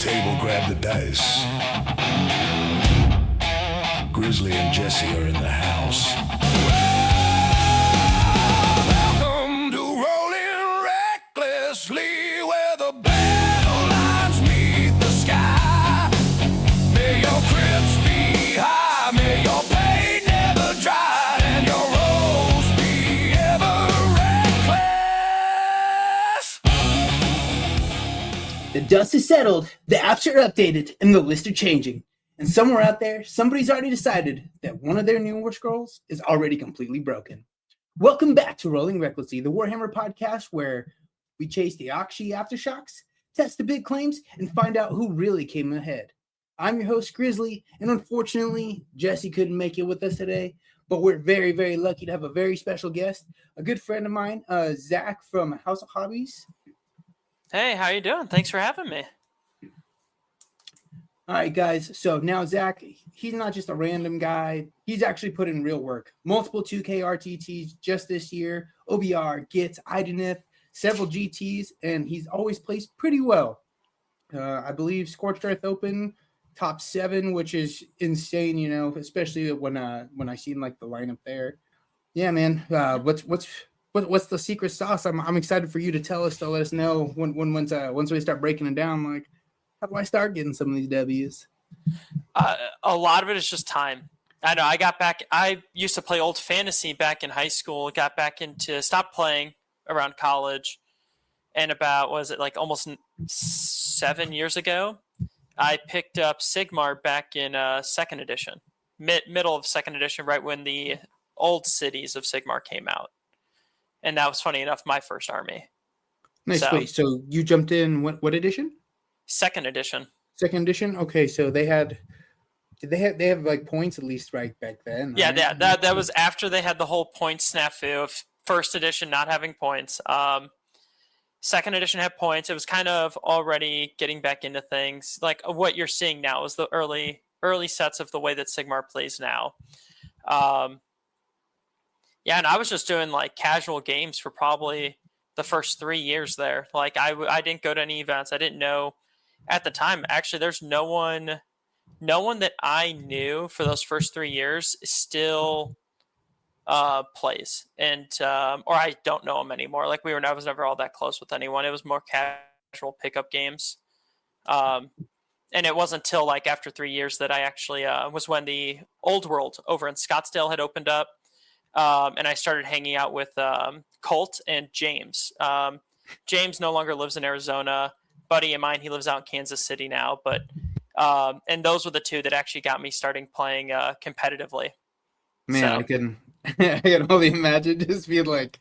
table, grab the dice. Grizzly and Jesse are in the house. Welcome to Rolling Recklessly, where the battle lines meet the sky. May your crips be high, may your pain never dry, and your rolls be ever reckless. The dust is settled, the apps are updated, and the lists are changing. And somewhere out there, somebody's already decided that one of their newer scrolls is already completely broken. Welcome back to Rolling Recklessly, the Warhammer podcast where we chase the Aqshy Aftershocks, test the big claims, and find out who really came ahead. I'm your host, Grizzly, and unfortunately, Jesse couldn't make it with us today, but we're very, very lucky to have a very special guest, a good friend of mine, Zach from A House of Hobbies. Hey, how you doing? Thanks for having me. All right, guys. So now Zach, he's not just a random guy. He's actually put in real work. Multiple 2K RTTs just this year, OBR, GITS, IDNF, several GTs, and he's always placed pretty well. I believe Scorched Earth Open, top 7, which is insane, you know, especially when I seen like the lineup there. Yeah, man. What's the secret sauce? I'm excited for you to tell us, to let us know once we start breaking it down. Like, how do I start getting some of these W's? A lot of it is just time. I know I used to play old fantasy back in high school, stopped playing around college. And about, almost 7 years ago, I picked up Sigmar back in second edition, middle of second edition, right when the old cities of Sigmar came out. And that was, funny enough, my first army. Nice. Wait, so you jumped in what edition? Second edition. Second edition. Okay, so they have like points at least right back then. Yeah, right? that was after they had the whole point snafu of first edition not having points. Second edition had points. It was kind of already getting back into things. Like what you're seeing now is the early sets of the way that Sigmar plays now. Yeah, and I was just doing like casual games for probably the first 3 years there. Like I didn't go to any events. I didn't know at the time. Actually, there's no one that I knew for those first 3 years still plays, and or I don't know him anymore. Like I was never all that close with anyone. It was more casual pickup games, and it wasn't until like after 3 years that I actually was when the Old World over in Scottsdale had opened up, and I started hanging out with Colt and James. James no longer lives in Arizona. Buddy of mine, he lives out in Kansas City now, but and those were the two that actually got me starting playing competitively. Man, So, I can only imagine just being like,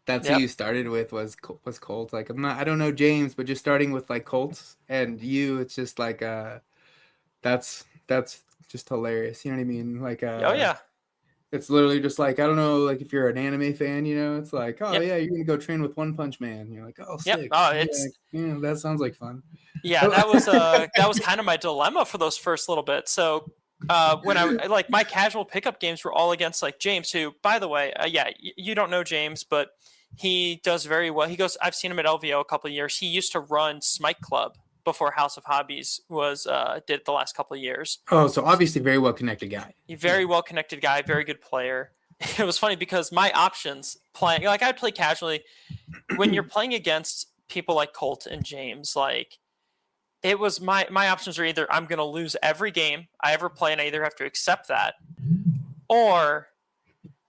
that's who you started with was Colt. Like I don't know James, but just starting with like Colts and you, it's just like that's just hilarious. You know what I mean? Like oh yeah. It's literally just like, I don't know, like if you're an anime fan, you know, it's like, oh Yep. yeah, you're gonna go train with One Punch Man. You're like, oh Yep. sick. Oh, That sounds like fun. Yeah, that was kind of my dilemma for those first little bit. So when I like my casual pickup games were all against like James, who, by the way, you don't know James, but he does very well. I've seen him at LVO a couple of years. He used to run Smite Club before House of Hobbies did the last couple of years. Oh, so obviously very well connected guy. Very well connected guy, very good player. It was funny because my options playing, like I'd play casually. When you're playing against people like Colt and James, like it was my options were either I'm going to lose every game I ever play and I either have to accept that, or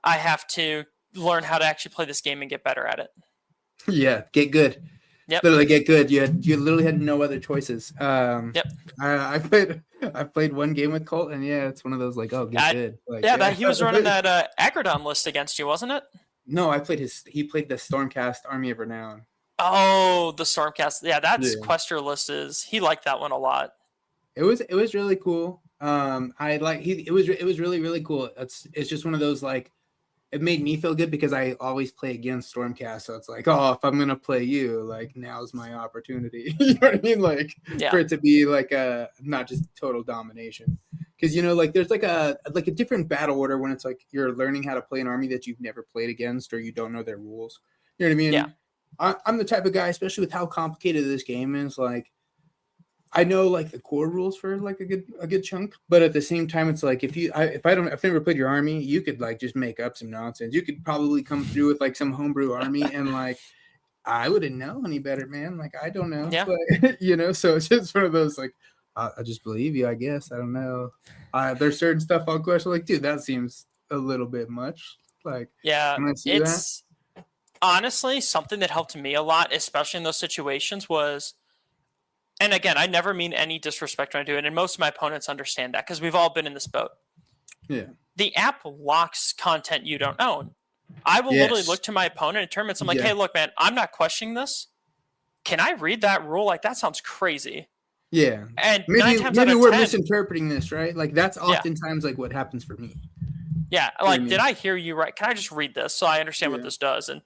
I have to learn how to actually play this game and get better at it. Yeah, get good. Yep. Literally get good. You literally had no other choices. Yep. I played one game with Colt, and yeah, it's one of those like, oh, get good. Like, he was running that Agrodon list against you, wasn't it? No, he played the Stormcast Army of Renown. Oh, the Stormcast. Yeah, that's Quester list he liked that one a lot. It was really cool. It was really, really cool. It's just one of those like, it made me feel good because I always play against Stormcast. So it's like, oh, if I'm going to play you, like now's my opportunity. You know what I mean? Like for it to be like not just total domination. Because, you know, like there's like a different battle order when it's like you're learning how to play an army that you've never played against or you don't know their rules. You know what I mean? Yeah. I'm the type of guy, especially with how complicated this game is, like I know like the core rules for like a good chunk, but at the same time, it's like if I've never played your army, you could like just make up some nonsense. You could probably come through with like some homebrew army, and like I wouldn't know any better, man. Like I don't know, Yeah. but so it's just one of those like I just believe you, I guess. I don't know. There's certain stuff I'll question like, dude, that seems a little bit much. Like, Yeah, can I see that? it's honestly something that helped me a lot, especially in those situations was, and again, I never mean any disrespect when I do it, and most of my opponents understand that because we've all been in this boat. Yeah. The app locks content you don't own. I will literally look to my opponent in tournaments. I'm like, hey, look, man, I'm not questioning this. Can I read that rule? Like, that sounds crazy. Yeah. And maybe out of we're 10, misinterpreting this, right? Like that's oftentimes like what happens for me. Yeah, like, did I hear you right? Can I just read this so I understand what this does? And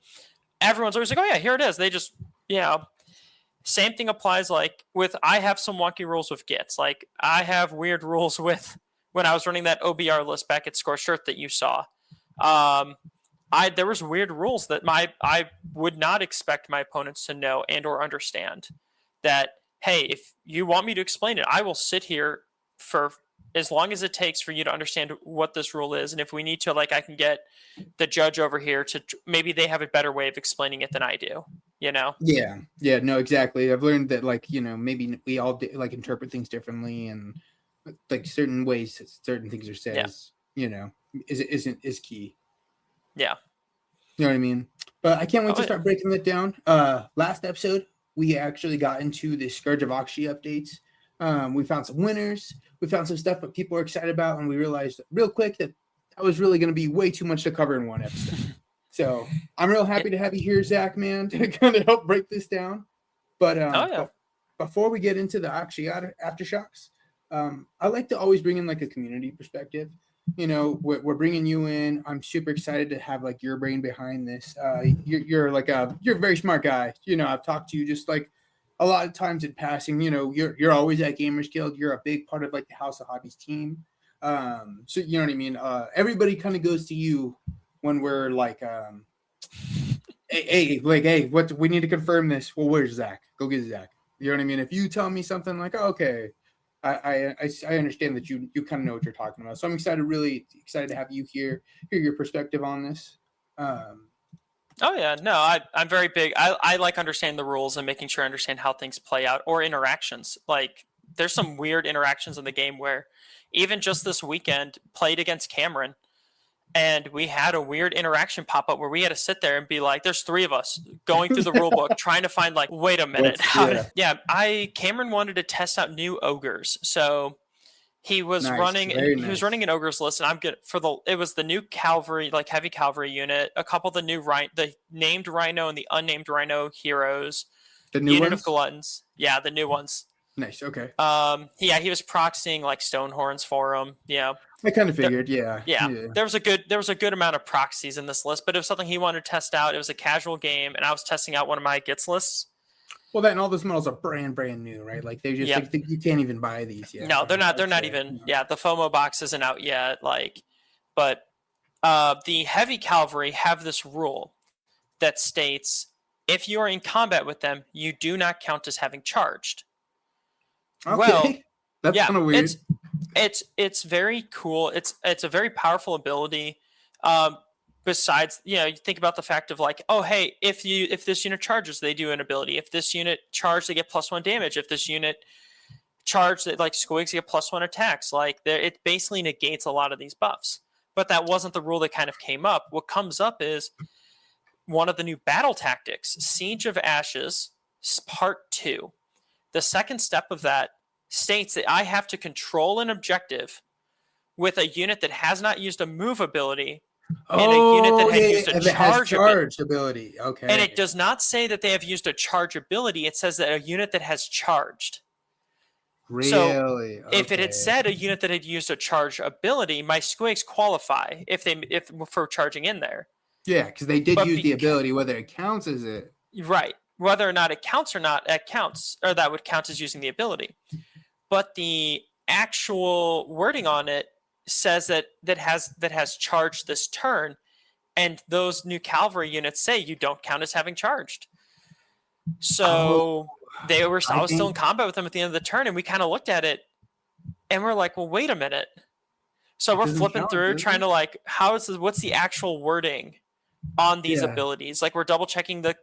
everyone's always like, oh yeah, here it is. They just, same thing applies like with, I have some wonky rules with Gits. Like I have weird rules with, when I was running that OBR list back at Scourge that you saw. There was weird rules that I would not expect my opponents to know and or understand. That, hey, if you want me to explain it, I will sit here for as long as it takes for you to understand what this rule is. And if we need to, like, I can get the judge over here to maybe they have a better way of explaining it than I do, Yeah. Yeah, no, exactly. I've learned that like, maybe we all like interpret things differently, and like certain ways that certain things are said is key. Yeah. You know what I mean? But I can't wait to start breaking that down. Last episode, we actually got into the Scourge of Aqshy updates. We found some winners. We found some stuff that people are excited about, and we realized real quick that was really going to be way too much to cover in one episode. So I'm real happy to have you here, Zach, man, to kind of help break this down. But before we get into the Aqshy Aftershocks, I like to always bring in like a community perspective. We're bringing you in. I'm super excited to have like your brain behind this. You're a very smart guy. I've talked to you just like a lot of times in passing. You're always at Gamers Guild. You're a big part of like the House of Hobbies team. So you know what I mean. Everybody kind of goes to you when we're like, hey, what we need to confirm this. Well, where's Zach? Go get Zach. You know what I mean. If you tell me something like, oh, okay. I understand that you kind of know what you're talking about. So I'm really excited to have you here, hear your perspective on this. I'm very big. I like understanding the rules and making sure I understand how things play out or interactions. Like there's some weird interactions in the game where even just this weekend played against Cameron, and we had a weird interaction pop up where we had to sit there and be like, there's three of us going through the rule book, trying to find like, wait a minute. Cameron wanted to test out new ogres. So he was running an ogres list, and I'm good it was the new cavalry, like heavy cavalry unit, a couple of the named rhino and the unnamed rhino heroes, the new unit ones? of gluttons. Yeah, the new ones. Nice. Okay. He was proxying like Stonehorns for him. Yeah. I kind of figured. Yeah. There was a good amount of proxies in this list, but it was something he wanted to test out. It was a casual game, and I was testing out one of my Gits lists. Well, then all those models are brand new, right? Like they just like, you can't even buy these yet. No, they're not. They're not even. Yeah, the FOMO box isn't out yet. But the heavy cavalry have this rule that states if you are in combat with them, you do not count as having charged. Okay. Well, that's kind of weird. It's very cool. It's a very powerful ability. Besides, you think about the fact of like, oh, hey, if this unit charges, they do an ability. If this unit charged, they get +1 damage. If this unit charged, they like squigs get +1 attacks. Like it basically negates a lot of these buffs. But that wasn't the rule that kind of came up. What comes up is one of the new battle tactics, Siege of Ashes, Part 2. The second step of that states that I have to control an objective with a unit that has not used a move ability and a unit that has used a charge ability. Okay. And it does not say that they have used a charge ability. It says that a unit that has charged. Really? So if it had said a unit that had used a charge ability, my squigs qualify if for charging in there. Yeah, because they did use the ability, whether it counts as it. Right. Whether or not it counts or not, it counts, or that would count as using the ability. But the actual wording on it says that has charged this turn, and those new cavalry units say you don't count as having charged. So I was still in think combat with them at the end of the turn, and we kind of looked at it, and we're like, well, wait a minute. So it we're doesn't flipping count, through, does trying it? to like, what's the actual wording on these Yeah. abilities? Like we're double checking like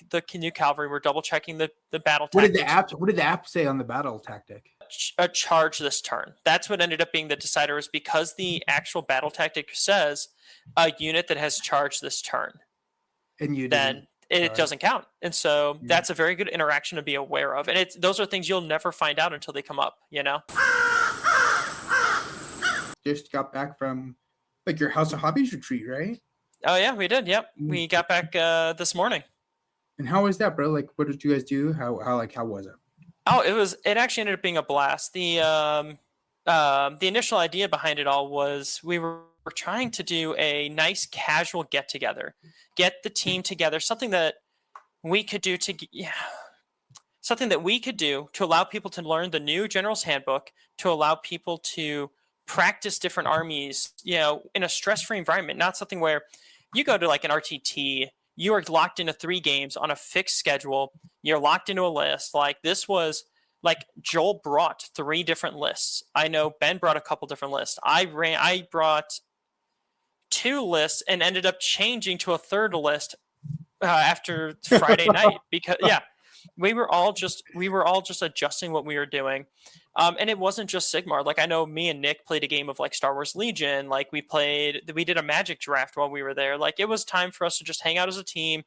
the new cavalry, we're double checking the battle What did the tactics. app say on the battle tactic? A charge this turn. That's what ended up being the decider, is because the actual battle tactic says a unit that has charged this turn, And you then didn't. it doesn't count. And so Yeah. that's a very good interaction to be aware of. And those are things you'll never find out until they come up, you know? Just got back from like your House of Hobbies retreat, right? Oh yeah, we did. Yep. We got back this morning. And how was that, bro? Like, what did you guys do? How was it? Oh, it actually ended up being a blast. The initial idea behind it all was we were trying to do a nice casual get together, get the team together, something that we could do to allow people to learn the new General's Handbook, to allow people to practice different armies, in a stress-free environment, not something where you go to like an RTT, you are locked into 3 games on a fixed schedule, you're locked into a list. Like this was like Joel brought 3 different lists. I know Ben brought a couple different lists. I brought 2 lists and ended up changing to a 3rd list after Friday night, because we were all just adjusting what we were doing. And it wasn't just Sigmar. Like I know me and Nick played a game of like Star Wars Legion. Like we did a Magic draft while we were there. Like it was time for us to just hang out as a team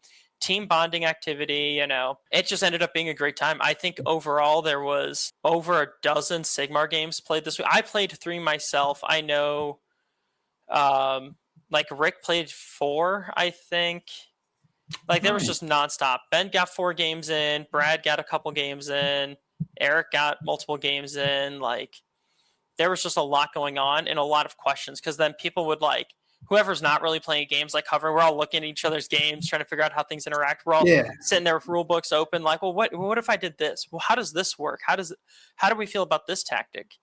bonding activity. It just ended up being a great time. I think overall there was over a dozen Sigmar games played this week. I played 3 myself. I know, like Rick played 4, I think. Like there was just nonstop. Ben got 4 games in. Brad got a couple games in. Eric got multiple games in. Like there was just a lot going on and a lot of questions, because then people would like, whoever's not really playing games like Hover, we're all looking at each other's games, trying to figure out how things interact. We're all sitting there with rule books open, like, well, what if I did this? Well, how does this work? How do we feel about this tactic?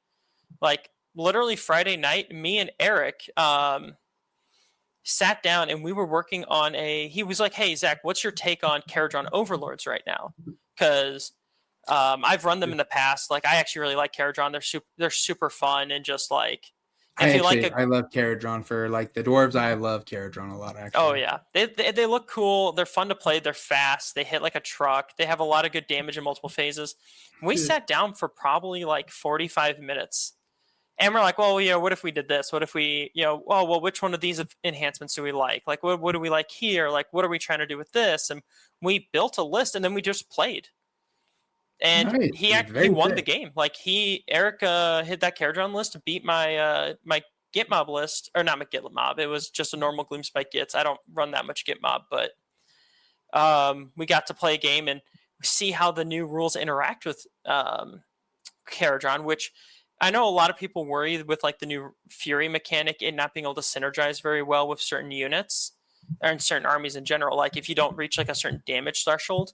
Like literally Friday night, me and Eric sat down and we were working on he was like, hey, Zach, what's your take on Caradron Overlords right now? Because I've run them in the past. Like I actually really like Caradron. They're super fun, and just like I love Caradron for like the dwarves. I love Caradron a lot, actually. Oh yeah, they look cool. They're fun to play. They're fast. They hit like a truck. They have a lot of good damage in multiple phases. We sat down for probably like 45 minutes, and we're like, well, what if we did this? What if we, which one of these enhancements do we like? Like, what do we like here? Like, what are we trying to do with this? And we built a list, and then we just played. And nice. he won the game. Like Eric hit that Caradron list, beat my my Git mob list, or not my Git mob. It was just a normal Gloomspike Gits. I don't run that much Git mob, but we got to play a game and see how the new rules interact with Caradron, which I know a lot of people worry with like the new Fury mechanic and not being able to synergize very well with certain units or in certain armies in general. Like if you don't reach like a certain damage threshold.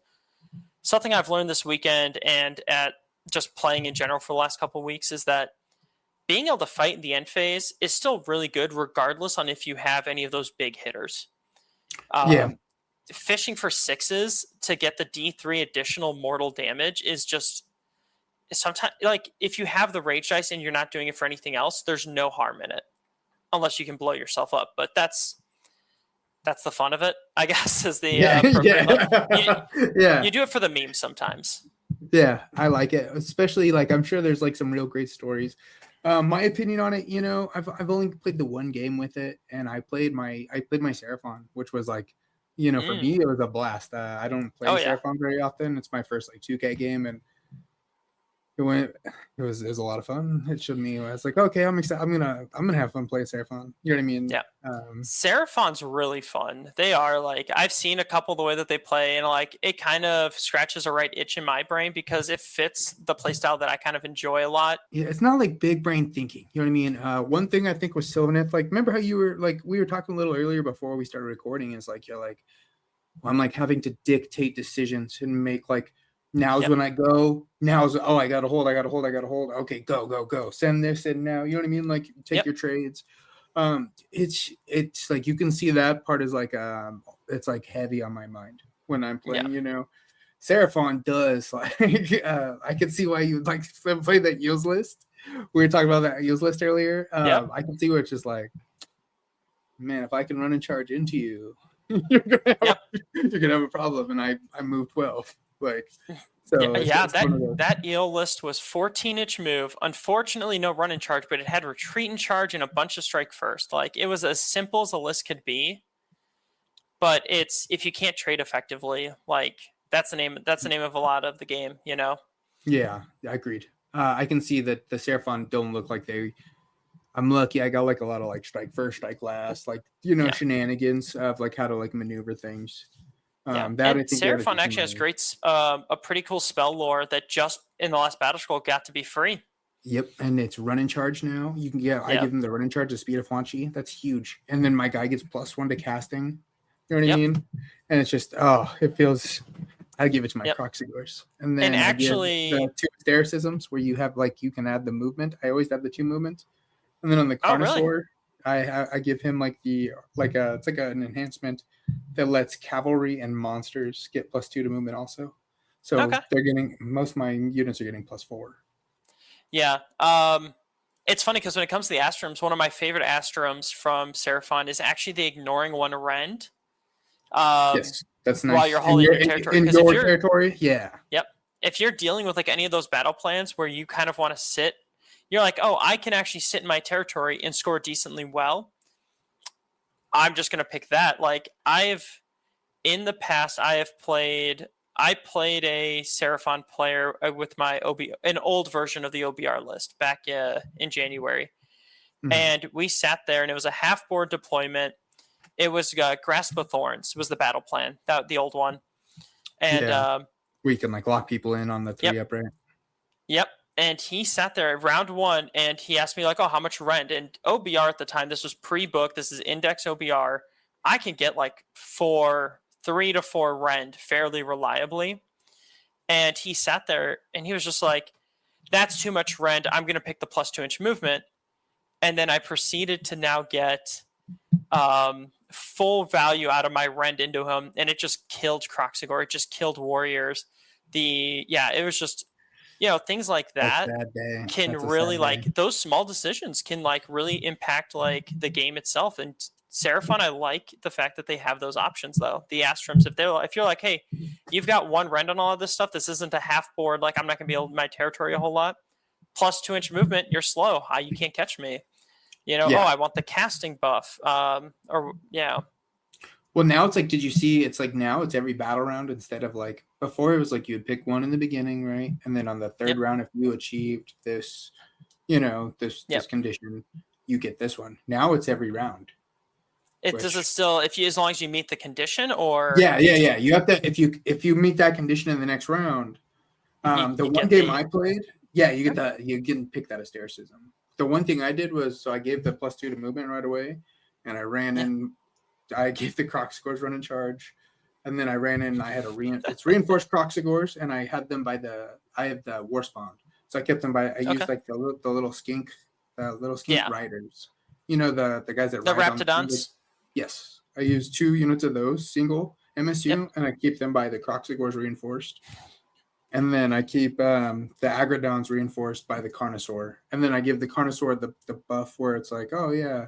Something I've learned this weekend and at just playing in general for the last couple of weeks is that being able to fight in the end phase is still really good, regardless on if you have any of those big hitters. Fishing for 6s to get the D3 additional mortal damage is just sometimes, like if you have the rage dice and you're not doing it for anything else, there's no harm in it, unless you can blow yourself up. But that's the fun of it, I guess, is the you do it for the memes sometimes. Yeah, I like it, especially like I'm sure there's like some real great stories. My opinion on it, I've only played the 1 game with it, and I played my Seraphon, which was like, for me it was a blast. I don't play Seraphon very often. It's my first like 2K game, and it was a lot of fun. It showed me, I was like, okay, I'm excited. I'm gonna have fun playing Seraphon. You know what I mean? Yeah. Seraphon's really fun. They are like, I've seen a couple the way that they play, and like it kind of scratches a right itch in my brain because it fits the playstyle that I kind of enjoy a lot. Yeah, it's not like big brain thinking. You know what I mean? One thing I think was Sylvaneth, like remember how you were like, we were talking a little earlier before we started recording, is like, you're like, I'm like having to dictate decisions and make like, now's when I go. I gotta hold. Okay, go. Send this in now. You know what I mean? Like take your trades. It's like you can see that part is like it's like heavy on my mind when I'm playing. Seraphon does like I can see why you would like to play that Eels list. We were talking about that Eels list earlier. I can see where it's just like, man, if I can run and charge into you, you're gonna have a problem. And I moved 12. Like, so that eel list was 14-inch move. Unfortunately, no run and charge, but it had retreat and charge and a bunch of strike first. Like, it was as simple as a list could be. But it's, if you can't trade effectively, like, that's the name of a lot of the game, you know? Yeah, I agreed. I can see that the Seraphon don't look like they. I'm lucky. I got like a lot of like strike first, strike last, like, you know, shenanigans of like how to like maneuver things. That and I think Seraphon actually has great, a pretty cool spell lore that just in the last battle scroll got to be free. Yep, and it's run and charge now. You can get. I give him the run and charge, the speed of Faunchy. That's huge. And then my guy gets +1 to casting. You know what I mean? And it's just, it feels. I give it to my Croxigors. And then actually, the 2 Astericisms where you have like, you can add the movement. I always have the 2 movement. And then on the Carnosaur, I give him like it's like an enhancement that lets cavalry and monsters get +2 to movement also. So they're getting, most of my units are getting +4. Yeah. It's funny because when it comes to the Astrums, one of my favorite Astrums from Seraphon is actually the ignoring 1 rend. Yes, that's nice. While you're holding your territory. In your territory, yeah. Yep. If you're dealing with like any of those battle plans where you kind of want to sit, you're like, oh, I can actually sit in my territory and score decently well. I'm just going to pick that. Like, in the past, I played a Seraphon player with my an old version of the OBR list back in January. Mm-hmm. And we sat there and it was a half board deployment. It was Grasp of Thorns was the battle plan, the old one. And we can like lock people in on the 3-up, right? Yep. And he sat there at round 1 and he asked me like, oh, how much rend? And OBR at the time, this was pre-book. This is index OBR. I can get like 3 to 4 rend fairly reliably. And he sat there and he was just like, that's too much rend. I'm going to pick the +2-inch movement. And then I proceeded to now get full value out of my rend into him. And it just killed Croxigor. It just killed warriors. It was just, things like that can really like those small decisions can like really impact like the game itself. And Seraphon, I like the fact that they have those options though. The Astrums, if you're like, hey, you've got 1 rend on all of this stuff. This isn't a half board. Like, I'm not gonna be able to my territory a whole lot. +2-inch movement. You're slow. You can't catch me. Oh, I want the casting buff. Well, now it's like, did you see? It's like now it's every battle round instead of like before. It was like you would pick 1 in the beginning, right? And then on the 3rd round, if you achieved this, this condition, you get this one. Now it's every round. Does it still as long as you meet the condition or? Yeah. You have to if you meet that condition in the next round. The one game I played, you can pick that Astericism. The one thing I did was I gave the +2 to movement right away, and I ran in. I gave the Croxigors run and charge, and then I ran in. I had it's reinforced Croxigors, and I had them I have the War Spawn, so I kept them by. I used like the little skink riders. The guys that the ride Raptidons. Yes, I used 2 units of those single MSU, and I keep them by the Croxigors reinforced. And then I keep the Agrodons reinforced by the Carnosaur. And then I give the Carnosaur the buff where it's like, oh, yeah,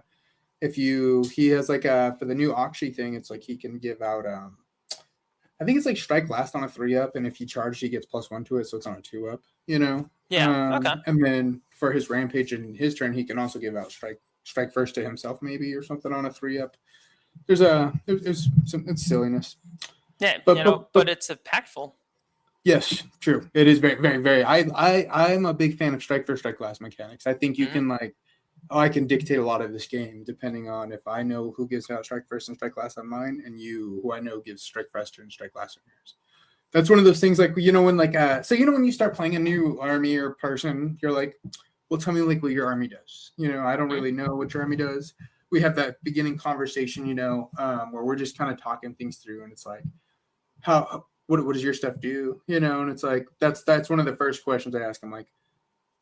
he has like for the new Aqshy thing, it's like he can give out, I think it's like strike last on a 3-up. And if he charged, he gets +1 to it. So it's on a 2-up, Yeah, okay. And then for his Rampage in his turn, he can also give out strike first to himself maybe or something on a 3-up. There's it's silliness. Yeah, but it's impactful. Yes, true. It is very, very, very. I'm a big fan of strike first, strike last mechanics. I think you can I can dictate a lot of this game depending on if I know who gives out strike first and strike last on mine, and who I know gives strike first and strike last on yours. That's one of those things like when when you start playing a new army or person, you're like, well, tell me like what your army does. I don't really know what your army does. We have that beginning conversation, where we're just kind of talking things through, and it's like, what does your stuff do? And it's like that's one of the first questions I ask them. Like,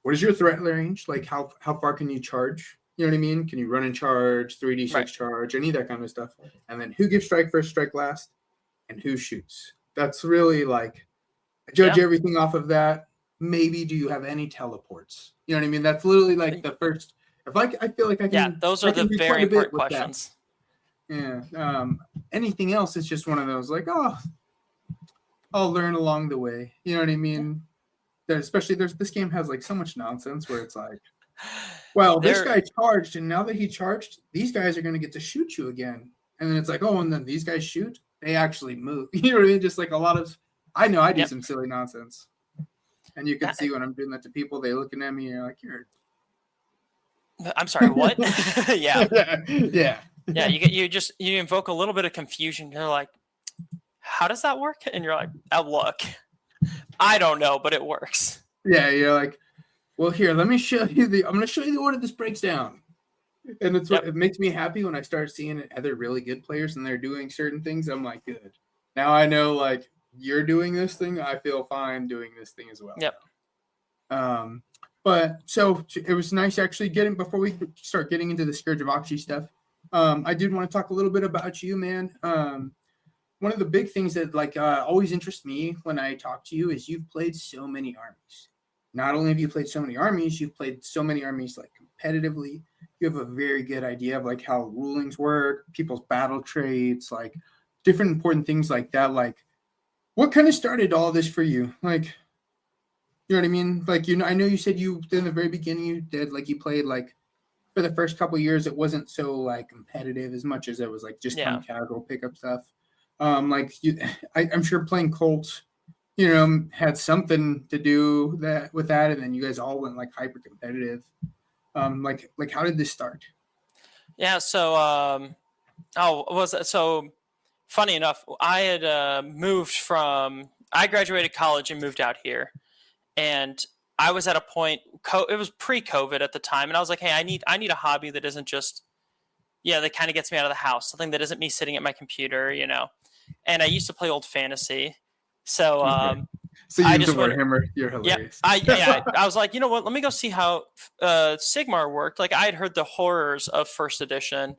what is your threat range? Like, how far can you charge? You know what I mean? Can you run and charge, 3d6 charge, any of that kind of stuff? And then who gives strike first, strike last, and who shoots? That's really like Judge everything off of that. Maybe do you have any teleports? You know what I mean? That's literally like the first. If I feel like I can. Yeah, those are I can the do very quite a bit important with questions. that. Yeah. Anything else is just one of those like, oh, I'll learn along the way. You know what I mean? Especially this game has like so much nonsense where it's like, well, this guy charged, and now that he charged, these guys are going to get to shoot you again. And then it's like, oh, and then these guys shoot, they actually move. You know what I mean? Just like a lot of, I know I do some silly nonsense. And you can see when I'm doing that to people, they looking at me and you're like, I'm sorry, what? Yeah. Yeah. Yeah, you invoke a little bit of confusion. You're like, how does that work? And you're like, oh, look, I don't know, but it works. Yeah, you're like, well, here, let me show you I'm going to show you the order this breaks down. And it's what it makes me happy when I start seeing other really good players and they're doing certain things. I'm like, good. Now I know, like, you're doing this thing. I feel fine doing this thing as well. Yep. But so it was nice actually before we start getting into the Scourge of Aqshy stuff. I did want to talk a little bit about you, man. One of the big things that always interests me when I talk to you is you've played so many armies. Not only have you played so many armies, you've played so many armies like competitively. You have a very good idea of like how rulings work, people's battle traits, like different important things like that. Like, what kind of started all this for you? Like, you know what I mean? Like, I know you said you in the very beginning you did like you played like for the first couple of years it wasn't so like competitive as much as it was like just kind of casual pickup stuff. I'm sure playing Colts, had something to do with that, and then you guys all went like hyper competitive. Like how did this start? Yeah, so so funny enough, I had I graduated college and moved out here, and I was at a point, it was pre-COVID at the time, and I was like, hey, I need a hobby that isn't just, that kind of gets me out of the house, something that isn't me sitting at my computer, and I used to play old fantasy. So, so you into Warhammer, you're hilarious. I was like, you know what? Let me go see how Sigmar worked. Like, I had heard the horrors of first edition.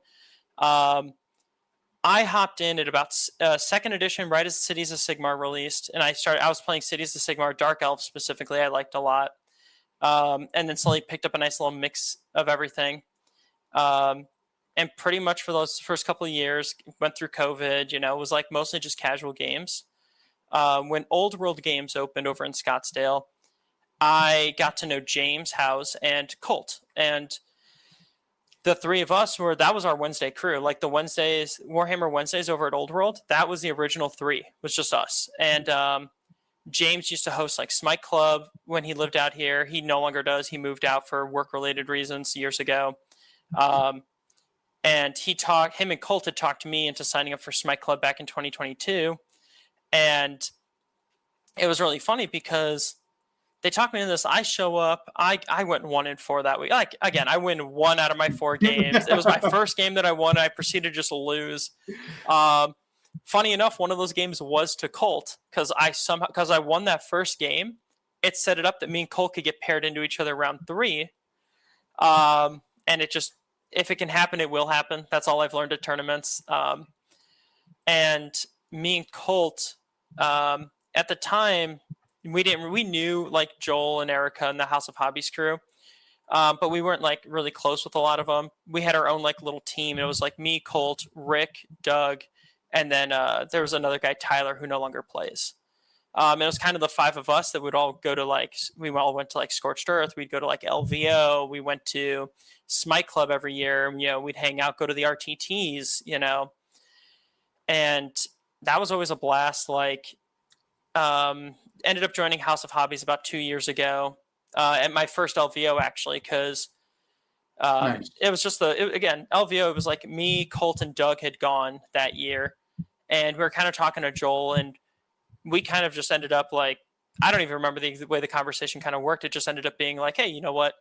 I hopped in at about second edition, right as Cities of Sigmar released, and I was playing Cities of Sigmar, Dark Elf specifically. I liked a lot, and then slowly picked up a nice little mix of everything. And pretty much for those first couple of years, went through COVID. It was like mostly just casual games. When Old World Games opened over in Scottsdale, I got to know James, House, and Colt. And the three of us that was our Wednesday crew. Like the Warhammer Wednesdays over at Old World, that was the original three. It was just us. And James used to host like Smite Club when he lived out here. He no longer does. He moved out for work-related reasons years ago. And him and Colt had talked me into signing up for Smite Club back in 2022. And it was really funny because they talked me into this. I show up. I went 1-4 that week. Like, again, I win 1 out of my 4 games. It was my first game that I won. I proceeded to just lose. Funny enough, one of those games was to Colt because I won that first game. It set it up that me and Colt could get paired into each other round 3. And it just, if it can happen, it will happen. That's all I've learned at tournaments. And me and Colt, at the time, we knew like Joel and Erica and the House of Hobbies crew, but we weren't like really close with a lot of them. We had our own like little team. It was like me, Colt, Rick, Doug, and then there was another guy, Tyler, who no longer plays. It was kind of the 5 of us that would all go to we all went to like Scorched Earth. We'd go to like LVO. We went to Smite Club every year. We'd hang out, go to the RTTs, and that was always a blast. Like, ended up joining House of Hobbies about 2 years ago, at my first LVO actually, because nice. It was just again, LVO, it was like me, Colt, and Doug had gone that year, and we were kind of talking to Joel, and we kind of just ended up like, I don't even remember the way the conversation kind of worked. It just ended up being like, hey, you know what?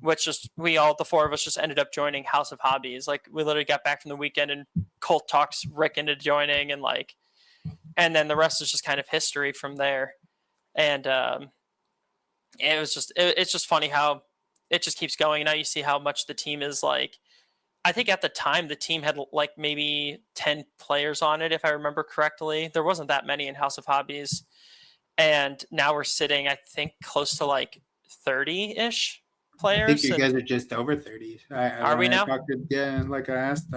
The 4 of us just ended up joining House of Hobbies. Like, we literally got back from the weekend and Colt talks Rick into joining, and then the rest is just kind of history from there. And it's just funny how it just keeps going. Now you see how much the team is like. I think at the time the team had like maybe 10 players on it, if I remember correctly. There wasn't that many in House of Hobbies. and now we're sitting, I think, close to like 30-ish I think players. you And guys are just over 30. are we When I now? talked to, yeah, and like I asked,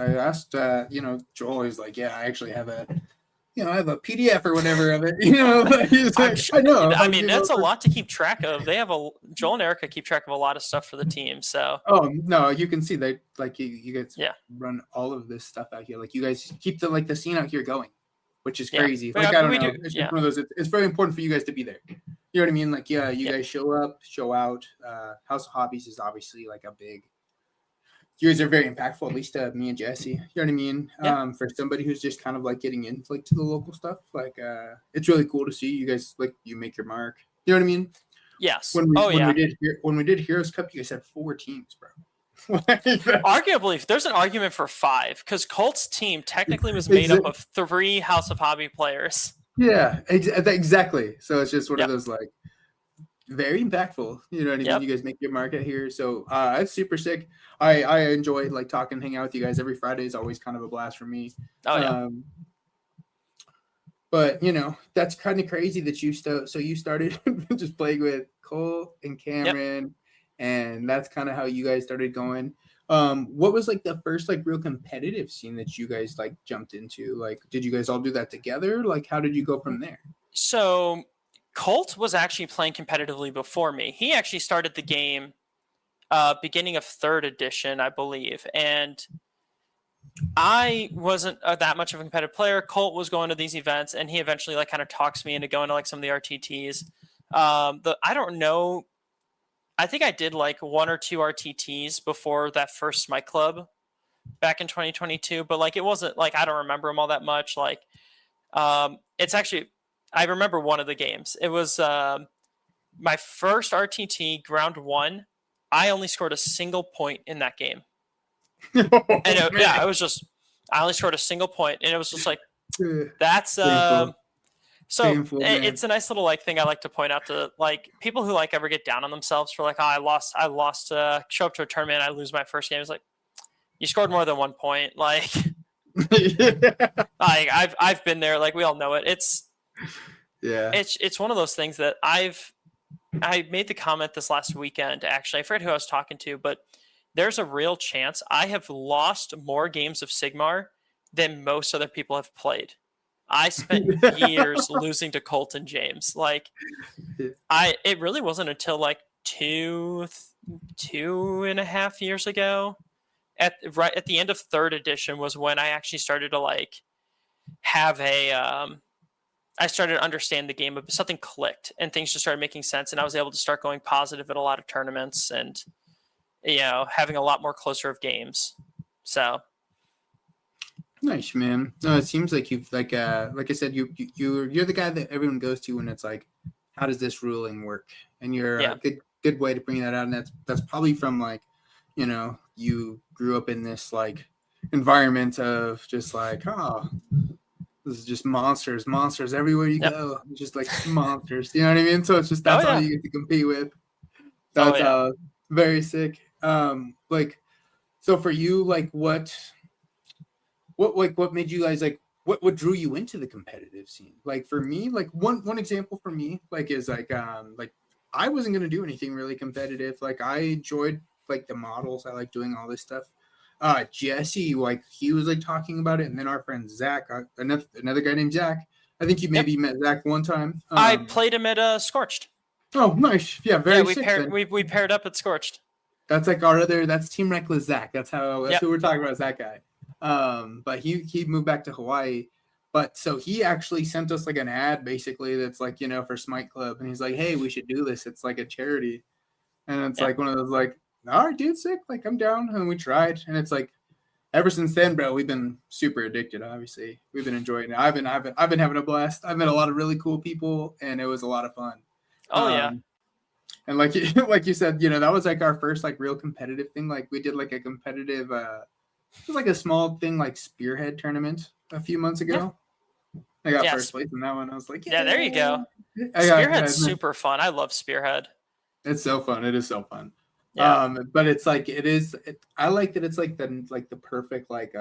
Joel, he's like, yeah, I actually have I have a PDF or whatever of it, like, he's I'm like, sure, I know, I mean, that's a lot to keep track of. They have Joel and Erica keep track of a lot of stuff for the team. So oh no, you can see that, like, you guys yeah, run all of this stuff out here. Like, you guys keep the scene out here going, which is yeah. crazy. But Like, I don't we know, do. it's Yeah, just one of those. It's very important for you guys to be there. You know what I mean? Like, yeah, you yeah, guys show up, show out. House of Hobbies is obviously like a big. You guys are very impactful, at least to me and Jesse. You know what I mean? yeah. For somebody who's just kind of like getting into like to the local stuff, like it's really cool to see you guys, like, you make your mark. You know what I mean? Yes. When we Oh yeah. when we did Heroes Cup, you guys had 4 teams, bro. Arguably, there's an argument for 5 because Colt's team technically was made up of 3 House of Hobby players. Yeah, exactly. So it's just one of Yep. those, like, very impactful. You know what I mean? Yep. You guys make your market here. So it's super sick. I enjoy like talking, hanging out with you guys every Friday is always kind of a blast for me. Oh yeah. But that's kind of crazy that you started just playing with Cole and Cameron, and that's kind of how you guys started going. What was like the first like real competitive scene that you guys like jumped into? Like, did you guys all do that together? Like, how did you go from there? So Colt was actually playing competitively before me. He actually started the game beginning of 3rd edition, I believe. And I wasn't that much of a competitive player. Colt was going to these events, and he eventually like kind of talks me into going to like some of the RTTs. I don't know. I think I did like 1 or 2 RTTs before that first Smite Club back in 2022, but like it wasn't like I don't remember them all that much. Like it's actually I remember one of the games. It was my first RTT round 1. I only scored a single point in that game. And it was just I only scored a single point, and it was just like that's Painful. so Painful, man. it's a nice little like thing I like to point out to like people who like ever get down on themselves for like, oh, I lost show up to a tournament, I lose my first game. It's like you scored more than 1 point. Like I've been there. Like we all know it. It's one of those things that I made the comment this last weekend. Actually, I forget who I was talking to, but there's a real chance I have lost more games of Sigmar than most other people have played. I spent years losing to Colt and James. Like it really wasn't until like 2.5 years ago right at the end of 3rd edition was when I actually started to like have I started to understand the game. Something clicked and things just started making sense, and I was able to start going positive at a lot of tournaments and having a lot more closer of games. So nice, man. No, it seems like you've like I said, you're the guy that everyone goes to when it's like, how does this ruling work? And you're a good way to bring that out. And that's probably from like, you grew up in this like environment of just like, oh, this is just monsters everywhere you go, just like monsters. You know what I mean? So it's just that's all you get to compete with. That's very sick. Like, so for you, like what made you guys like what drew you into the competitive scene? Like for me, like one example for me, like is like I wasn't gonna do anything really competitive. Like I enjoyed like the models. I like doing all this stuff. Jesse, like he was like talking about it, and then our friend Zach, another guy named Zach. I think you maybe met Zach one time. I played him at Scorched. Oh, nice. Yeah, very sick. We paired up at Scorched. That's like that's Team Reckless Zach. That's who we're talking about, is that guy. But he moved back to Hawaii. But so he actually sent us like an ad basically that's like, for Smite Club. And he's like, hey, we should do this. It's like a charity. And it's like one of those like, all right, dude, sick. Like I'm down. And we tried. And it's like ever since then, bro, we've been super addicted, obviously. We've been enjoying it. I've been having a blast. I've met a lot of really cool people and it was a lot of fun. Oh yeah. And like you said, that was like our first like real competitive thing. Like we did like a competitive it was like a small thing like Spearhead tournament a few months ago. Yeah. I got first place in that one. I was like, yeah, there you go. Spearhead's super fun. I love Spearhead. It's so fun. It is so fun. Yeah. But it's like I like that it's like the perfect like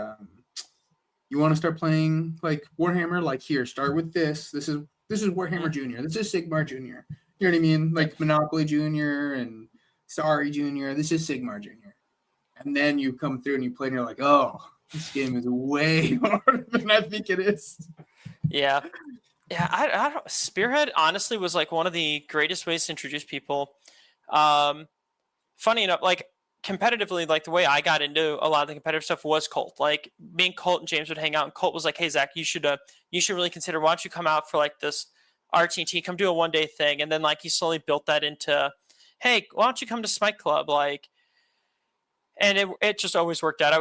you want to start playing like Warhammer, like here, start with this. This is This is Warhammer Junior. This is Sigmar Junior. You know what I mean? Like Monopoly Junior and Sorry Junior. This is Sigmar Junior. And then you come through and you play and you're like, oh, this game is way harder than I think it is. Yeah. Yeah, I don't. Spearhead honestly was like one of the greatest ways to introduce people. Funny enough, like competitively, like the way I got into a lot of the competitive stuff was Colt. Like me and Colt and James would hang out, and Colt was like, "Hey Zach, you should really consider. Why don't you come out for like this RTT? Come do a 1-day thing." And then like he slowly built that into, "Hey, why don't you come to Smite Club?" Like, and it just always worked out. I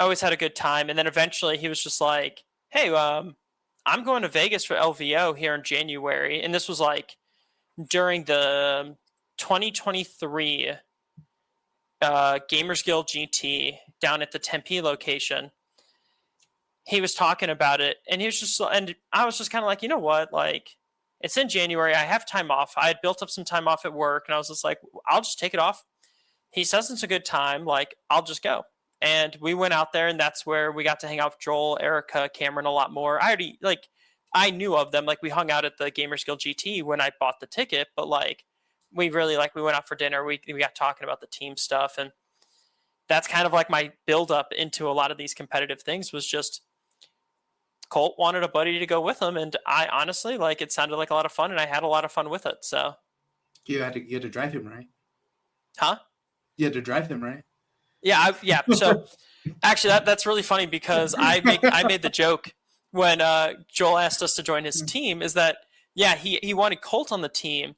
always had a good time. And then eventually he was just like, "Hey, I'm going to Vegas for LVO here in January." And this was like during the 2023 Gamers Guild GT down at the Tempe location. He was talking about it, and he was just, and I was just kind of like, you know what? Like, it's in January. I have time off. I had built up some time off at work, and I was just like, I'll just take it off. He says it's a good time. Like, I'll just go. And we went out there, and that's where we got to hang out with Joel, Erica, Cameron a lot more. I knew of them. Like, we hung out at the Gamers Guild GT when I bought the ticket, but like, we really, like, we went out for dinner. We got talking about the team stuff. And that's kind of like my build up into a lot of these competitive things was just Colt wanted a buddy to go with him. And I honestly, like, it sounded like a lot of fun, and I had a lot of fun with it. So You had to drive him, right? Huh? You had to drive him, right? Yeah. So actually that's really funny because I made the joke when Joel asked us to join his team is that, yeah, he wanted Colt on the team.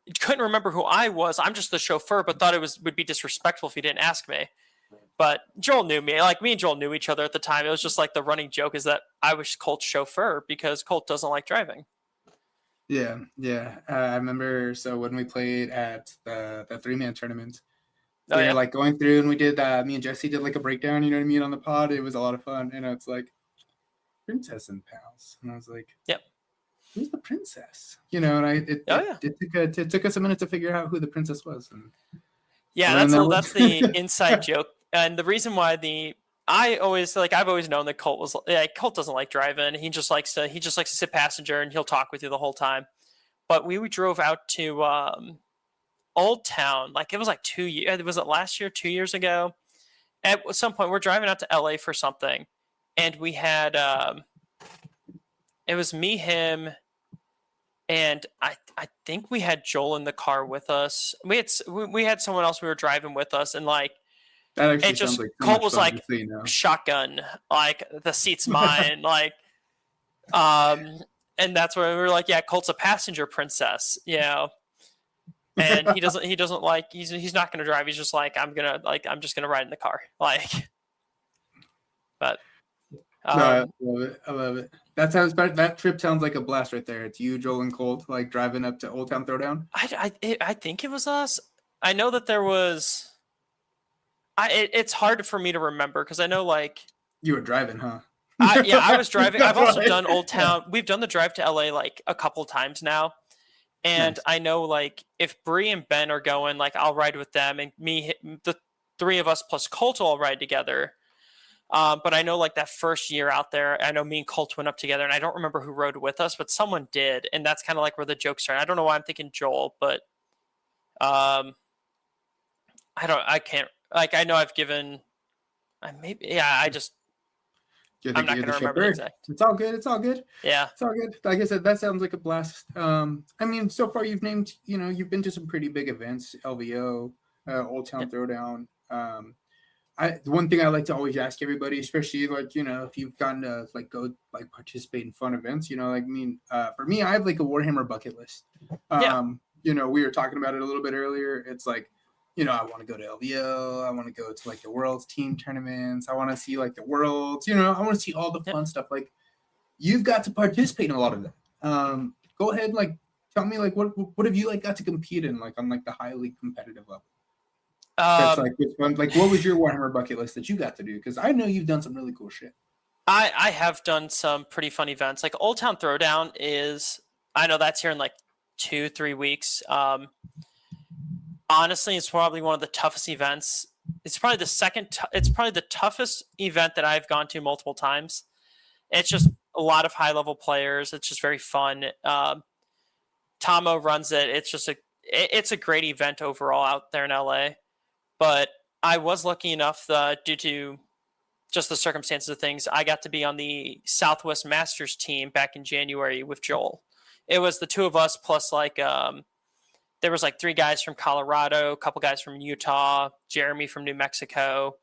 He couldn't remember who I was. I'm just the chauffeur, but thought would be disrespectful if he didn't ask me. But Joel knew me. Like, me and Joel knew each other at the time. It was just like the running joke is that I was Colt's chauffeur because Colt doesn't like driving. Yeah. I remember. So when we played at the 3-man tournament, we were like going through, and we did. Me and Jesse did like a breakdown. You know what I mean, on the pod. It was a lot of fun. You know, it's like Princess and Pals, and I was like, "Yep, who's the princess?" You know, and it took us a minute to figure out who the princess was. And yeah, that's the inside joke. And the reason why I've always known that Colt doesn't like driving. He just likes to sit passenger, and he'll talk with you the whole time. But we drove out to Old Town, like it was like 2 years. Was it last year? 2 years ago? At some point, we're driving out to LA for something, and we had it was me, him, and I think we had Joel in the car with us. We had someone else we were driving with us, and like that actually it just like Colt was like shotgun, like the seat's mine, like and that's where we were like, yeah, Colt's a passenger princess, you know. And he doesn't like he's not gonna drive. He's just like I'm just gonna ride in the car. Like, but no, I love it. That trip sounds like a blast right there. It's you, Joel, and Colt like driving up to Old Town Throwdown. I think it was us. I know that there was. It's hard for me to remember because I know like you were driving, huh? I was driving. I've also done Old Town. We've done the drive to LA like a couple times now. And nice. I know, like, if Bree and Ben are going, like, I'll ride with them, and the three of us plus Colt will all ride together. But I know, like, that first year out there, I know me and Colt went up together, and I don't remember who rode with us, but someone did, and that's kind of like where the joke started. I don't know why I'm thinking Joel, but I can't, like, I know I've given, I'm not going to remember the exact. It's all good. Yeah. It's all good. Like I said, that sounds like a blast. I mean, so far you've named, you've been to some pretty big events, LVO, Old Town Throwdown. The one thing I like to always ask everybody, especially like, if you've gotten to like go like participate in fun events, for me, I have like a Warhammer bucket list. We were talking about it a little bit earlier. It's like, I want to go to LVO. I want to go to like the World's team tournaments. I want to see like the Worlds. I want to see all the fun stuff. Like, you've got to participate in a lot of that. Go ahead, like tell me like what have you like got to compete in like on like the highly competitive level? That's like which one? Like, what was your Warhammer bucket list that you got to do? Because I know you've done some really cool shit. I have done some pretty fun events. Like Old Town Throwdown I know that's here in like 2-3 weeks. Honestly, it's probably one of the toughest events. It's probably the toughest event that I've gone to multiple times. It's just a lot of high level players. It's just very fun. Tomo runs it. It's a great event overall out there in LA. But I was lucky enough due to just the circumstances of things, I got to be on the Southwest Masters team back in January with Joel. It was the two of us plus there was 3 guys from Colorado, a couple guys from Utah, Jeremy from New Mexico.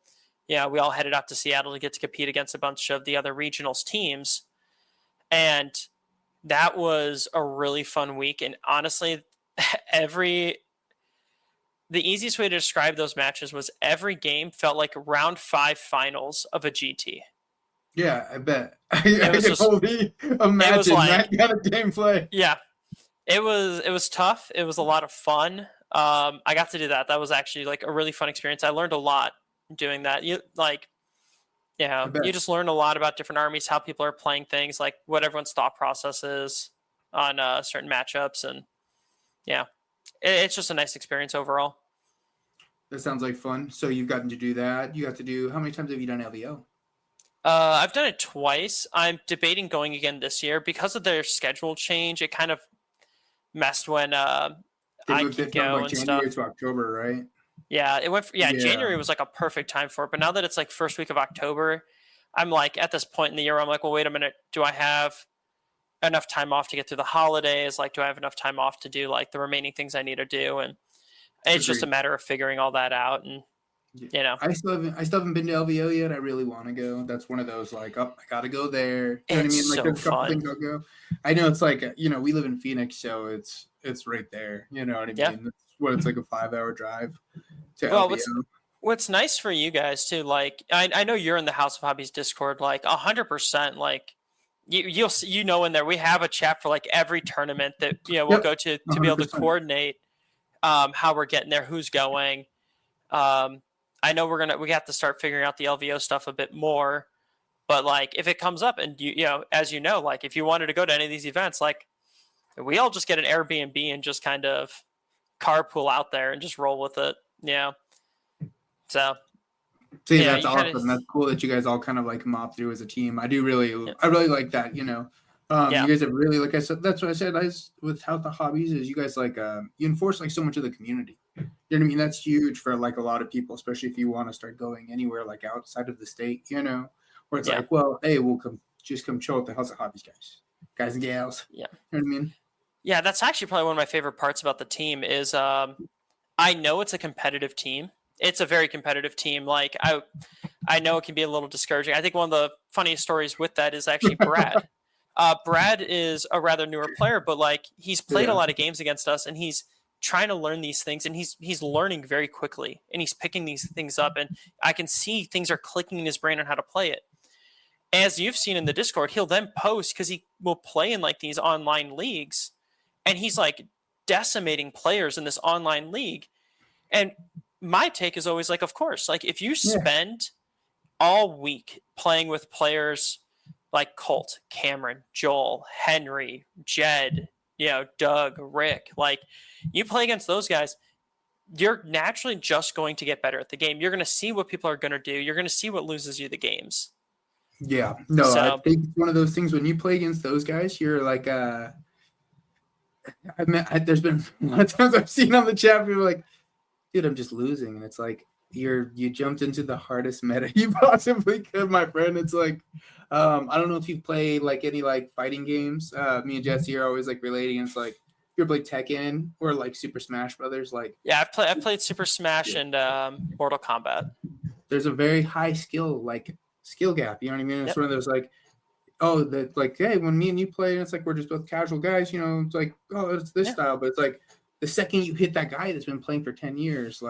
Yeah, we all headed out to Seattle to get to compete against a bunch of the other regionals teams. And that was a really fun week. And honestly, the easiest way to describe those matches was every game felt like round 5 finals of a GT. Yeah, I bet. I can only imagine that kind of gameplay. Yeah, it was tough. It was a lot of fun. I got to do that. That was actually a really fun experience. I learned a lot doing that. You just learn a lot about different armies, how people are playing things, what everyone's thought process is on certain matchups, and yeah, it's just a nice experience overall. That sounds like fun. So you've gotten to do that. You got to do, how many times have you done LVO? I've done it twice. I'm debating going again this year because of their schedule change. It kind of messed when I could go and stuff. January to October, right? Yeah, it went. January was a perfect time for it, but now that it's first week of October, I'm at this point in the year, I'm well, wait a minute, do I have enough time off to get through the holidays? Do I have enough time off to do the remaining things I need to do? And it's just a matter of figuring all that out. And I still haven't been to LVO yet. I really want to go. That's one of those I gotta go there. You know what I mean? So there's a couple fun. things I'll go. I know it's we live in Phoenix, so it's right there. You know what I mean? Yeah. It's a 5-hour drive to LVO. What's nice for you guys too, I know you're in the House of Hobbies Discord, 100%. You'll in there we have a chat for every tournament that we'll go to be able to coordinate how we're getting there, who's going. I know we have to start figuring out the LVO stuff a bit more, but if it comes up and as if you wanted to go to any of these events, we all just get an Airbnb and just kind of carpool out there and just roll with it. So that's awesome. That's cool that you guys all kind of mob through as a team. I really like that. You guys have really, like I said, that's what I said. With House of Hobbies is you guys you enforce so much of the community. You know what I mean? That's huge for a lot of people, especially if you want to start going anywhere outside of the state. Where it's well, hey, we'll come chill at the House of Hobbies, guys and gals. Yeah, you know what I mean? Yeah, that's actually probably one of my favorite parts about the team is I know it's a competitive team. It's a very competitive team. I know it can be a little discouraging. I think one of the funniest stories with that is actually Brad. Brad is a rather newer player, but he's played a lot of games against us, and he's trying to learn these things, and he's learning very quickly, and he's picking these things up, and I can see things are clicking in his brain on how to play it. As you've seen in the Discord, he'll then post because he will play in these online leagues, and he's decimating players in this online league. And my take is always of course, if you spend all week playing with players like Colt, Cameron, Joel, Henry, Jed, Doug, Rick, you play against those guys, you're naturally just going to get better at the game. You're going to see what people are going to do. You're going to see what loses you the games. Yeah. No, I think it's one of those things when you play against those guys, you're there's been a lot of times I've seen on the chat, people dude, I'm just losing. And it's you jumped into the hardest meta you possibly could, my friend. It's I don't know if you play any fighting games. Me and Jesse are always relating. It's if you play Tekken or Super Smash Brothers, yeah, I've played Super Smash and Mortal Kombat. There's a very high skill gap. You know what I mean? It's one of those hey, when me and you play, and it's we're just both casual guys. It's it's this style, but it's the second you hit that guy that's been playing for 10 years,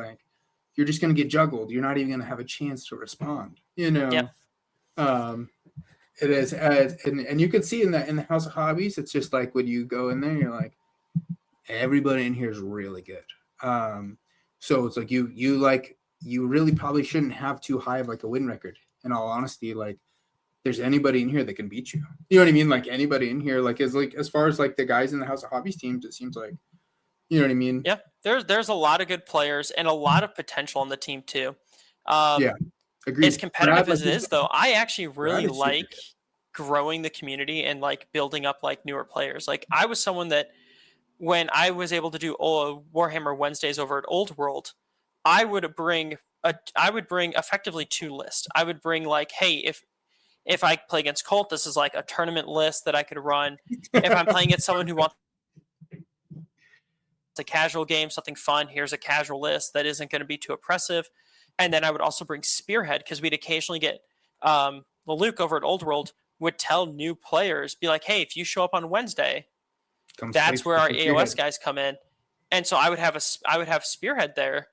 you're just going to get juggled. You're not even going to have a chance to respond, Yeah. It is. And you can see in the House of Hobbies, it's just when you go in there, you're everybody in here is really good. So it's you really probably shouldn't have too high of a win record. In all honesty, there's anybody in here that can beat you. You know what I mean? Anybody in here, as far as the guys in the House of Hobbies teams, it seems you know what I mean? Yeah, there's a lot of good players and a lot of potential on the team too. Yeah, agreed. As competitive as it is, though, I actually really growing the community and like building up like newer players. Like I was someone that when I was able to do Warhammer Wednesdays over at Old World, I would bring effectively 2 lists. I would bring like, hey, if I play against Colt, this is like a tournament list that I could run. If I'm playing against someone who wants a casual game, something fun, here's a casual list that isn't going to be too oppressive. And then I would also bring Spearhead, because we'd occasionally get Luke over at Old World would tell new players, be like, hey, if you show up on Wednesday, that's where our AOS guys come in. And so I would have Spearhead there,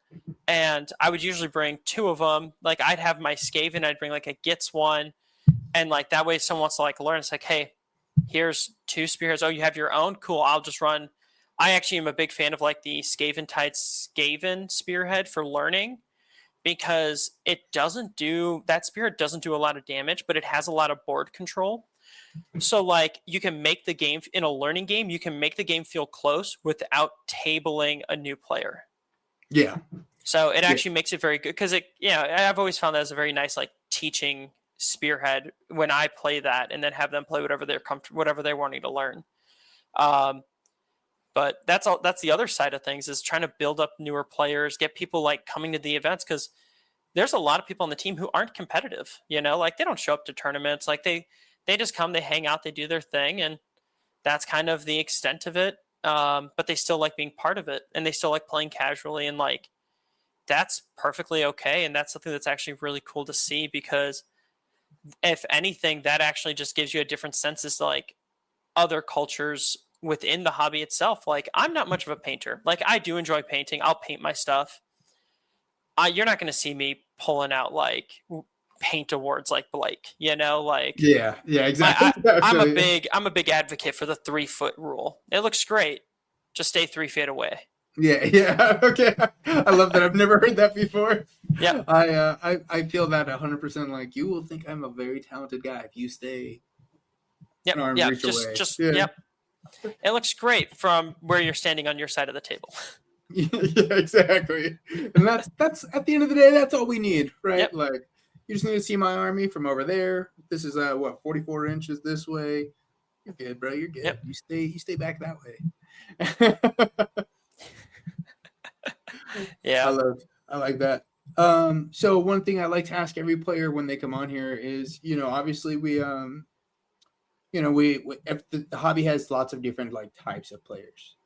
and I would usually bring 2 of them. Like I'd have my Skaven, I'd bring like a Gitz one, and like that way if someone wants to like learn, it's like, hey, here's 2 Spearheads. Oh, you have your own? Cool, I'll just run. I actually am a big fan of like the Skaven Tide Skaven Spearhead for learning, because that Spearhead doesn't do a lot of damage, but it has a lot of board control. So like you can make the game in a learning game, you can make the game feel close without tabling a new player. Yeah. So it actually makes it very good, because I've always found that as a very nice like teaching Spearhead when I play that, and then have them play whatever they're wanting to learn. But that's the other side of things, is trying to build up newer players, get people like coming to the events, because there's a lot of people on the team who aren't competitive, like they don't show up to tournaments. Like they just come, they hang out, they do their thing, and that's kind of the extent of it. But they still like being part of it, and they still like playing casually, and like that's perfectly okay. And that's something that's actually really cool to see, because if anything, that actually just gives you a different sense as to like other cultures within the hobby itself. Like I'm not much of a painter. Like I do enjoy painting. I'll paint my stuff. You're not going to see me pulling out like paint awards like Blake, like yeah, exactly. I'm a big advocate for the 3-foot rule. It looks great. Just stay 3 feet away. Yeah. Okay. I love that. I've never heard that before. Yeah. I feel that 100%. Like you will think I'm a very talented guy if you stay. Yep. Yep. It looks great from where you're standing on your side of the table. Yeah, exactly. And that's at the end of the day, that's all we need, right? Yep. Like you just need to see my army from over there. This is 44 inches this way. You're good, bro. You're good. Yep. You stay back that way. Yeah. I like that. So one thing I like to ask every player when they come on here is, obviously we if the hobby has lots of different like types of players,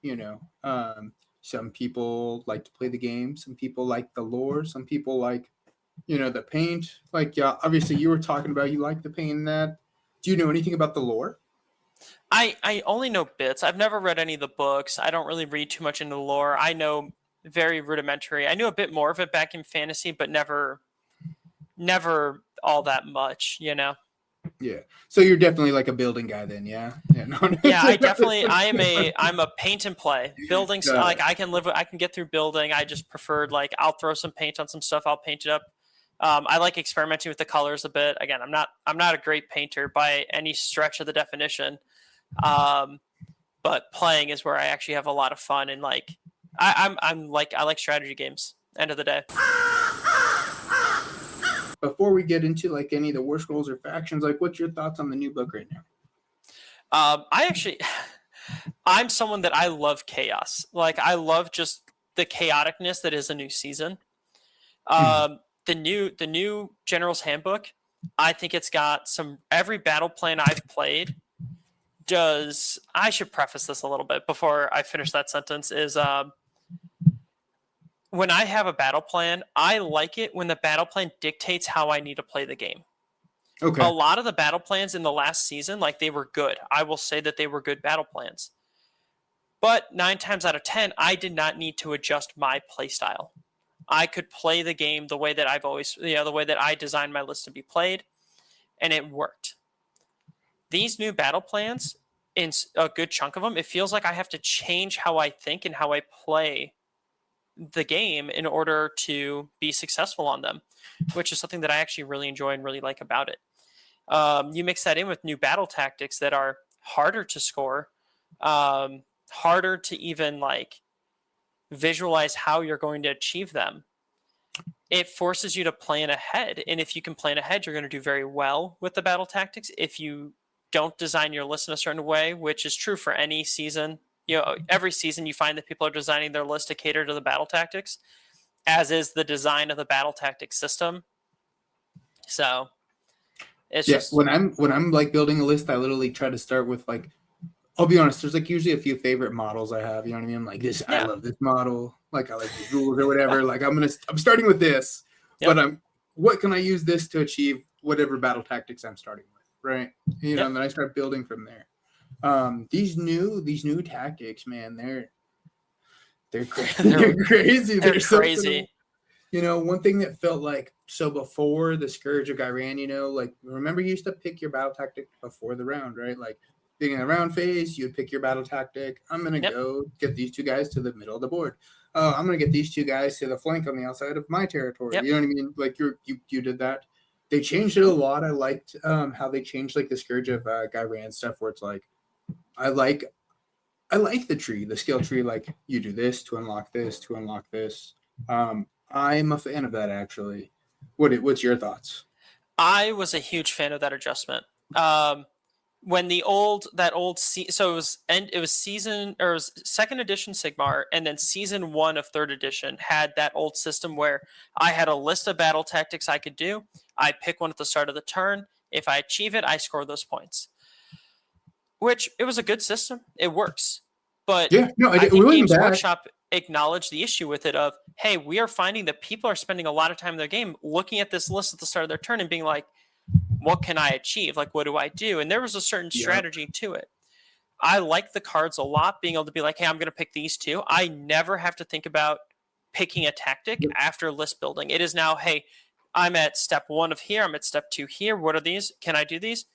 some people like to play the game, some people like the lore, some people like, the paint. Like, yeah, obviously you were talking about you like the paint and that. Do you know anything about the lore? I only know bits. I've never read any of the books. I don't really read too much into the lore. I know very rudimentary. I knew a bit more of it back in fantasy, but never all that much, Yeah. So you're definitely like a building guy then, yeah? Yeah, I'm a paint and play. Buildings, like I can get through building. I just preferred like I'll throw some paint on some stuff, I'll paint it up. I like experimenting with the colors a bit. Again, I'm not a great painter by any stretch of the definition. But playing is where I actually have a lot of fun, and like I like strategy games, end of the day. Before we get into like any of the war scrolls or factions, like what's your thoughts on the new book right now? I'm someone that I love chaos. Like I love just the chaoticness that is a new season. The new General's Handbook, I think it's got every battle plan I've played does. I should preface this a little bit before I finish that sentence is, when I have a battle plan, I like it when the battle plan dictates how I need to play the game. Okay. A lot of the battle plans in the last season, like they were good. I will say that they were good battle plans. But 9 times out of 10, I did not need to adjust my play style. I could play the game the way that I've always, the way that I designed my list to be played, and it worked. These new battle plans, in a good chunk of them, it feels like I have to change how I think and how I play the game in order to be successful on them, which is something that I actually really enjoy and really like about it. You mix that in with new battle tactics that are harder to score, harder to even like visualize how you're going to achieve them. It forces you to plan ahead, and if you can plan ahead, you're going to do very well with the battle tactics. If you don't design your list in a certain way, which is true for any season. Every season you find that people are designing their list to cater to the battle tactics, as is the design of the battle tactics system. So it's just when I'm like building a list, I literally try to start with like, I'll be honest, there's like usually a few favorite models I have. You know what I mean? Like this, I love this model. Like I like these rules or whatever. Like I'm starting with this, but what can I use this to achieve whatever battle tactics I'm starting with, right? And then I start building from there. These new tactics, man, they're crazy. They're crazy. One thing that felt like, so before the Scourge of Aqshy, like remember you used to pick your battle tactic before the round, right? Like being in the round phase, you'd pick your battle tactic. I'm gonna go get these two guys to the middle of the board. I'm gonna get these two guys to the flank on the outside of my territory. You know what I mean? Like you did that. They changed it a lot. I liked how they changed like the Scourge of Aqshy stuff, where it's like, I like the tree, the skill tree. Like you do this to unlock this, to unlock this. I'm a fan of that, actually. What's your thoughts? I was a huge fan of that adjustment. When it was second edition Sigmar, and then season 1 of third edition had that old system where I had a list of battle tactics I could do. I pick one at the start of the turn. If I achieve it, I score those points. Which, it was a good system. It works. But I think Games Workshop acknowledged the issue with it of, hey, we are finding that people are spending a lot of time in their game looking at this list at the start of their turn and being like, what can I achieve? Like, what do I do? And there was a certain strategy to it. I like the cards a lot, being able to be like, hey, I'm going to pick these two. I never have to think about picking a tactic after list building. It is now, hey, I'm at step 1 of here. I'm at step 2 here. What are these? Can I do these?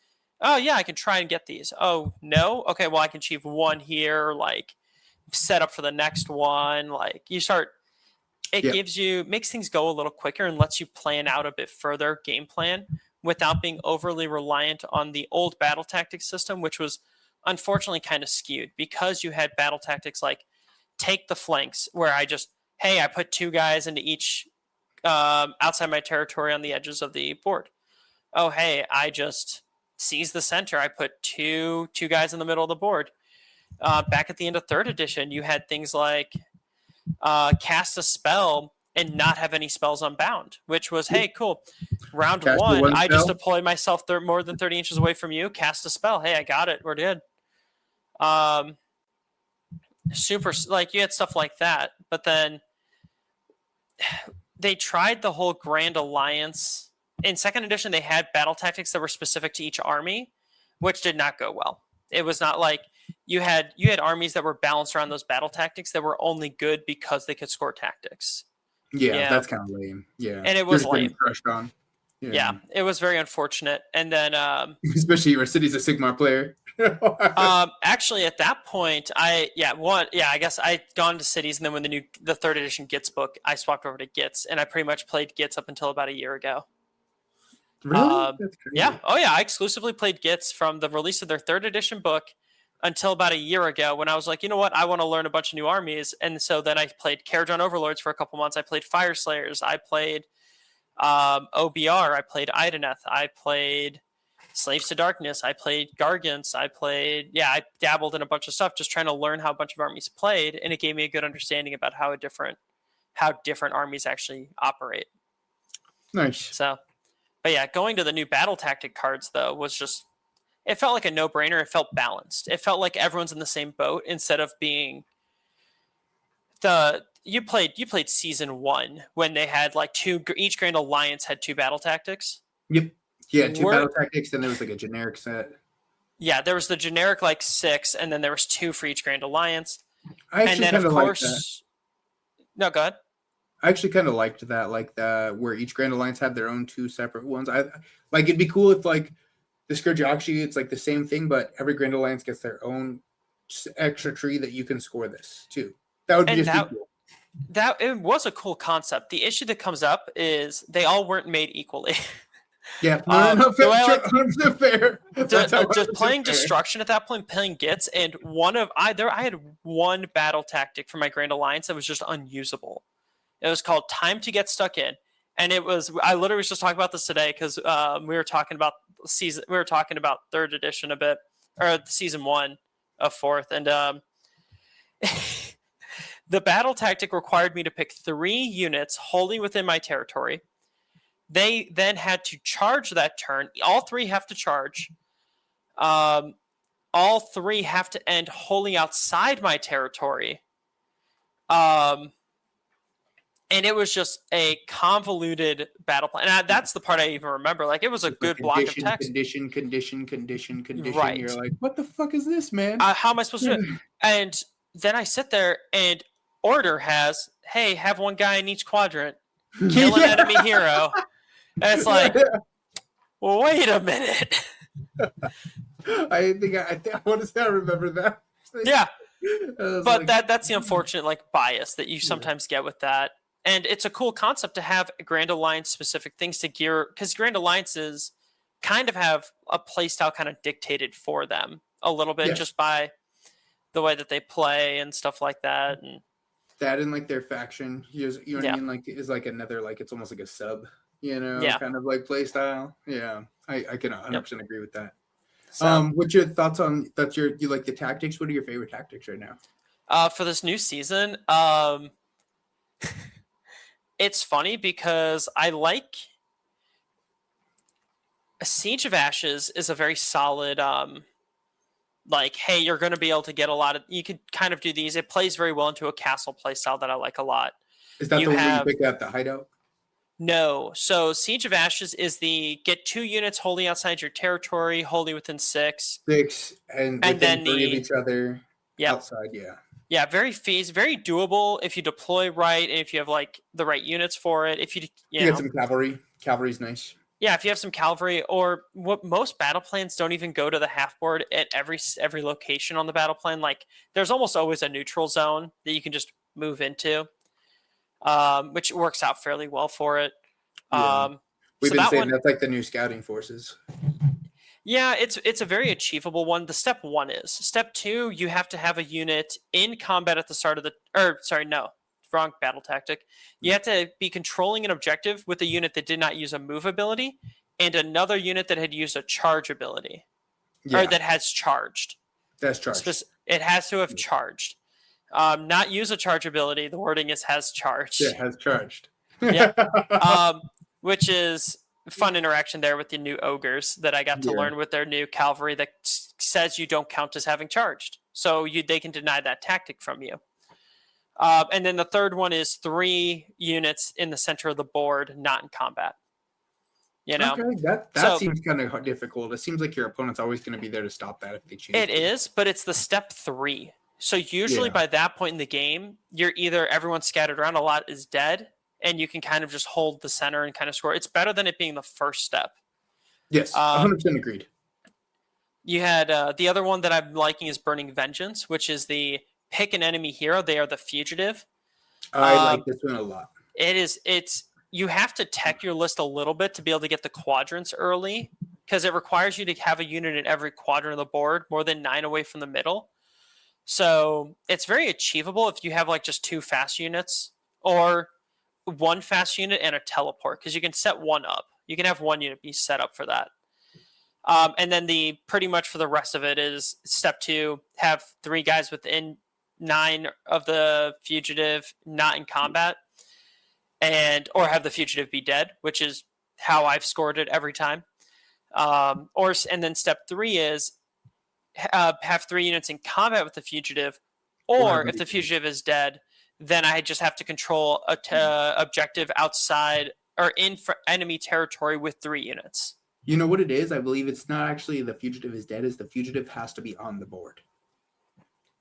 Oh, yeah, I can try and get these. Oh, no? Okay, well, I can achieve 1 here, like, set up for the next one. Like, you start, makes things go a little quicker and lets you plan out a bit further game plan without being overly reliant on the old battle tactics system, which was unfortunately kind of skewed because you had battle tactics like take the flanks, where I put 2 guys into each outside my territory on the edges of the board. Oh, hey, I just seize the center. I put two guys in the middle of the board. Back at the end of third edition, you had things like cast a spell and not have any spells unbound, which was, hey, cool. Round cast 1, I just deploy myself more than 30 inches away from you, cast a spell. Hey, I got it. We're good. Super, like, you had stuff like that. But then they tried the whole Grand Alliance. In second edition, they had battle tactics that were specific to each army, which did not go well. It was not like you had armies that were balanced around those battle tactics that were only good because they could score tactics. Yeah. That's kind of lame. Yeah, and it was lame. Crushed on. Yeah, it was very unfortunate. And then, especially your Cities of Sigmar player. Actually, at that point, I guess I'd gone to Cities, and then when the third edition Gits book, I swapped over to Gits, and I pretty much played Gits up until about a year ago. Really? That's crazy. Yeah. Oh, yeah. I exclusively played Gits from the release of their third edition book until about a year ago, when I was like, you know what? I want to learn a bunch of new armies. And so then I played Caradron Overlords for a couple months. I played Fire Slayers. I played OBR. I played Ideneth. I played Slaves to Darkness. I played Gargants. I dabbled in a bunch of stuff, just trying to learn how a bunch of armies played. And it gave me a good understanding about how different armies actually operate. Nice. So, but yeah, going to the new battle tactic cards, though, was just, it felt like a no-brainer. It felt balanced. It felt like everyone's in the same boat instead of being you played season 1 when they had like each Grand Alliance had 2 battle tactics. Yep. Yeah, 2 battle tactics, then there was like a generic set. Yeah, there was the generic like 6, and then there was 2 for each Grand Alliance. And then of course, no, go ahead. I actually kind of liked that, like where each Grand Alliance had their own 2 separate ones. I like, it'd be cool if like the Scourge of Aqshy, it's like the same thing, but every Grand Alliance gets their own extra tree that you can score this too. That would be cool. That it was a cool concept. The issue that comes up is they all weren't made equally. Yeah, fair. Just playing Destruction at that point, playing Gits, and I had one battle tactic for my Grand Alliance that was just unusable. It was called Time to Get Stuck In. And I literally was just talking about this today because we were talking about third edition a bit, or season 1 of fourth, and the battle tactic required me to pick 3 units wholly within my territory. They then had to charge that turn. All 3 have to charge. All 3 have to end wholly outside my territory. And it was just a convoluted battle plan. And that's the part I even remember. Like, it was a good block of text. Condition. Right. You're like, what the fuck is this, man? How am I supposed to do it? And then I sit there, and order has, hey, have 1 guy in each quadrant. Kill an enemy hero. And it's like, well, wait a minute. I want to say I remember that. Yeah. But that's the unfortunate bias that you sometimes get with that. And it's a cool concept to have Grand Alliance specific things to gear, because Grand Alliances kind of have a playstyle kind of dictated for them a little bit, just by the way that they play and stuff like that. And that and their faction, you know what I mean? Is another, it's almost like a sub, kind of play style. Yeah, I can 100% agree with that. So, what's your thoughts on that? You like the tactics? What are your favorite tactics right now? For this new season, it's funny because I like a Siege of Ashes is a very solid, hey, you're going to be able to get you could kind of do these. It plays very well into a castle play style that I like a lot. Is that the one where you pick up the hideout? No. So Siege of Ashes is the get 2 units wholly outside your territory, wholly within 6. 6, and then 3 of each other outside, Yeah, very very doable if you deploy right and if you have the right units for it. If you get some cavalry. Cavalry's nice. Yeah, if you have some cavalry, or what most battle plans don't even go to the half board at every location on the battle plan. There's almost always a neutral zone that you can just move into, which works out fairly well for it. We've been saying that's the new scouting forces. Yeah, it's a very achievable one. The step 1 is. Step 2, you have to have a unit in combat at the start of wrong battle tactic. You have to be controlling an objective with a unit that did not use a move ability and another unit that had used a charge ability. Or that has charged. That's charged. It has to have charged. Not use a charge ability. The wording is has charged. Yeah, has charged. Yeah. Which is fun interaction there with the new ogres that I got to learn with their new cavalry that says you don't count as having charged. So they can deny that tactic from you. And then the third one is 3 units in the center of the board, not in combat. Okay, that seems kind of difficult. It seems like your opponent's always going to be there to stop that if they choose. It is, but it's the step 3. So usually by that point in the game, you're either everyone's scattered around, a lot is dead, and you can kind of just hold the center and kind of score. It's better than it being the first step. Yes, 100% agreed. You had the other one that I'm liking is Burning Vengeance, which is the pick an enemy hero. They are the fugitive. I like this one a lot. You have to tech your list a little bit to be able to get the quadrants early, because it requires you to have a unit in every quadrant of the board, more than 9 away from the middle. So it's very achievable if you have just 2 fast units or 1 fast unit and a teleport, because you can set 1 up. You can have 1 unit be set up for that. And then pretty much for the rest of it is step 2, have 3 guys within 9 of the fugitive not in combat, or have the fugitive be dead, which is how I've scored it every time. And then step 3 is have 3 units in combat with the fugitive, or if the fugitive is dead, then I just have to control objective outside or in enemy territory with 3 units. You know what it is? I believe it's not actually the fugitive is dead, is the fugitive has to be on the board.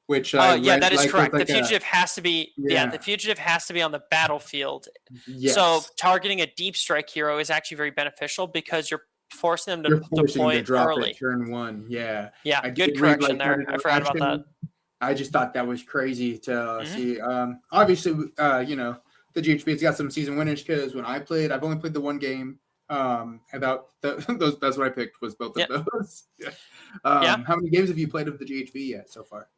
Which that is correct. The fugitive has to be the fugitive has to be on the battlefield. Yes. So targeting a deep strike hero is actually very beneficial because you're forcing them to deploy to drop early. It, turn 1. Yeah. Yeah, good correction there. I forgot about that. I just thought that was crazy to see. Obviously, the GHB's got some season winners because when I played, I've only played the 1 game. Those that's what I picked was both of those. How many games have you played of the GHB yet so far?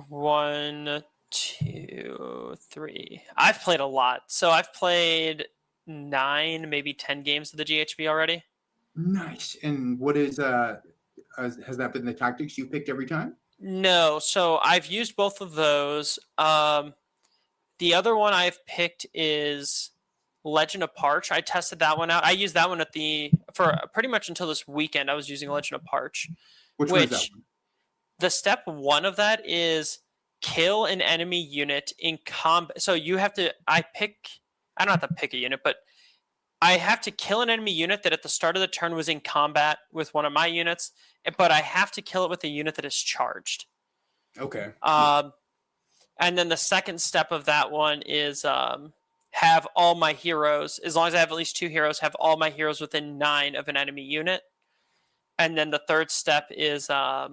1, 2, 3. I've played a lot. So I've played 9, maybe 10 games of the GHB already. Nice. And what is has that been the tactics you picked every time? No, so I've used both of those. The other one I've picked is Legend of Parch. I tested that one out. I used that one for pretty much until this weekend. I was using Legend of Parch, Which one is that which one? the step 1 of that is kill an enemy unit in combat. So you have to. I don't have to pick a unit, but I have to kill an enemy unit that at the start of the turn was in combat with one of my units, but I have to kill it with a unit that is charged. Okay. And then the second step of that one is have all my heroes, as long as I have at least 2 heroes, have all my heroes within 9 of an enemy unit. And then the third step is, I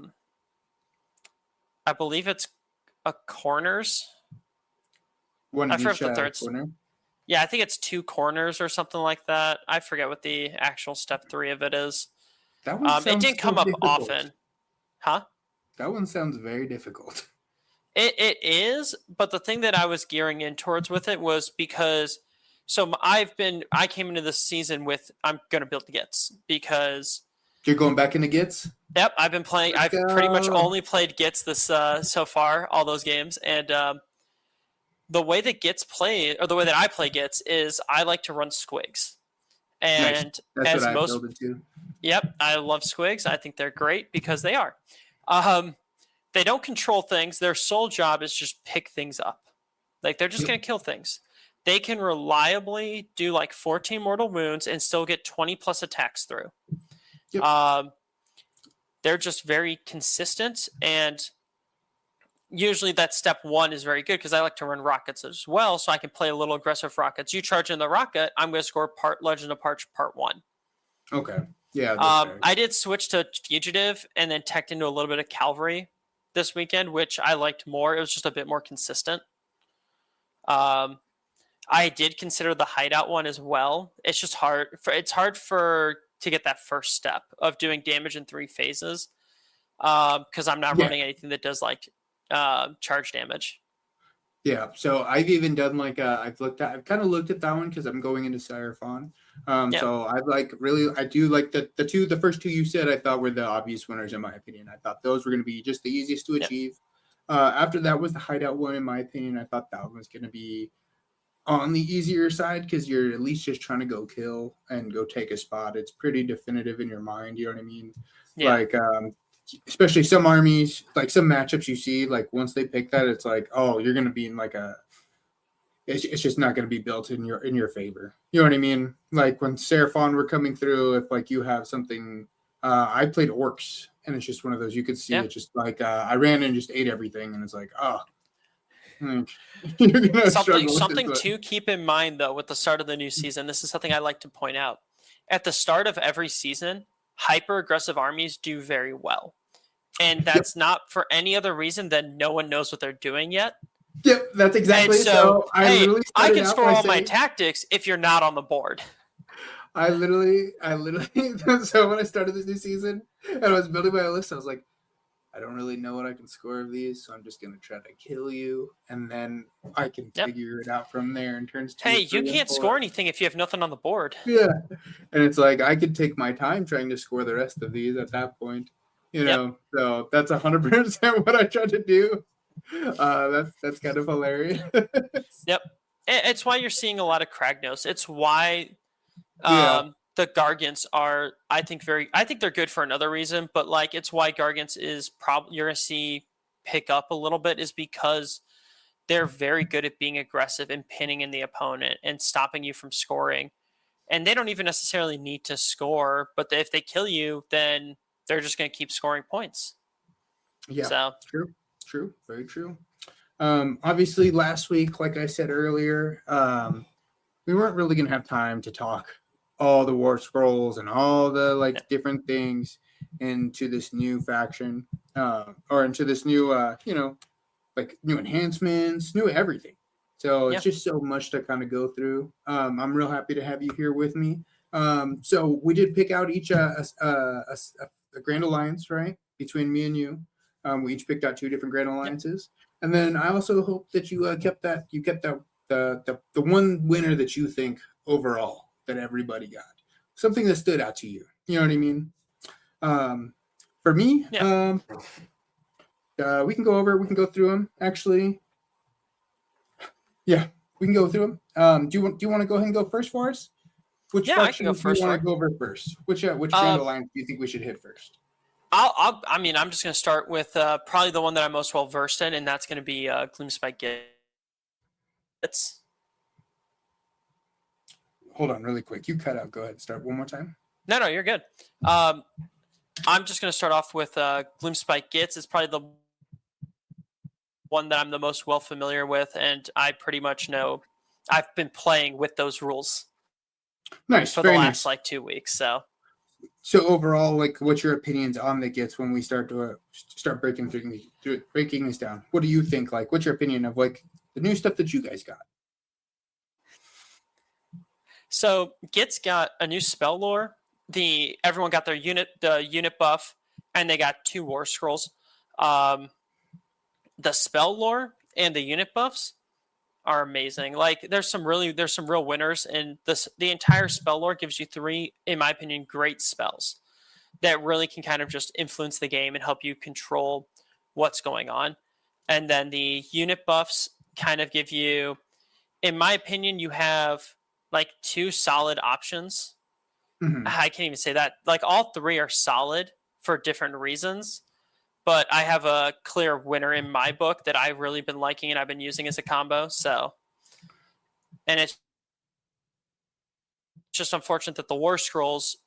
believe it's a corners. One I in forget each the third. corner. Yeah, I think it's 2 corners or something like that. I forget what the actual step 3 of it is. That one sounds It didn't come so up difficult. often. Huh? That one sounds very difficult. It is, but the thing that I was gearing in towards with it was because, I came into this season with, I'm going to build the Gits because. You're going back into Gits? Yep, I've been playing, I've pretty much only played Gits this so far, all those games, and the way that Gits play, or the way that I play Gits is I like to run squigs. And nice. That's as what I most, build it too. Yep, I love squigs. I think they're great because they are. They don't control things. Their sole job is just pick things up. Like they're just going to kill things. They can reliably do like 14 mortal wounds and still get 20 plus attacks through. Yep. They're just very consistent, and usually that step 1 is very good because I like to run rockets as well, so I can play a little aggressive rockets. You charge in the rocket, I'm going to score part Legend of Parch part 1. Okay. Yeah. I did switch to Fugitive and then teched into a little bit of Cavalry this weekend, which I liked more. It was just a bit more consistent. I did consider the Hideout one as well. It's just hard. It's hard to get that first step of doing damage in 3 phases because I'm not running anything that does like charge damage. Yeah, so I've even done like I've kind of looked at that one because I'm going into Seraphon. So I do like the first 2 you said I thought were the obvious winners in my opinion. I thought those were going to be just the easiest to achieve. After that was the Hideout one in my opinion. I thought that one was going to be on the easier side because you're at least just trying to go kill and go take a spot. It's pretty definitive in your mind. You know what I mean? Yeah. Like especially some armies, like some matchups you see, like once they pick that, it's like, oh, you're going to be in like it's just not going to be built in your favor. You know what I mean? Like when Seraphon were coming through, if like you have something, I played Orcs and it's just one of those, you could see it just like, I ran and just ate everything. And it's like, oh, something to keep in mind though, with the start of the new season, this is something I like to point out. At the start of every season, hyper aggressive armies do very well. And that's not for any other reason than no one knows what they're doing yet. Yep, that's exactly. So I can score all my tactics if you're not on the board. I literally. So when I started this new season and I was building my list, I was like, I don't really know what I can score of these, so I'm just gonna try to kill you, and then I can figure it out from there. In turns. Hey, you can't score anything if you have nothing on the board. Yeah, and it's like I could take my time trying to score the rest of these at that point. You know, so that's 100% what I tried to do. That's kind of hilarious. Yep, it's why you're seeing a lot of Kragnos. It's why the Gargants are, I think they're good for another reason, but like it's why Gargants is probably you're gonna see pick up a little bit is because they're very good at being aggressive and pinning in the opponent and stopping you from scoring, and they don't even necessarily need to score, but if they kill you, then they're just going to keep scoring points. Yeah, so. True, very true. Obviously, last week, like I said earlier, we weren't really going to have time to talk all the war scrolls and all the different things into this new faction or into this new, new enhancements, new everything. So it's just so much to kind of go through. I'm real happy to have you here with me. So we did pick out each a Grand Alliance, right, between me and you. We each picked out 2 different Grand Alliances, and then I also hope that you kept that the one winner that you think overall that everybody got, something that stood out to you. You know what I mean? For me, Yeah. we can go through them actually. Yeah, we can go through them. Do you want to go ahead and go first for us? Which Yeah, I can go factions do you first want for to it. go over first? Which Grand Alliance do you think we should hit first? I mean, I'm just going to start with probably the one that I'm most well versed in, and that's going to be Gloomspite Gits. Hold on, really quick. You cut out. Go ahead and start one more time. No, you're good. I'm just going to start off with Gloomspite Gits. It's probably the one that I'm the most well familiar with, and I pretty much know. I've been playing with those rules Nice, for the very last nice. like 2 weeks. So overall, like, what's your opinions on the Gits when we start breaking this down? What do you think? Like, what's your opinion of like the new stuff that you guys got? So Gits got a new spell lore. Everyone got the unit buff, and they got 2 war scrolls. The spell lore and the unit buffs are amazing. Like there's some real winners, and the entire spell lore gives you 3, in my opinion, great spells that really can kind of just influence the game and help you control what's going on. And then the unit buffs kind of give you, in my opinion, you have like 2 solid options. Mm-hmm. I can't even say that. Like all 3 are solid for different reasons, but I have a clear winner in my book that I've really been liking and I've been using as a combo. So, and it's just unfortunate that the War Scrolls,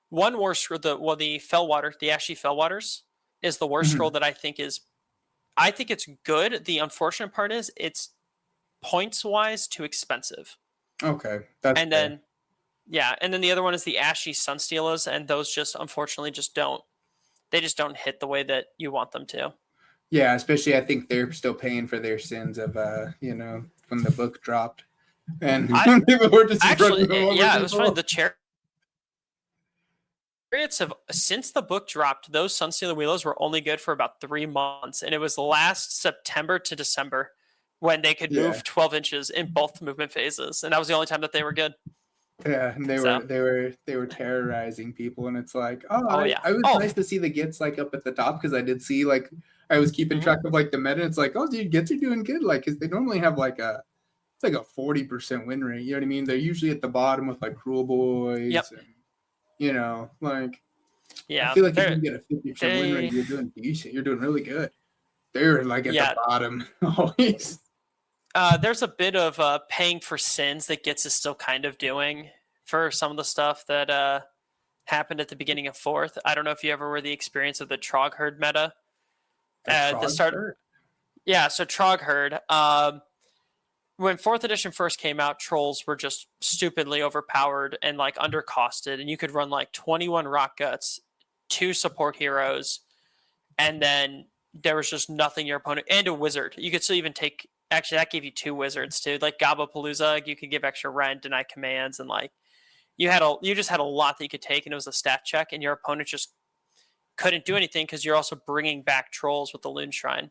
one War Scroll, the Fellwater, the Ashy Fellwaters, is the War Scroll that I think it's good. The unfortunate part is it's points wise too expensive. Okay, that's and fair. then yeah, and then the other one is the Ashy Sunstealers, and those just unfortunately don't hit the way that you want them to. Yeah, especially I think they're still paying for their sins of when the book dropped. And people were just actually, running over yeah, it was people. funny. The Chariots have, since the book dropped, those Sunstealer Wheelers were only good for about 3 months, and it was last September to December when they could move 12 inches in both movement phases, and that was the only time that they were good. Yeah, and they were terrorizing people, and it's like, I was nice to see the Gits like up at the top because I did see like I was keeping track of like the meta. It's like, oh, dude, Gits are doing good, like because they normally have like a 40% win rate. You know what I mean? They're usually at the bottom with like Cruel Boys. Yep. And, like, yeah, I feel like if you get a 50% win rate, you're doing decent. You're doing really good. They're like at the bottom always. There's a bit of paying for sins that Gits is still kind of doing for some of the stuff that happened at the beginning of 4th. I don't know if you ever were the experience of the Trog Herd meta. Yeah, so Trog Herd. When 4th edition first came out, trolls were just stupidly overpowered and like undercosted, and you could run like 21 Rock Guts, 2 support heroes, and then there was just nothing your opponent, and a wizard. You could still even take, actually that gave you 2 wizards too, like Gabapalooza. You could give extra rent, deny commands, and like you just had a lot that you could take, and it was a stat check, and your opponent just couldn't do anything because you're also bringing back trolls with the Loon Shrine.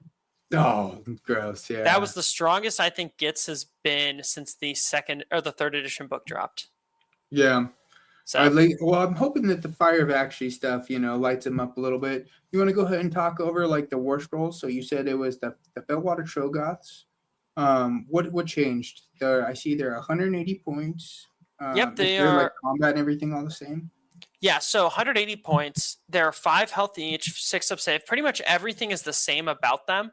Oh, gross! Yeah, that was the strongest I think Gits has been since the 2nd or the 3rd edition book dropped. Yeah. So I'm hoping that the Fire of Aqshy stuff, lights him up a little bit. You want to go ahead and talk over like the War Scrolls? So you said it was the Bellwater Trogoths. What changed? I see they're 180 points. Yep, they are like combat and everything all the same. Yeah, so 180 points. There are 5 health each, 6 up save. Pretty much everything is the same about them,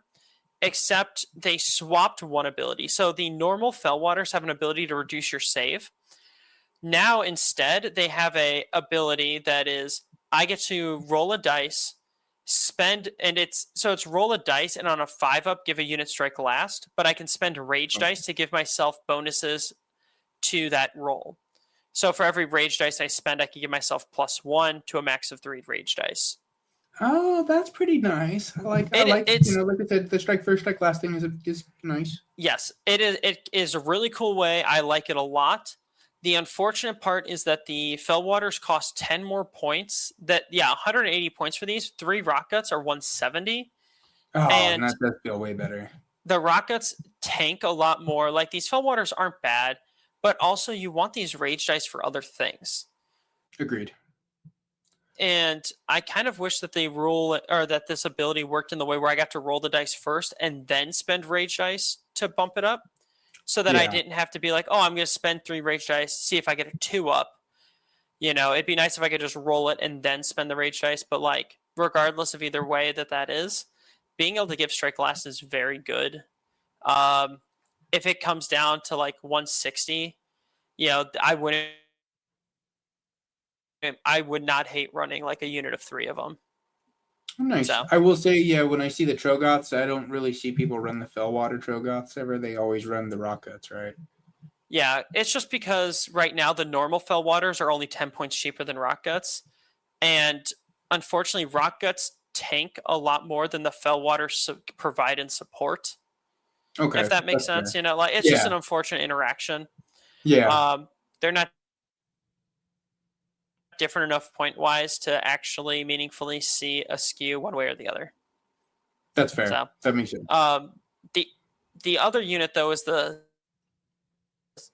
except they swapped one ability. So the normal Fellwaters have an ability to reduce your save. Now instead, they have a ability that is, I get to roll a dice, it's roll a dice, and on a 5-up, give a unit strike last, but I can spend rage dice to give myself bonuses to that roll. So for every rage dice I spend, I can give myself +1 to a max of 3 rage dice. Oh, that's pretty nice. Like I said, the strike first, strike last thing is nice. Yes, it is. It is a really cool way. I like it a lot. The unfortunate part is that the Fellwaters cost 10 more points. 180 points for these. 3 Rock Guts are 170. Oh, and that does feel way better. the rockets tank a lot more. Like these Fellwaters aren't bad, but also you want these rage dice for other things. Agreed. And I kind of wish that they rule or that this ability worked in the way where I got to roll the dice first and then spend rage dice to bump it up, so that I didn't have to be like, oh, I'm going to spend 3 rage dice, see if I get a 2 up. You know, it'd be nice if I could just roll it and then spend the rage dice. But like, regardless of either way that is, being able to give strike last is very good. If it comes down to like 160, you know, I would not hate running like a unit of 3 of them. Nice. So. I will say, yeah, when I see the Trogoths, I don't really see people run the Fellwater Trogoths ever. They always run the rockets, right? Yeah, it's just because right now the normal Fellwaters are only 10 points cheaper than Rock Guts. And unfortunately, Rock Guts tank a lot more than the Fellwaters provide and support. Okay. If that makes sense, fair. you know, like it's just an unfortunate interaction. Yeah. They're not different enough point wise to actually meaningfully see a skew one way or the other. That's fair. So, that makes sense. The other unit though is the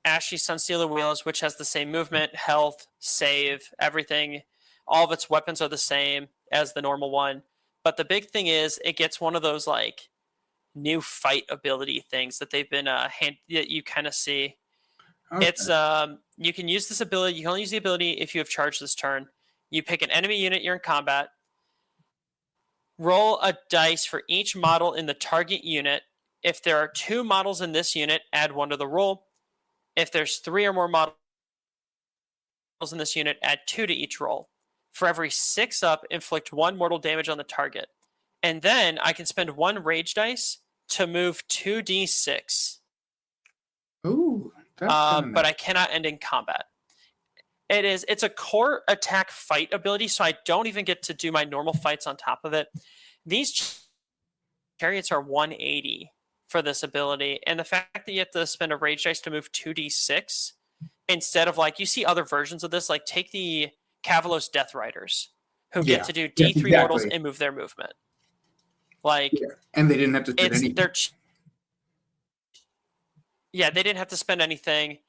Aqshy Sunsealer Wheels, which has the same movement, health, save, everything. All of its weapons are the same as the normal one. But the big thing is it gets one of those like new fight ability things that they've been that you kind of see. Okay. It's you can use this ability. You can only use the ability if you have charged this turn. You pick an enemy unit you're in combat. Roll a dice for each model in the target unit. If there are 2 models in this unit, add 1 to the roll. If there's 3 or more models in this unit, add 2 to each roll. For every 6 up, inflict 1 mortal damage on the target. And then I can spend 1 rage dice to move 2d6. Ooh. Nice. But I cannot end in combat. It's a core attack fight ability, so I don't even get to do my normal fights on top of it. These chariots are 180 for this ability, and the fact that you have to spend a rage dice to move 2d6 instead of like you see other versions of this, like take the Kavalos Death Riders who get to do D3 mortals and move their movement. Like, and they didn't have to spend anything. They didn't have to spend anything.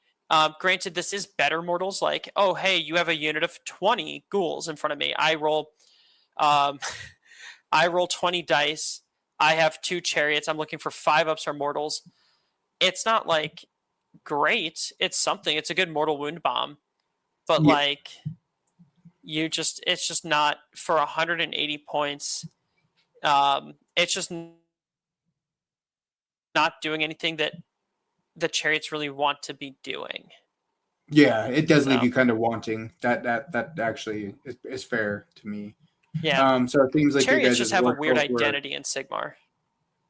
Granted, this is better mortals. Like, oh, hey, you have a unit of 20 ghouls in front of me. I roll 20 dice. I have 2 chariots. I'm looking for 5 ups or mortals. It's not like great. It's something. It's a good mortal wound bomb. But like, it's just not for 180 points. It's just not doing anything that the chariots really want to be doing. Yeah, it does leave you kind of wanting. That actually is fair to me. Yeah. So it seems like chariots just have a weird identity in Sigmar.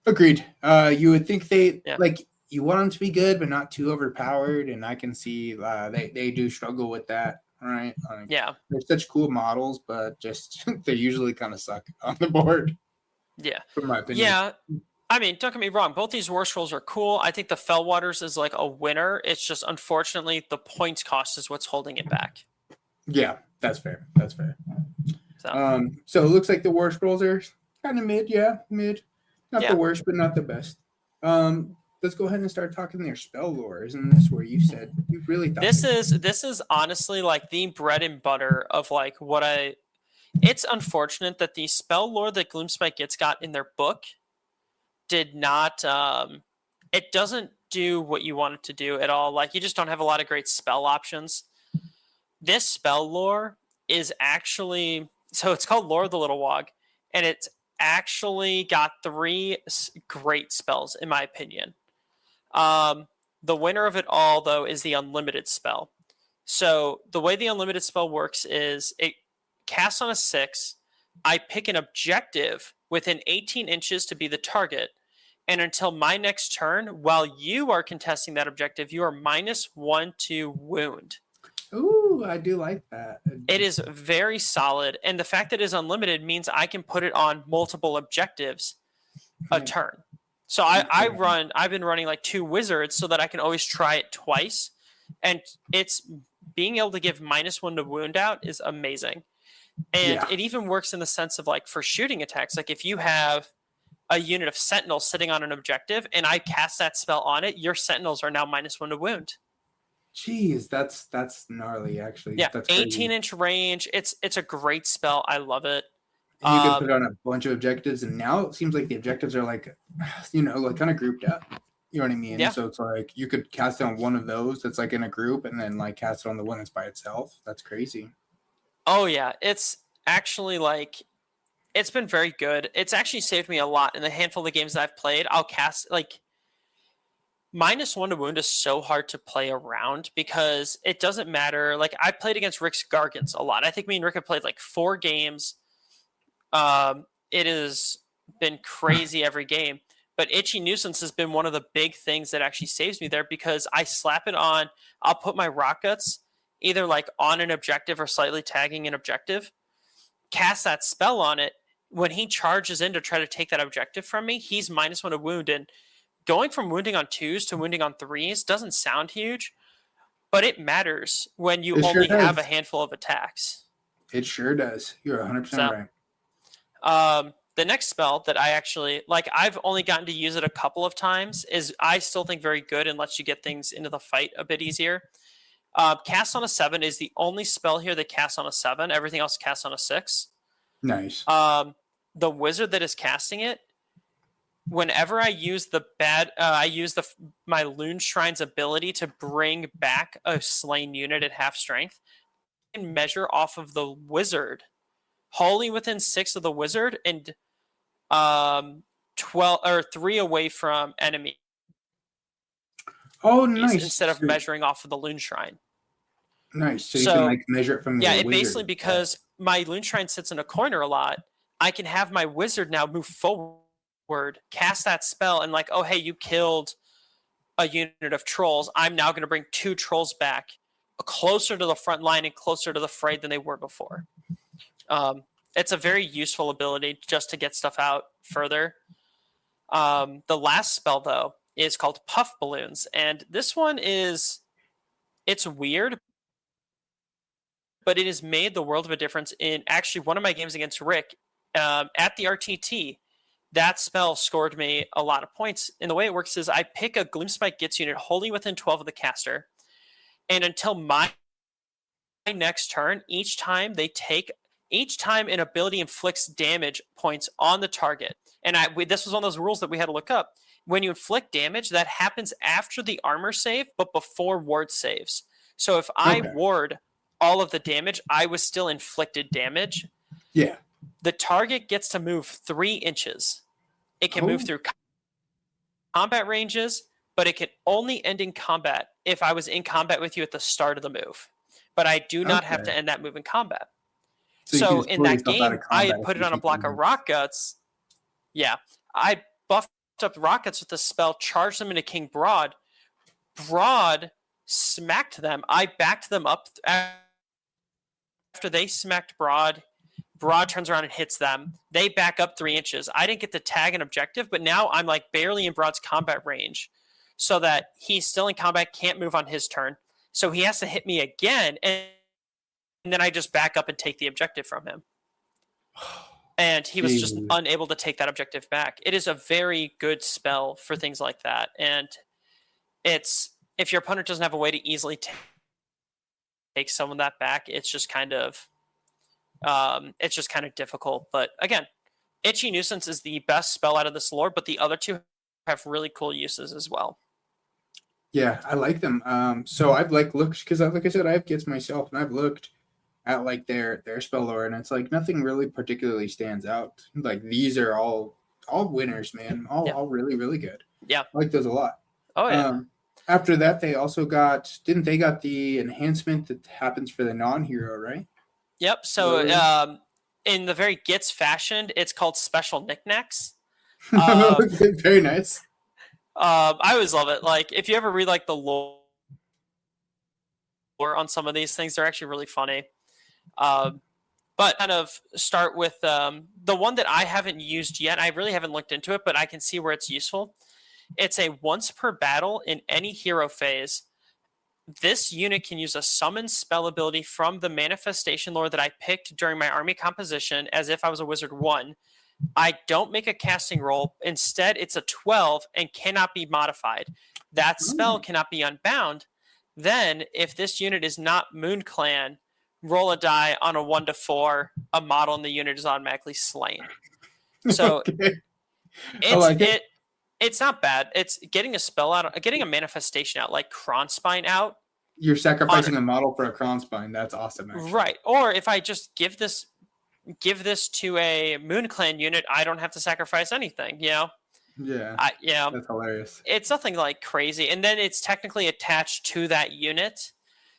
Agreed. You would think they like you want them to be good, but not too overpowered, and I can see they do struggle with that. Right? Like, they're such cool models, but just they usually kind of suck on the board. Yeah, from my opinion. Yeah. I mean, don't get me wrong. Both these war scrolls are cool. I think the Fellwaters is like a winner. It's just unfortunately the points cost is what's holding it back. Yeah, that's fair. So it looks like the war scrolls are kind of mid. Yeah, mid. Not the worst, but not the best. Let's go ahead and start talking their spell lore. Isn't this where you said you really thought this is honestly like the bread and butter of like what I. It's unfortunate that the spell lore that Gloomspite got in their book did not it doesn't do what you want it to do at all. Like, you just don't have a lot of great spell options. This spell lore is actually, so it's called Lore of the Little Wog, and it's actually got 3 great spells in my opinion. The winner of it all though is the unlimited spell. So the way the unlimited spell works is it casts on a 6. I pick an objective within 18 inches to be the target. And until my next turn, while you are contesting that objective, you are -1 to wound. Ooh, I do like that. It is very solid. And the fact that it is unlimited means I can put it on multiple objectives a turn. So I've been running like 2 wizards so that I can always try it twice. And it's being able to give -1 to wound out is amazing. And it even works in the sense of like for shooting attacks. Like if you have a unit of sentinels sitting on an objective and I cast that spell on it, your sentinels are now -1 to wound. Jeez, that's gnarly. Actually, Yeah, that's 18-inch range. It's a great spell. I love it. And you can put it on a bunch of objectives, and now it seems like the objectives are like, like kind of grouped up. You know what I mean? Yeah. So it's like you could cast it on one of those that's like in a group, and then like cast it on the one that's by itself. That's crazy. Oh yeah, it's actually like it's been very good. It's actually saved me a lot in the handful of games that I've played. I'll cast like -1 to wound is so hard to play around because it doesn't matter. Like I played against Rick's Gargants a lot. I think me and Rick have played like 4 games. It has been crazy every game, but Itchy Nuisance has been one of the big things that actually saves me there because I slap it on. I'll put my Rock Guts either like on an objective or slightly tagging an objective, cast that spell on it. When he charges in to try to take that objective from me, he's -1 to wound. And going from wounding on 2s to wounding on 3s doesn't sound huge, but it matters when you only have a handful of attacks. It sure does. You're 100% right. The next spell that I actually like, I've only gotten to use it a couple of times, is I still think very good and lets you get things into the fight a bit easier. Cast on a 7 is the only spell here that casts on a 7. Everything else casts on a 6. Nice. The wizard that is casting it, whenever I use my Loon Shrine's ability to bring back a slain unit at half strength, I can measure off of the wizard, wholly within 6 of the wizard, and 12 or 3 away from enemy. Oh, nice. Instead of measuring off of the Loon Shrine. Nice. So you can like measure it from the wizard. Basically because my Loon Shrine sits in a corner a lot, I can have my wizard now move forward, cast that spell, and like, oh, hey, you killed a unit of trolls. I'm now going to bring 2 trolls back closer to the front line and closer to the fray than they were before. It's a very useful ability just to get stuff out further. The last spell, though, is called Puff Balloons. And this one it's weird, but it has made the world of a difference in actually one of my games against Rick at the RTT. That spell scored me a lot of points. And the way it works is I pick a Gloomspike Gits unit wholly within 12 of the caster. And until my next turn, each time an ability inflicts damage points on the target. And this was one of those rules that we had to look up. When you inflict damage, that happens after the armor save, but before ward saves. So if I ward all of the damage, I was still inflicted damage. Yeah. The target gets to move 3 inches. It can move through combat ranges, but it can only end in combat if I was in combat with you at the start of the move. But I do not have to end that move in combat. So in that game, I had put it on a block of Rock Guts. Yeah. I buffed up Rock Guts with the spell, charged them into King Broad. Broad smacked them. I backed them up after they smacked Broad. Broad turns around and hits them. They back up 3 inches. I didn't get to tag an objective, but now I'm like barely in Broad's combat range so that he's still in combat, can't move on his turn. So he has to hit me again, and then I just back up and take the objective from him. And he was just unable to take that objective back. It is a very good spell for things like that. And it's, if your opponent doesn't have a way to easily take some of that back, it's just kind of difficult. But again, Itchy Nuisance is the best spell out of this lore, but the other 2 have really cool uses as well. Yeah, I like them. So I've like looked, because like I said, I have Gits myself, and I've looked at like their spell lore, and it's like nothing really particularly stands out. Like these are all winners, man. All really, really good. Yeah. I like those a lot. Oh yeah. After that, they also got the enhancement that happens for the non-hero, right? Yep. So in the very Gits fashion, it's called Special Knickknacks. Very nice. I always love it. Like if you ever read like the lore on some of these things, they're actually really funny. But kind of start with the one that I haven't used yet. I really haven't looked into it, but I can see where it's useful. It's a once per battle in any hero phase. This unit can use a summon spell ability from the manifestation lore that I picked during my army composition as if I was a wizard 1. I don't make a casting roll. Instead, it's a 12 and cannot be modified. That spell cannot be unbound. Then, if this unit is not Moon Clan, roll a die on a 1 to 4. A model in the unit is automatically slain. So Okay. I it's like it. it's not bad. It's getting a spell out, getting a manifestation out, like Kronspine out. You're sacrificing a model for a Kronspine. That's awesome, actually. Right. Or if I just give this to a Moon Clan unit, I don't have to sacrifice anything, you know? Yeah. That's hilarious. It's nothing like crazy. And then it's technically attached to that unit.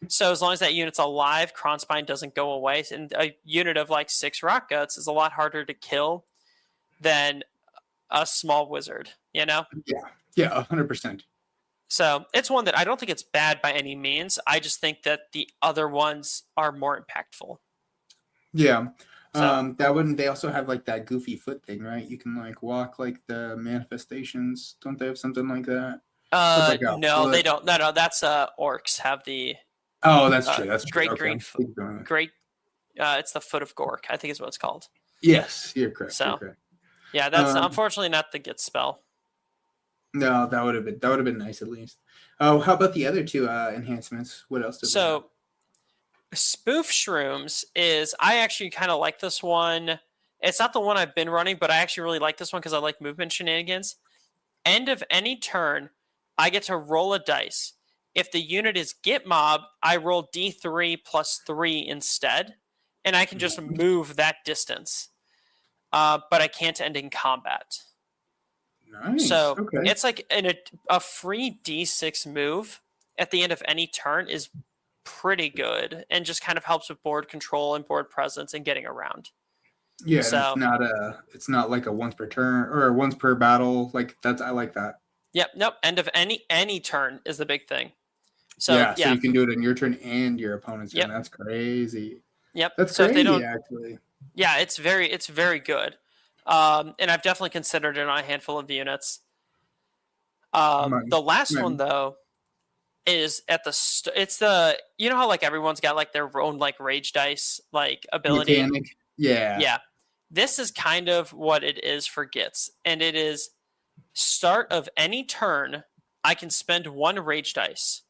So as long as that unit's alive, Kronspine doesn't go away. And a unit of like 6 Rock Guts is a lot harder to kill than a small wizard, you know? Yeah, 100%. So it's one that I don't think it's bad by any means. I just think that the other ones are more impactful. Yeah. So- That one, they also have like that goofy foot thing, right? You can like walk like the manifestations. Don't they have something like that? No, they don't. No, that's orcs have the Oh, that's true. That's true. great Okay, green I'm foot. thinking of it. Great. It's the foot of Gork, I think is what it's called. Yes, you're correct. So- You're correct. Yeah, that's unfortunately not the Git spell. No, that would have been nice at least. Oh, how about the other two enhancements? What else? So, Spoof Shrooms is, I actually kind of like this one. It's not the one I've been running, but I actually really like this one because I like movement shenanigans. End of any turn, I get to roll a dice. If the unit is Git Mob, I roll D3 plus 3 instead, and I can just move that distance. But I can't end in combat. Nice. So okay. it's like a free D6 move at the end of any turn is pretty good and just kind of helps with board control and board presence and getting around. Yeah, and so- it's not like a once per turn or a once per battle. Like I like that. Yep, nope. End of any turn is the big thing. So So you can do it on your turn and your opponent's turn. Yep. That's crazy. Yep. That's so crazy, if they don't, actually. yeah, it's very good. And I've definitely considered it on a handful of units. The last one though is at the it's the, you know how like everyone's got like their own like rage dice like ability. Mechanic. Yeah. Yeah. This is kind of what it is for Gits, and it is start of any turn, I can spend 1 rage dice.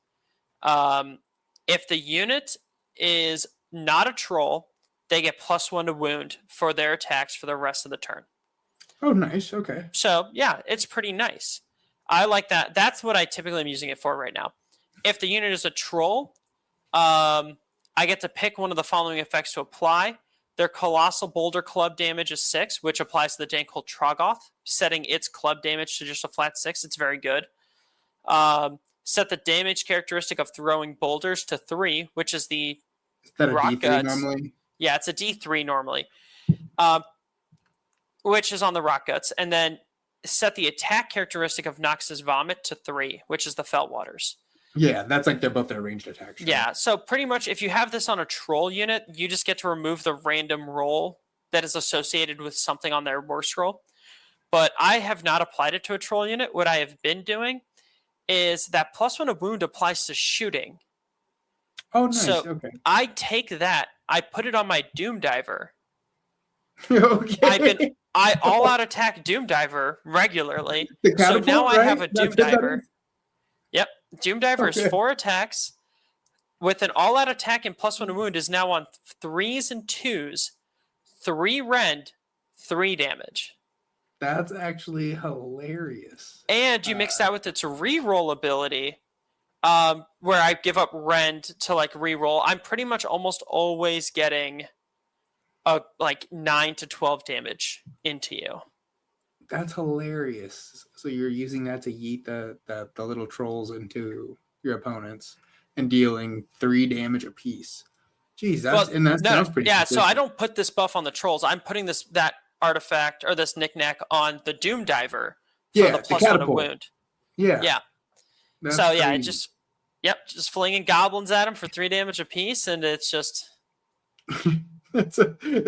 If the unit is not a troll, they get +1 to wound for their attacks for the rest of the turn. Oh, nice. Okay. So yeah, it's pretty nice. I like that. That's what I typically am using it for right now. If the unit is a troll, I get to pick one of the following effects to apply. Their Colossal Boulder Club damage is 6, which applies to the Dank called Trogoth, setting its club damage to just a flat 6. It's very good. Set the damage characteristic of throwing boulders to 3, which is the Is that a Rock D3 Guts. normally? Yeah, it's a D3 normally, which is on the Rock Guts. And then set the attack characteristic of Nox's Vomit to 3, which is the Feltwaters. Yeah, that's like they're both their ranged attacks. Right? Yeah, so pretty much if you have this on a troll unit, you just get to remove the random roll that is associated with something on their worst roll. But I have not applied it to a troll unit. What I have been doing is that +1 of wound applies to shooting. Oh, nice. So okay. I take that, I put it on my Doom Diver. Okay. I all out attack Doom Diver regularly. The So catapult, now I right? have a That's Doom what that Diver. is? Yep. Doom Diver is Okay. 4 attacks. With an all out attack and +1 wound is now on 3s and 2s. 3 rend, 3 damage. That's actually hilarious. And you mix that with its reroll ability, where I give up rend to like reroll. I'm pretty much almost always getting like 9 to 12 damage into you. That's hilarious. So you're using that to yeet the little trolls into your opponents and dealing 3 damage apiece. Jeez, sounds pretty. Yeah, so I consistent. don't put this buff on the trolls. I'm putting that artifact or this knickknack on the Doom Diver for Yeah, the the +1 of catapult. wound. Yeah. Yeah. That's So yeah, it crazy. just flinging goblins at him for 3 damage apiece, and it's just it's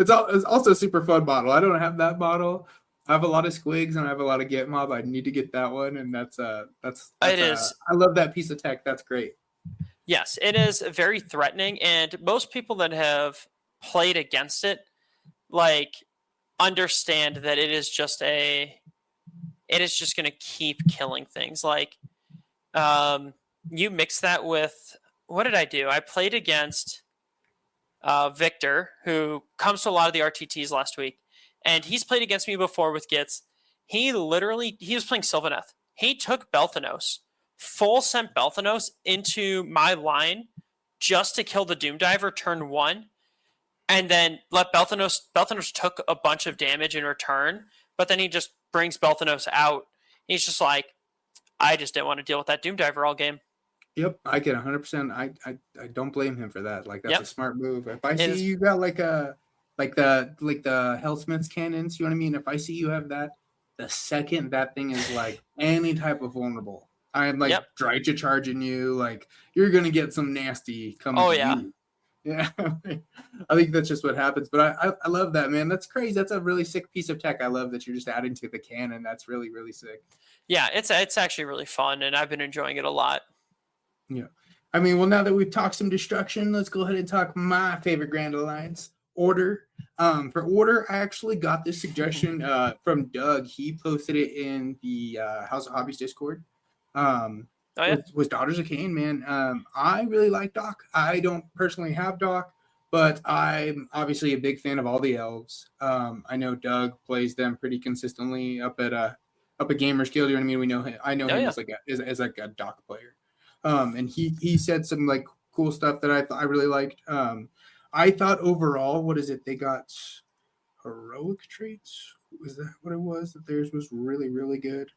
also a super fun model. I don't have that model. I have a lot of squigs and I have a lot of Get Mob. I need to get that one, and that's It is. I love that piece of tech. That's great. yes, it is very threatening, and most people that have played against it, like understand that it is just going to keep killing things. Like, you mix that with, what did I do? I played against Victor, who comes to a lot of the RTTs last week, and he's played against me before with Gits. He was playing Sylvaneth. He took Belthanos, full sent Belthanos into my line just to kill the Doom Diver turn 1, and then let Belthanos took a bunch of damage in return, but then he just brings Belthanos out. He's just like, I just didn't want to deal with that Doom Diver all game. Yep, I can 100%. I don't blame him for that. Like, that's Yep. a smart move. If I see you got like the Hellsmith's cannons, you know what I mean? If I see you have that, the second that thing is like any type of vulnerable, I'm like try to charging you, like you're gonna get some nasty coming. Oh to yeah. you. Yeah. I think that's just what happens. But I love that, man. That's crazy. That's a really sick piece of tech. I love that you're just adding to the cannon. That's really, really sick. Yeah, it's actually really fun, and I've been enjoying it a lot. Yeah. I mean, well, now that we've talked some destruction, let's go ahead and talk my favorite Grand Alliance, Order. For Order, I actually got this suggestion from Doug. He posted it in the House of Hobbies Discord. Was Daughters of Cain, man. I really like Doc. I don't personally have Doc, but I'm obviously a big fan of all the elves. I know Doug plays them pretty consistently up at Gamers Guild. You know what I mean? We know him. I know him as like a Doc player. And he said some like cool stuff that I really liked. I thought overall, what is it? They got heroic traits. Was that what it was? That theirs was really, really good.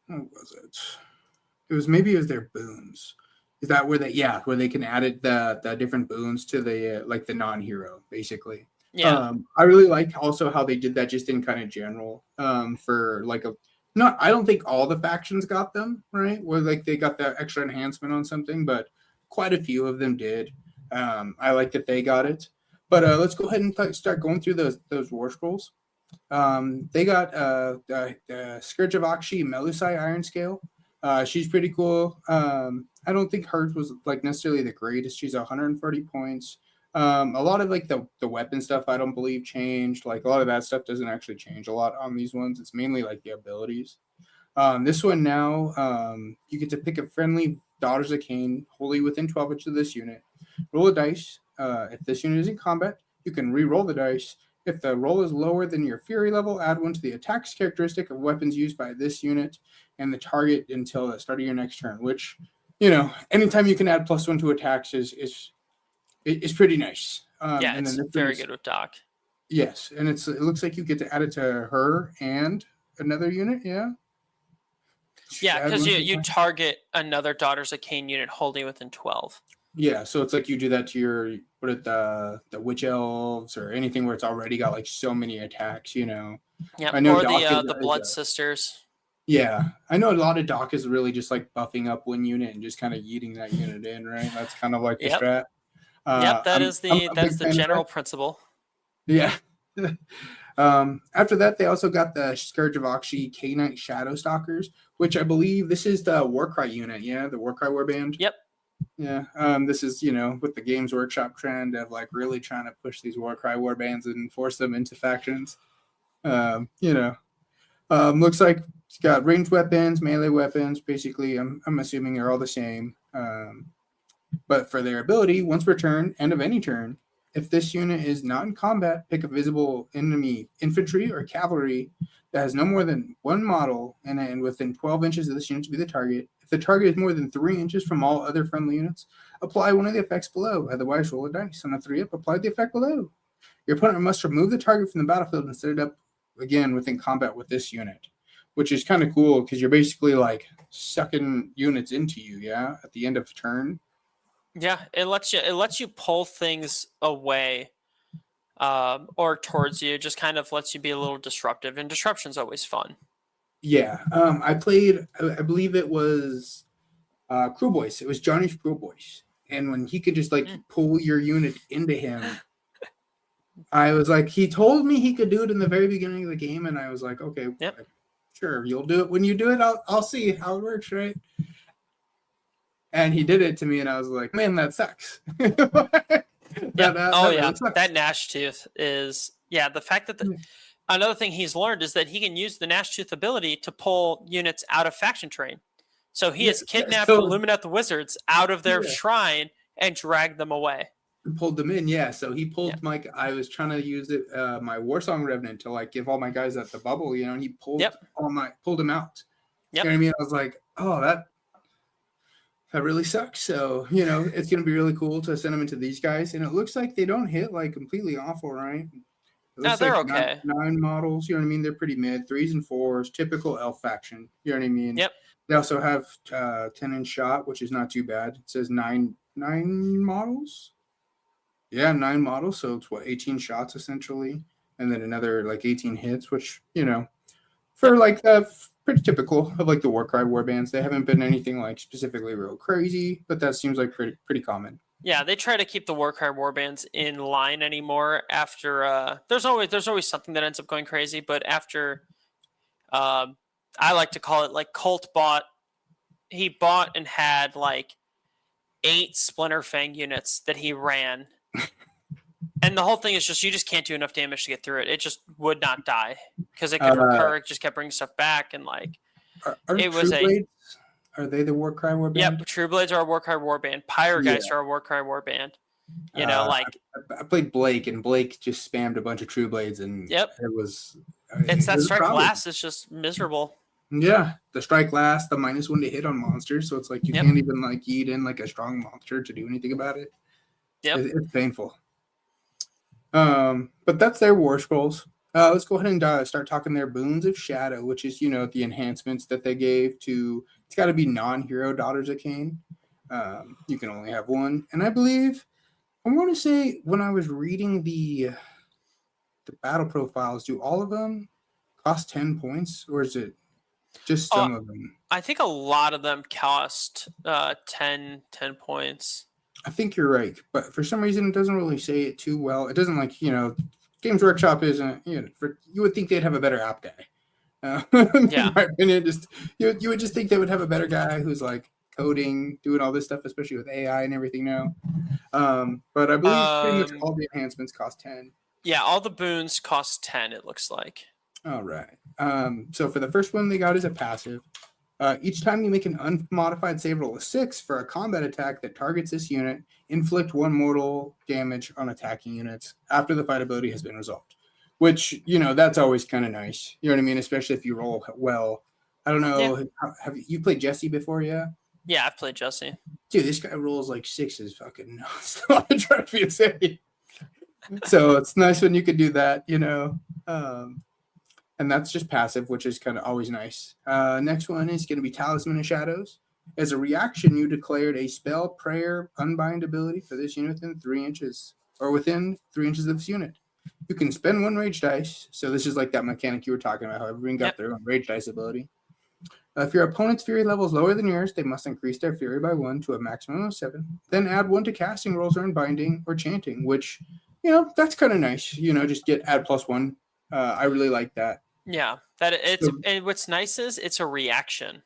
What was it? It was their boons. Is that where they can add the different boons to the like the non-hero basically? Yeah. I really like also how they did that just in kind of general. For like I don't think all the factions got them, right? Where like they got that extra enhancement on something, but quite a few of them did. I like that they got it. But let's go ahead and start going through those war scrolls. They got the Scourge of Aqshy Melusai Iron Scale. She's pretty cool. I don't think hers was like necessarily the greatest. She's 140 points. A lot of like the weapon stuff I don't believe changed. Like a lot of that stuff doesn't actually change a lot on these ones. It's mainly like the abilities. This one now, you get to pick a friendly Daughters of Cain wholly within 12 inches of this unit. Roll a dice. If this unit is in combat, you can re-roll the dice. If the roll is lower than your Fury level, add one to the attacks characteristic of weapons used by this unit and the target until the start of your next turn, which, you know, anytime you can add +1 to attacks is pretty nice. And it's very good with Doc. Yes, and it looks like you get to add it to her and another unit, yeah? Yeah, because you target another Daughters of Cain unit holding within 12. Yeah, so it's like you do that to your the Witch Elves or anything where it's already got like so many attacks, you know. Yeah, or the Blood Sisters. Yeah, I know a lot of Doc is really just like buffing up one unit and just kind of yeeting that unit in, right? That's kind of like the strat. That is the general principle. Yeah. After that, they also got the Scourge of Aqshy K-Knight Shadow Stalkers, which I believe this is the Warcry unit, yeah? The Warcry Warband? Yep. Yeah, this is, you know, with the Games Workshop trend of like really trying to push these Warcry warbands and force them into factions. You know, looks like it's got ranged weapons, melee weapons. Basically, I'm assuming they're all the same. But for their ability, once per turn, end of any turn, if this unit is not in combat, pick a visible enemy infantry or cavalry that has no more than one model and within 12 inches of this unit to be the target. If the target is more than 3 inches from all other friendly units, apply one of the effects below. Otherwise, roll a dice. On a 3-up, apply the effect below. Your opponent must remove the target from the battlefield and set it up again within combat with this unit, which is kind of cool because you're basically like sucking units into you, yeah, at the end of turn. Yeah, it lets you pull things away or towards you. Just kind of lets you be a little disruptive, and disruption's always fun. Yeah, I played. I believe it was Crew Boys. It was Johnny's Crew Boys, and when he could just like pull your unit into him, I was like, he told me he could do it in the very beginning of the game, and I was like, okay, sure, you'll do it. When you do it, I'll see how it works, right? And he did it to me, and I was like, man, that sucks. Yep. Oh that yeah, really sucks. that Gnash Tooth is the fact that another thing he's learned is that he can use the Gnash Tooth ability to pull units out of faction terrain. So he Yeah, has kidnapped so Illuminat the Wizards out of their yeah, shrine and dragged them away. pulled them in. Yeah, so he Yeah. pulled my. I was trying to use it, my Warsong Revenant to like give all my guys at the bubble, and he pulled Yep. pulled them out. Yep. You know what I mean? I was like, oh, that really sucks. So it's gonna be really cool to send them into these guys, and it looks like they don't hit like completely awful, right? It No, looks they're like okay. nine models. You know what I mean? They're pretty mid, 3s and 4s, typical elf faction. You know what I mean? Yep. They also have 10-inch shot, which is not too bad. It says nine models. Yeah, 9 models. So it's 18 shots essentially, and then another like 18 hits, which for like pretty typical of like the Warcry warbands. They haven't been anything like specifically real crazy, but that seems like pretty common. Yeah, they try to keep the Warcry warbands in line anymore. After there's always something that ends up going crazy, but after I like to call it like Colt he bought and had like 8 Splinter Fang units that he ran. And the whole thing is you just can't do enough damage to get through it. It just would not die because it could recur. It just kept bringing stuff back, and like it was Blades, are they the Warcry warband? Yep, True Blades are a Warcry warband. Pyregeist are a Warcry warband. I played Blake, and Blake just spammed a bunch of True Blades, and yep, it was it's that strike last is just miserable. Yeah, the strike last, the -1 to hit on monsters, so it's like you can't even like eat in like a strong monster to do anything about it. Yep, it's painful. But that's their war scrolls. Let's go ahead and start talking their boons of shadow, which is the enhancements that they gave to. It's got to be non-hero Daughters of Cain. You can only have one, and I believe I want to say when I was reading the battle profiles, do all of them cost 10 points, or is it just some of them? I think a lot of them cost 10 points. I think you're right, but for some reason it doesn't really say it too well. It doesn't Games Workshop isn't. You would think they'd have a better app guy. Yeah. In my opinion, you would just think they would have a better guy who's like coding, doing all this stuff, especially with AI and everything now. But I believe pretty much all the enhancements cost 10. Yeah, all the boons cost 10. It looks like. All right. So for the first one they got is a passive. Each time you make an unmodified save roll of 6 for a combat attack that targets this unit, inflict 1 mortal damage on attacking units after the fight ability has been resolved. Which, that's always kind of nice. You know what I mean? Especially if you roll well. I don't know. Yeah. Have you played Jesse before? Yeah. Yeah, I've played Jesse. Dude, this guy rolls like 6s fucking nuts on the trophy save. So it's nice when you can do that, and that's just passive, which is kind of always nice. Next one is going to be Talisman of Shadows. As a reaction, you declared a spell, prayer, unbind ability for this unit within 3 inches of this unit. You can spend 1 rage dice. So this is like that mechanic you were talking about, how everyone got their own rage dice ability. If your opponent's fury level is lower than yours, they must increase their fury by 1 to a maximum of 7. Then add 1 to casting rolls or unbinding or chanting, which, that's kind of nice. Just add +1. I really like that. Yeah, and what's nice is it's a reaction.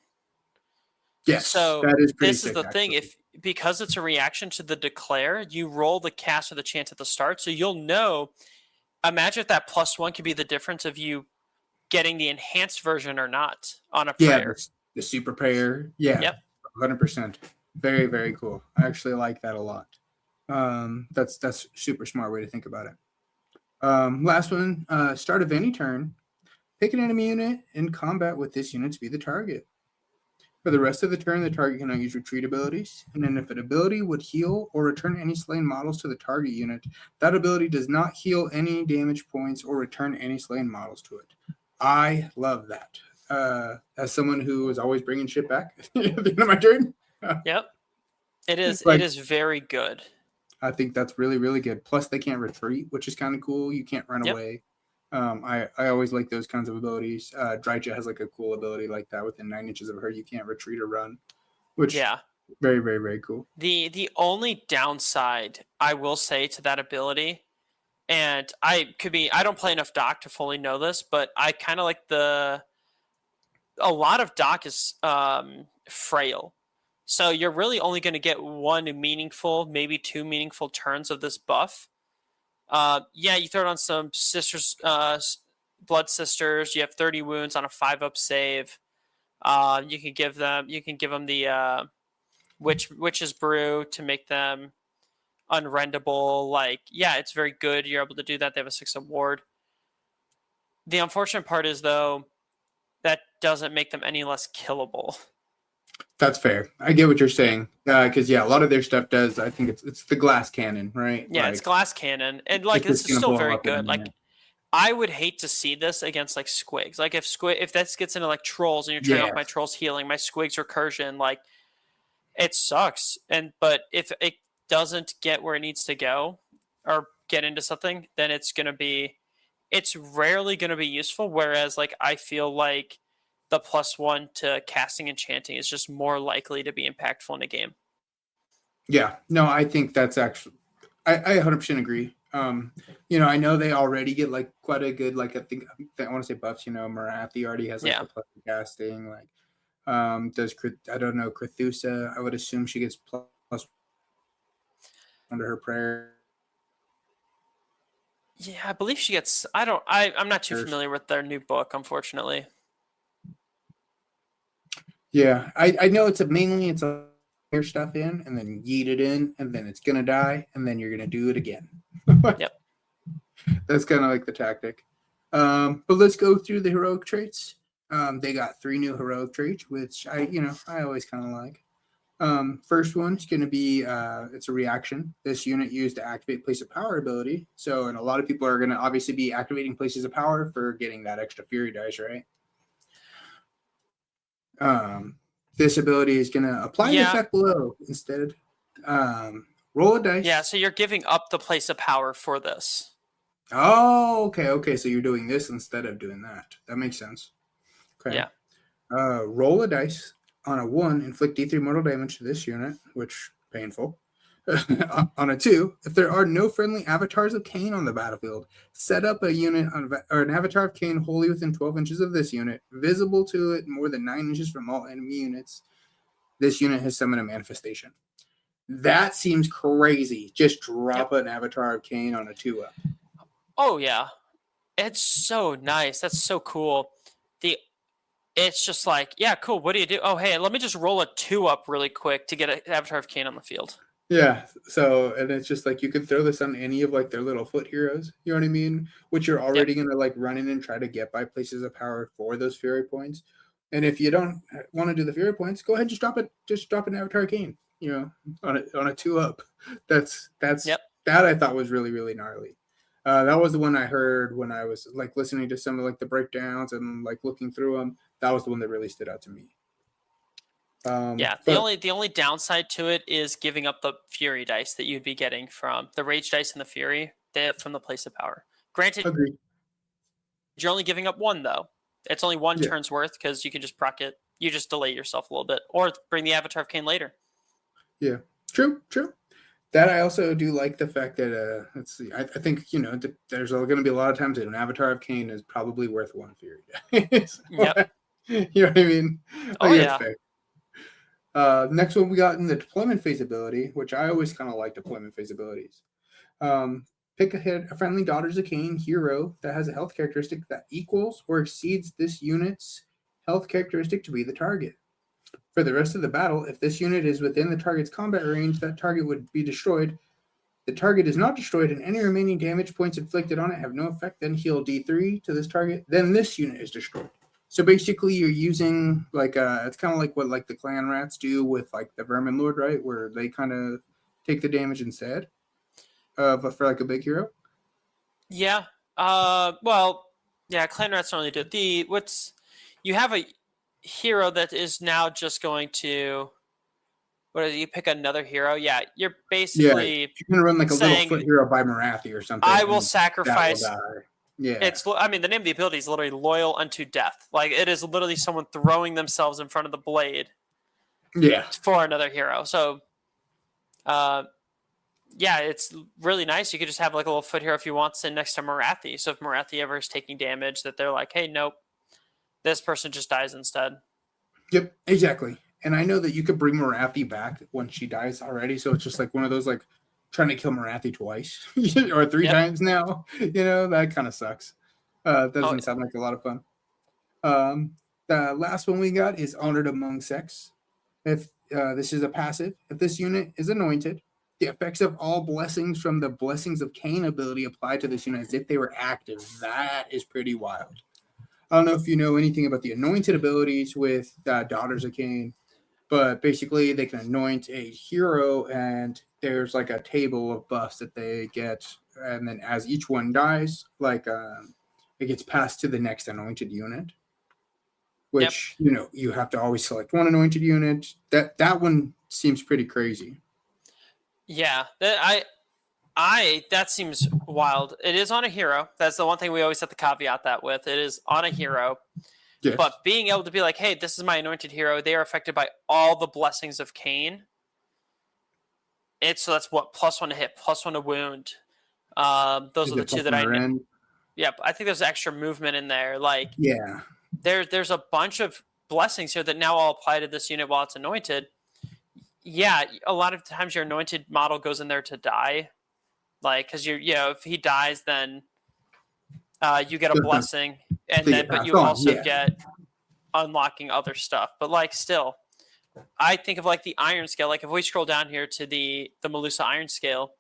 Yes, so that is pretty this sick, is the thing. Because it's a reaction to the declare, you roll the cast or the chant at the start, so you'll know. Imagine if that +1 could be the difference of you getting the enhanced version or not on a prayer. Yeah, the super prayer. Yeah, yep. 100%. Very, very cool. I actually like that a lot. That's super smart way to think about it. Last one, start of any turn, pick an enemy unit in combat with this unit to be the target. For the rest of the turn, the target cannot use retreat abilities, and then if an ability would heal or return any slain models to the target unit, that ability does not heal any damage points or return any slain models to it. I love that. As someone who is always bringing shit back at the end of my turn. Yep. It is very good. I think that's really, really good. Plus, they can't retreat, which is kind of cool. You can't run away. I always like those kinds of abilities. Dryja has like a cool ability like that. Within 9 inches of her, you can't retreat or run, which very, very, very cool. The only downside I will say to that ability, and I don't play enough Doc to fully know this, but I kind of like a lot of Doc is frail. So you're really only going to get one meaningful, maybe two meaningful turns of this buff. Yeah, you throw it on some sisters, blood sisters. You have 30 wounds on a 5-up save. You can give them the witch's brew to make them unrendable. Like, yeah, it's very good. You're able to do that. They have a 6-up ward. The unfortunate part is, though, that doesn't make them any less killable. That's fair. I get what you're saying. Because a lot of their stuff does. I think it's the glass cannon, right? Yeah, it's glass cannon, and like this is still very good. Like, I would hate to see this against like squigs. Like if this gets into like trolls and you're turning off my trolls healing, my squigs recursion, like it sucks. But if it doesn't get where it needs to go or get into something, then it's rarely gonna be useful. Whereas like I feel like the +1 to casting enchanting is just more likely to be impactful in a game. Yeah, no, I think that's actually, I 100% agree. I know they already get like quite a good, like I want to say buffs. Marathi already has like the plus casting. Like, does I don't know Crethusa? I would assume she gets plus under her prayer. Yeah, I believe she gets. I'm not too familiar with their new book, unfortunately. Yeah, I know it's mainly a stuff in and then yeet it in and then it's gonna die and then you're gonna do it again. Yep. That's kind of like the tactic. But let's go through the heroic traits. They got 3 new heroic traits, which I always kind of like. First one's gonna be it's a reaction. This unit used to activate place of power ability. And a lot of people are gonna obviously be activating places of power for getting that extra fury dice, right? This ability is going to apply the effect below instead. Roll a dice. Yeah, so you're giving up the place of power for this. Oh, okay. So you're doing this instead of doing that. That makes sense. Okay. Yeah. Roll a dice. On a 1, inflict D3 mortal damage to this unit, which painful. On a 2, if there are no friendly avatars of Cain on the battlefield, set up a unit or an avatar of Cain wholly within 12 inches of this unit, visible to it more than 9 inches from all enemy units. This unit has summoned a manifestation. That seems crazy. Just drop an avatar of Cain on a 2-up. Oh yeah, it's so nice. That's so cool. It's just like, yeah, cool. What do you do? Oh, hey, let me just roll a 2-up really quick to get an avatar of Cain on the field. Yeah, and it's just like you can throw this on any of like their little foot heroes, you know what I mean? Which you're already going to like run in and try to get by places of power for those fury points. And if you don't want to do the fury points, go ahead and just drop an avatar of Cain, on a 2-up. That's that I thought was really, really gnarly. That was the one I heard when I was like listening to some of like the breakdowns and like looking through them. That was the one that really stood out to me. The only downside to it is giving up the fury dice that you'd be getting from the rage dice and the fury from the place of power. Granted, agreed. You're only giving up 1 though. It's only 1 turn's worth because you can just proc it. You just delay yourself a little bit, or bring the avatar of Cain later. Yeah, true. That I also do like the fact that let's see. I think there's going to be a lot of times that an avatar of Cain is probably worth 1 fury dice. Yep. You know what I mean? Oh yeah. Next one we got in the deployment phase ability, which I always kind of like deployment phase abilities. Pick a friendly Daughters of Cain hero that has a health characteristic that equals or exceeds this unit's health characteristic to be the target. For the rest of the battle, if this unit is within the target's combat range, that target would be destroyed. The target is not destroyed and any remaining damage points inflicted on it have no effect. Then heal D3 to this target. Then this unit is destroyed. So basically you're using like it's kind of like what like the clan rats do with like the Vermin Lord, right? Where they kind of take the damage instead for like a big hero. Yeah. Clan rats normally do it. You have a hero that is now just going to you pick another hero? Yeah, you're basically you're gonna run like a little foot hero by Marathi or something. I will sacrifice. Yeah, the name of the ability is literally loyal unto death. Like it is literally someone throwing themselves in front of the blade. Yeah, for another hero. So, it's really nice. You could just have like a little foot hero if you want sitting next to Marathi. So if Marathi ever is taking damage, that they're like, hey, nope, this person just dies instead. Yep, exactly. And I know that you could bring Marathi back when she dies already, so it's just like one of those like trying to kill Marathi twice or 3 times now. That kind of sucks. Doesn't sound like a lot of fun. The last one we got is Honored Among Sects. If this is a passive, if this unit is anointed, the effects of all blessings from the Blessings of Cain ability apply to this unit as if they were active. That is pretty wild. I don't know if you know anything about the anointed abilities with Daughters of Cain, but basically they can anoint a hero, and there's like a table of buffs that they get, and then as each one dies, it gets passed to the next anointed unit. Which you have to always select one anointed unit. That one seems pretty crazy. Yeah, that seems wild. It is on a hero. That's the one thing we always have to caveat that with. It is on a hero. Yes. But being able to be like, hey, this is my anointed hero. They are affected by all the blessings of Cain. So that's what, +1 to hit, +1 to wound. Those are the two that I know. Yep, I think there's extra movement in there. Like, yeah. There's a bunch of blessings here that now all apply to this unit while it's anointed. Yeah, a lot of times your anointed model goes in there to die, like because if he dies, then you get a blessing, but you also get unlocking other stuff. But like still, I think of like the Iron Scale. Like if we scroll down here to the Melusa Iron Scale,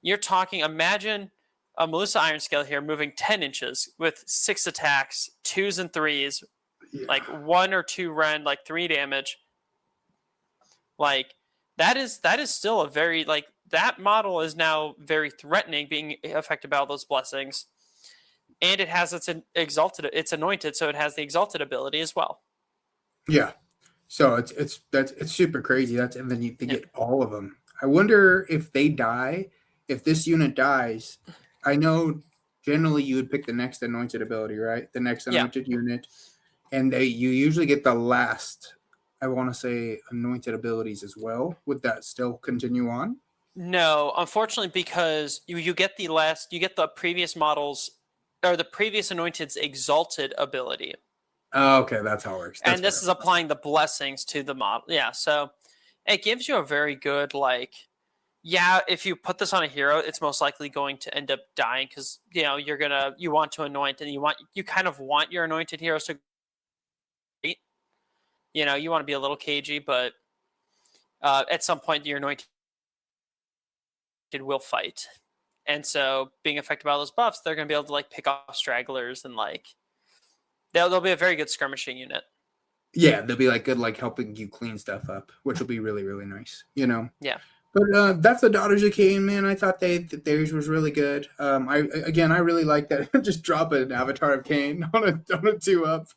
you're talking. Imagine a Melusa Iron Scale here moving 10 inches with 6 attacks, 2s and 3s, like 1 or 2 rend, like 3 damage. Like that is still a very that model is now very threatening, being affected by all those blessings, and it has its anointed, so it has the exalted ability as well. Yeah, so it's super crazy. And then you get all of them. I wonder if they die, if this unit dies. I know generally you would pick the next anointed ability, right? The next anointed unit, and you usually get the last, I want to say, anointed abilities as well. Would that still continue on? No, unfortunately, because you get the previous models or the previous anointed's exalted ability. Oh, okay, that's how it works. And this is applying the blessings to the model. Yeah, so it gives you a very good if you put this on a hero, it's most likely going to end up dying because you want to anoint, and you kind of want your anointed heroes to. You want to be a little cagey, but at some point your anointed will fight, and so being affected by those buffs, they're going to be able to pick off stragglers, and they'll be a very good skirmishing unit. Yeah, they'll be good helping you clean stuff up, which will be really, really nice. Yeah. But that's the Daughters of Cain, man. I thought theirs was really good. I really like that. Just drop an Avatar of Cain on a 2-up.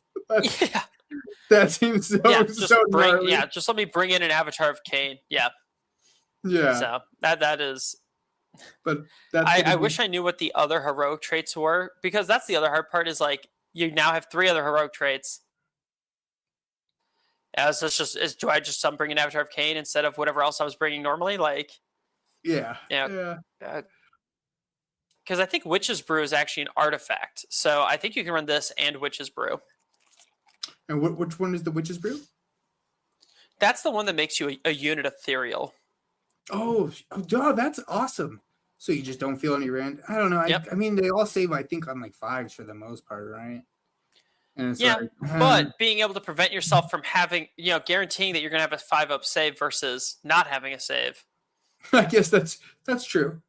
Yeah. That seems so gnarly. Just let me bring in an Avatar of Cain. Yeah. Yeah. So that is. But I wish I knew what the other heroic traits were, because that's the other hard part is you now have 3 other heroic traits. Do I just bring an Avatar of Cain instead of whatever else I was bringing normally? Yeah. Because I think Witch's Brew is actually an artifact, so I think you can run this and Witch's Brew. And which one is the Witch's Brew? That's the one that makes you a unit ethereal. Oh, that's awesome. So you just don't feel any rand. I don't know. Yep. I mean, they all save, I think, on 5s for the most part, right? And it's but being able to prevent yourself from having, guaranteeing that you're going to have a 5-up save versus not having a save. I guess that's true.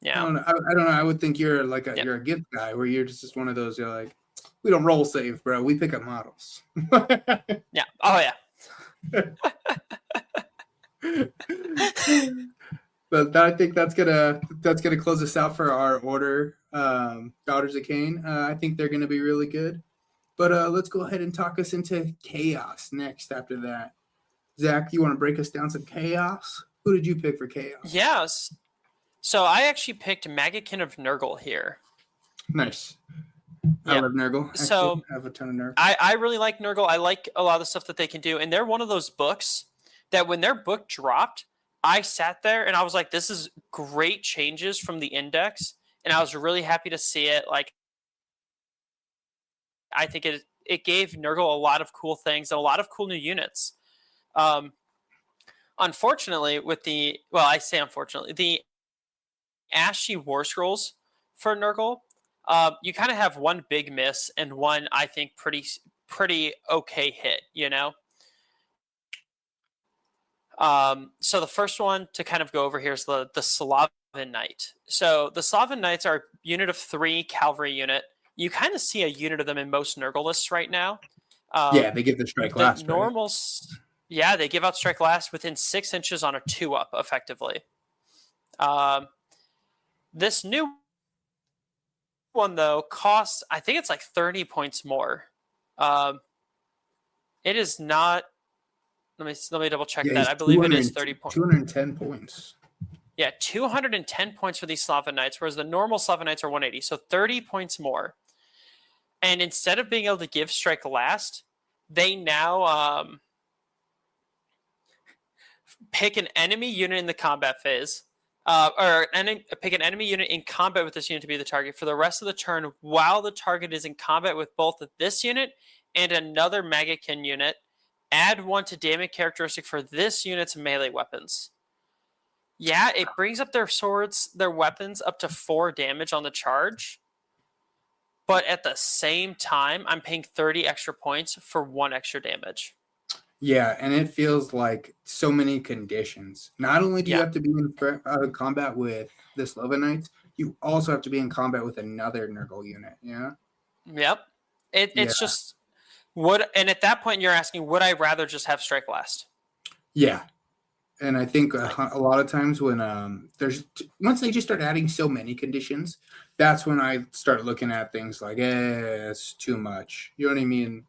Yeah. I don't know. I would think you're you're a gift guy, where you're just one of those. You're like, we don't roll save, bro. We pick up models. Yeah. Oh yeah. But I think that's gonna close us out for our order. Daughters of Cain. I think they're gonna be really good. But let's go ahead and talk us into chaos next. After that, Zach, you want to break us down some chaos? Who did you pick for chaos? Yes. So I actually picked Maggotkin of Nurgle here. Nice. I love Nurgle. Actually, so I have a ton of Nurgle. I really like Nurgle. I like a lot of the stuff that they can do, and they're one of those books that when their book dropped, I sat there and I was like, "This is great changes from the index," and I was really happy to see it. I think it gave Nurgle a lot of cool things and a lot of cool new units. Unfortunately, I say unfortunately, the Ashy War Scrolls for Nurgle, you kind of have one big miss and one, I think, pretty okay hit, you know? So the first one to kind of go over here is the Slaven Knight. So the Slaven Knights are a unit of 3 cavalry unit. You kind of see a unit of them in most Nurgle lists right now. Yeah, they give the strike The last, right? normals, yeah, they give out strike last within 6 inches on a 2-up, effectively. This new one, though, costs, I think it's like 30 points more. It is not. Let me double check Yeah, that. he's I believe it is 30 points. 210 points. Yeah, 210 points for these Slaven Knights, whereas the normal Slaven Knights are 180. So 30 points more. And instead of being able to give strike last, they now pick an enemy unit in the combat phase, pick an enemy unit in combat with this unit to be the target for the rest of the turn while the target is in combat with both this unit and another Magakin unit. Add 1 to damage characteristic for this unit's melee weapons. Yeah, it brings up their weapons up to 4 damage on the charge. But at the same time, I'm paying 30 extra points for 1 extra damage. Yeah, and it feels like so many conditions. Not only do you have to be in combat with the Slaven Knights, you also have to be in combat with another Nurgle unit. Yeah. Yep. It's just and at that point you're asking, would I rather just have strike last? Yeah. And I think a lot of times when once they just start adding so many conditions, that's when I start looking at things like, it's too much. You know what I mean?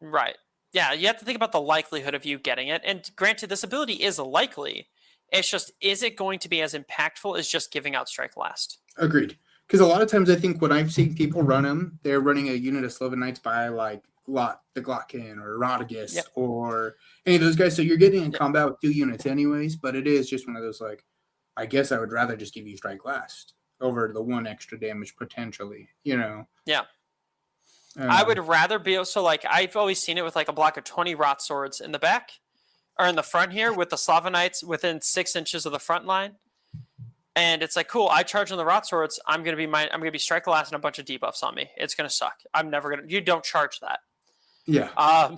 Right. Yeah, you have to think about the likelihood of you getting it. And granted, this ability is likely. It's just, is it going to be as impactful as just giving out strike last? Agreed. Because a lot of times I think when I've seen people run them, they're running a unit of Slaven Knights by like the Glotkin or Rodagist or any of those guys. So you're getting in combat with 2 units anyways, but it is just one of those like, I guess I would rather just give you strike last over the 1 extra damage potentially, you know? Yeah. I would rather be, so like I've always seen it with like a block of 20 Rot Swords in the back or in the front here with the Slaven Knights within 6 inches of the front line. And it's like, cool, I charge on the Rot Swords. I'm going to be strike last and a bunch of debuffs on me. It's going to suck. You don't charge that. Yeah.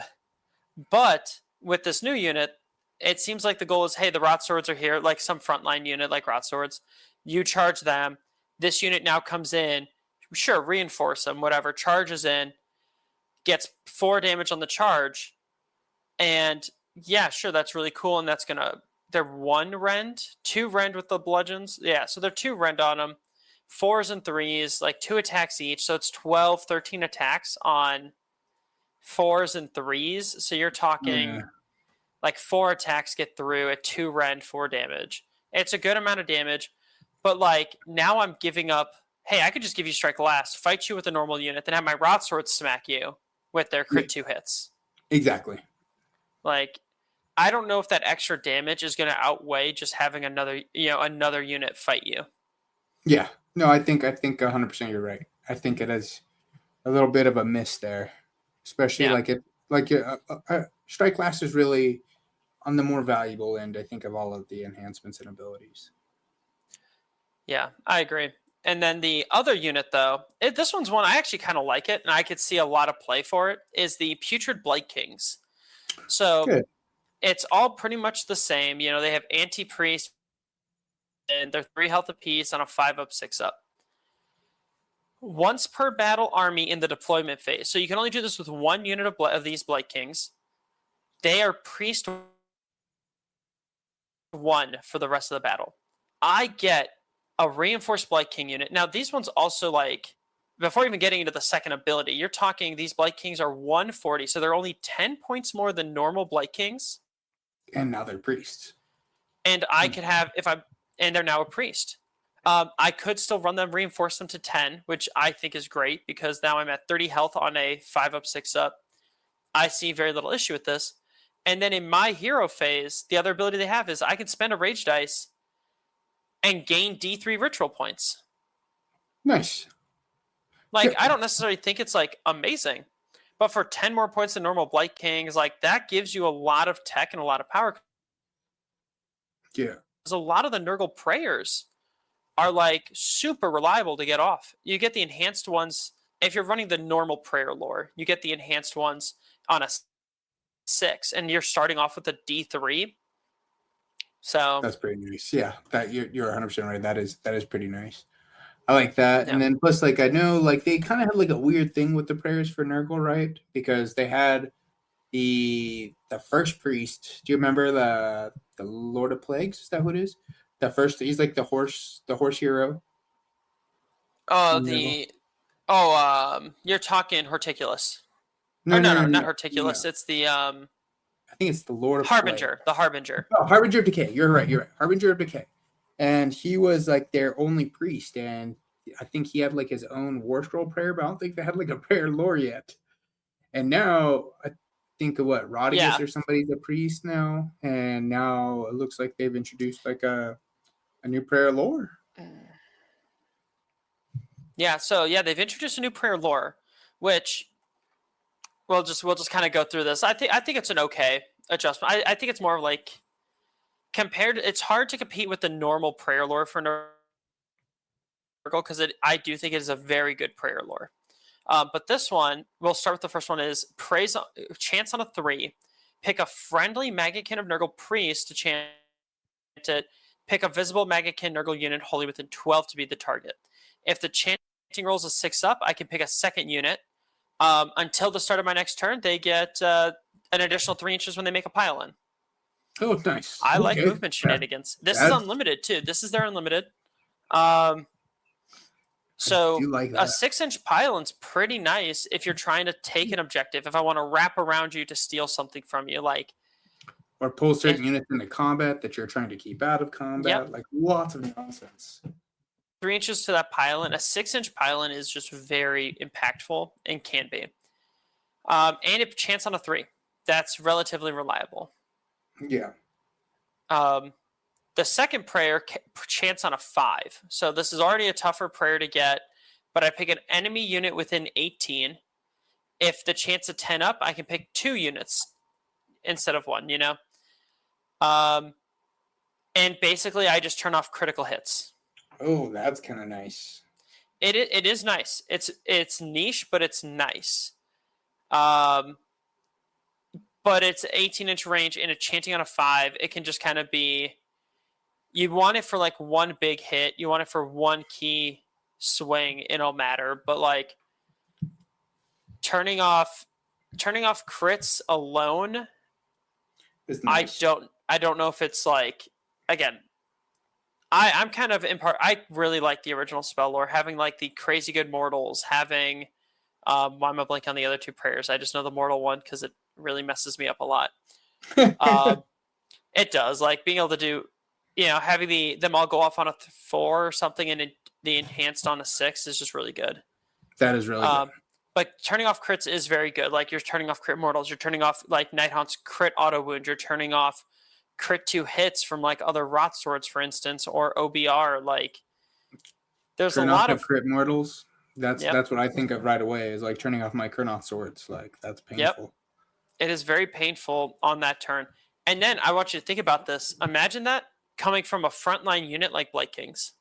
But with this new unit, it seems like the goal is, hey, the Rot Swords are here, like some frontline unit like Rot Swords. You charge them. This unit now comes in. Sure, reinforce them, whatever. Charges in, gets 4 damage on the charge. And yeah, sure, that's really cool. And that's going to, they're 1 rend, 2 rend with the bludgeons. Yeah, so they're 2 rend on them. 4s and 3s, like 2 attacks each. So it's 12, 13 attacks on 4s and 3s. So you're talking like 4 attacks get through at 2 rend, 4 damage. It's a good amount of damage. But like now I'm giving up, hey, I could just give you strike last, fight you with a normal unit, then have my Rot Swords smack you with their crit 2 hits. Exactly. Like, I don't know if that extra damage is going to outweigh just having another unit fight you. Yeah. No, I think 100% you're right. I think it is a little bit of a miss there, especially strike last is really on the more valuable end, I think, of all of the enhancements and abilities. Yeah, I agree. And then the other unit, though, this one's one I actually kind of like it, and I could see a lot of play for it, is the Putrid Blight Kings. So it's all pretty much the same. You know, they have anti-priest, and they're 3 health apiece on a 5-up, 6-up. Once per battle army in the deployment phase. So you can only do this with 1 unit of these Blight Kings. They are priest 1 for the rest of the battle. I get a reinforced Blight King unit. Now, these ones also, like, before even getting into the second ability, you're talking these Blight Kings are 140, so they're only 10 points more than normal Blight Kings. And now they're priests. And I could have, and they're now a priest. I could still run them, reinforce them to 10, which I think is great because now I'm at 30 health on a 5-up, 6-up. I see very little issue with this. And then in my hero phase, the other ability they have is I can spend a rage dice and gain D3 ritual points. Nice. Like, I don't necessarily think it's like amazing, But for 10 more points than normal Blight Kings, like that gives you a lot of tech and a lot of power. Yeah. Because a lot of the Nurgle prayers are like super reliable to get off. You get the enhanced ones if you're running the normal prayer lore. You get the enhanced ones on a 6, and you're starting off with a D3. So That's pretty nice. Yeah, that you're 100% right. That is pretty nice. I like that. And then plus, like, I know like they kind of had like a weird thing with the prayers for Nurgle, right? Because they had the first priest. Do you remember the Lord of Plagues? Is that who it is? The first, he's like the horse hero. You're talking Horticulus. No, Not no. Horticulus. It's the I think it's the Lord of Harbinger. Plague. The Harbinger. Oh, Harbinger of Decay. You're right. Harbinger of Decay. And he was like their only priest, and I think he had like his own War Scroll prayer, but I don't think they had like a prayer lore yet. And now I think of what Rodius or somebody's a priest now, and now it looks like they've introduced like a new prayer lore. Yeah, so yeah, they've introduced a new prayer lore, which we'll just kind of go through this. I think it's an okay adjustment. I think it's more like compared. It's hard to compete with the normal prayer lore for Nurgle because I do think it is a very good prayer lore. But this one, we'll start with the first one: is chance on a 3, pick a friendly Magickin of Nurgle priest to chant it. Pick a visible Magickin Nurgle unit wholly within 12 to be the target. If the chanting rolls a 6 up, I can pick a second unit. Until the start of my next turn, they get an additional 3 inches when they make a pile-in. Oh, nice. I like movement shenanigans. This is unlimited, too. This is their unlimited. So like a 6-inch pile-in's pretty nice if you're trying to take an objective. If I want to wrap around you to steal something from you, like... Or pull certain units into combat that you're trying to keep out of combat. Like, lots of nonsense. 3 inches to that pile-in. A 6-inch pile-in is just very impactful and can be. And a chance on a 3. That's relatively reliable. Yeah. The second prayer, chance on a 5. So this is already a tougher prayer to get, but I pick an enemy unit within 18. If the chance of 10 up, I can pick 2 units instead of 1, you know? And basically, I just turn off critical hits. Oh, that's kind of nice. It is nice. It's niche, but it's nice. But it's 18-inch range and it's chanting on a 5. It can just kind of be... You want it for like one big hit. You want it for one key swing. It'll matter. But like turning off crits alone, nice. I don't know if it's like, again, I'm kind of in part. I really like the original spell lore, having like the crazy good mortals, having why am I blanking on the other 2 prayers? I just know the mortal one because it really messes me up a lot. It does, like being able to do, you know, having them all go off on a 4 or something, and the enhanced on a 6 is just really good. That is really good. But turning off crits is very good. Like you're turning off crit mortals, you're turning off like Nighthaunt's crit auto wound, you're turning off crit 2 hits from like other Rot Swords, for instance, or OBR. Like there's a lot of crit mortals. That's what I think of right away is like turning off my Kurnoth swords. Like that's painful. Yep. It is very painful on that turn. And then I want you to think about this. Imagine that coming from a frontline unit like Blight Kings.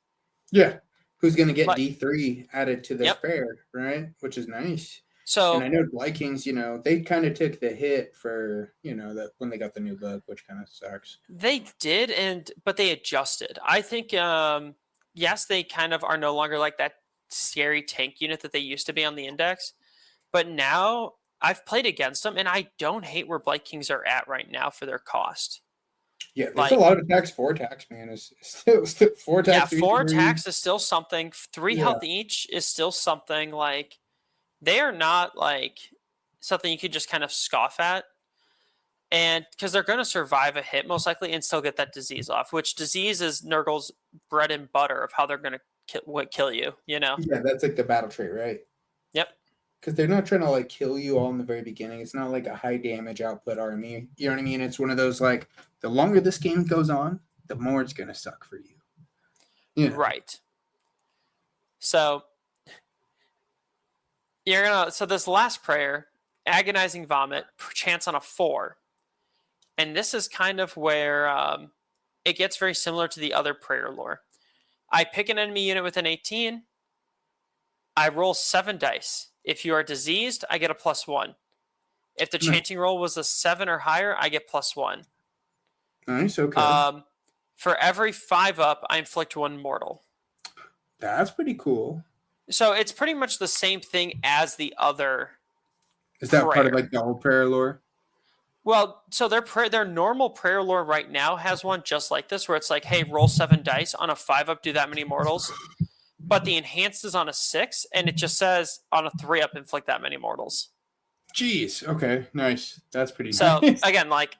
Yeah. Who's going to get D3 added to this pair, right? Which is nice. So, and I know Blight Kings, you know, they kind of took the hit for, you know, that when they got the new book, which kind of sucks. They did, but they adjusted. I think, yes, they kind of are no longer like that scary tank unit that they used to be on the index. But now I've played against them, and I don't hate where Blight Kings are at right now for their cost. Yeah, there's a lot of attacks. 4 attacks, man. Is still 4 attacks. Yeah, 4 attacks is still something. 3 health each is still something. Like, they are not like something you could just kind of scoff at. And because they're going to survive a hit most likely and still get that disease off, which disease is Nurgle's bread and butter of how they're going to kill you, you know? Yeah, that's like the battle trait, right? Yep. Because they're not trying to like kill you all in the very beginning. It's not like a high damage output army. You know what I mean? It's one of those like the longer this game goes on, the more it's going to suck for you. Yeah. Right. So so this last prayer Agonizing Vomit, chance on a 4. And this is kind of where it gets very similar to the other prayer lore. I pick an enemy unit with an 18. I roll 7 dice. If you are diseased, I get a +1. If the chanting roll was a 7 or higher, I get +1. Nice, okay. For every 5 up, I inflict 1 mortal. That's pretty cool. So it's pretty much the same thing as the other. Is that part of like the old prayer lore? Well, so their normal prayer lore right now has one just like this, where it's like, hey, roll 7 dice on a 5 up, do that many mortals. But the enhanced is on a 6, and it just says on a 3 up, inflict that many mortals. Jeez. Okay. Nice. That's pretty nice. So again, like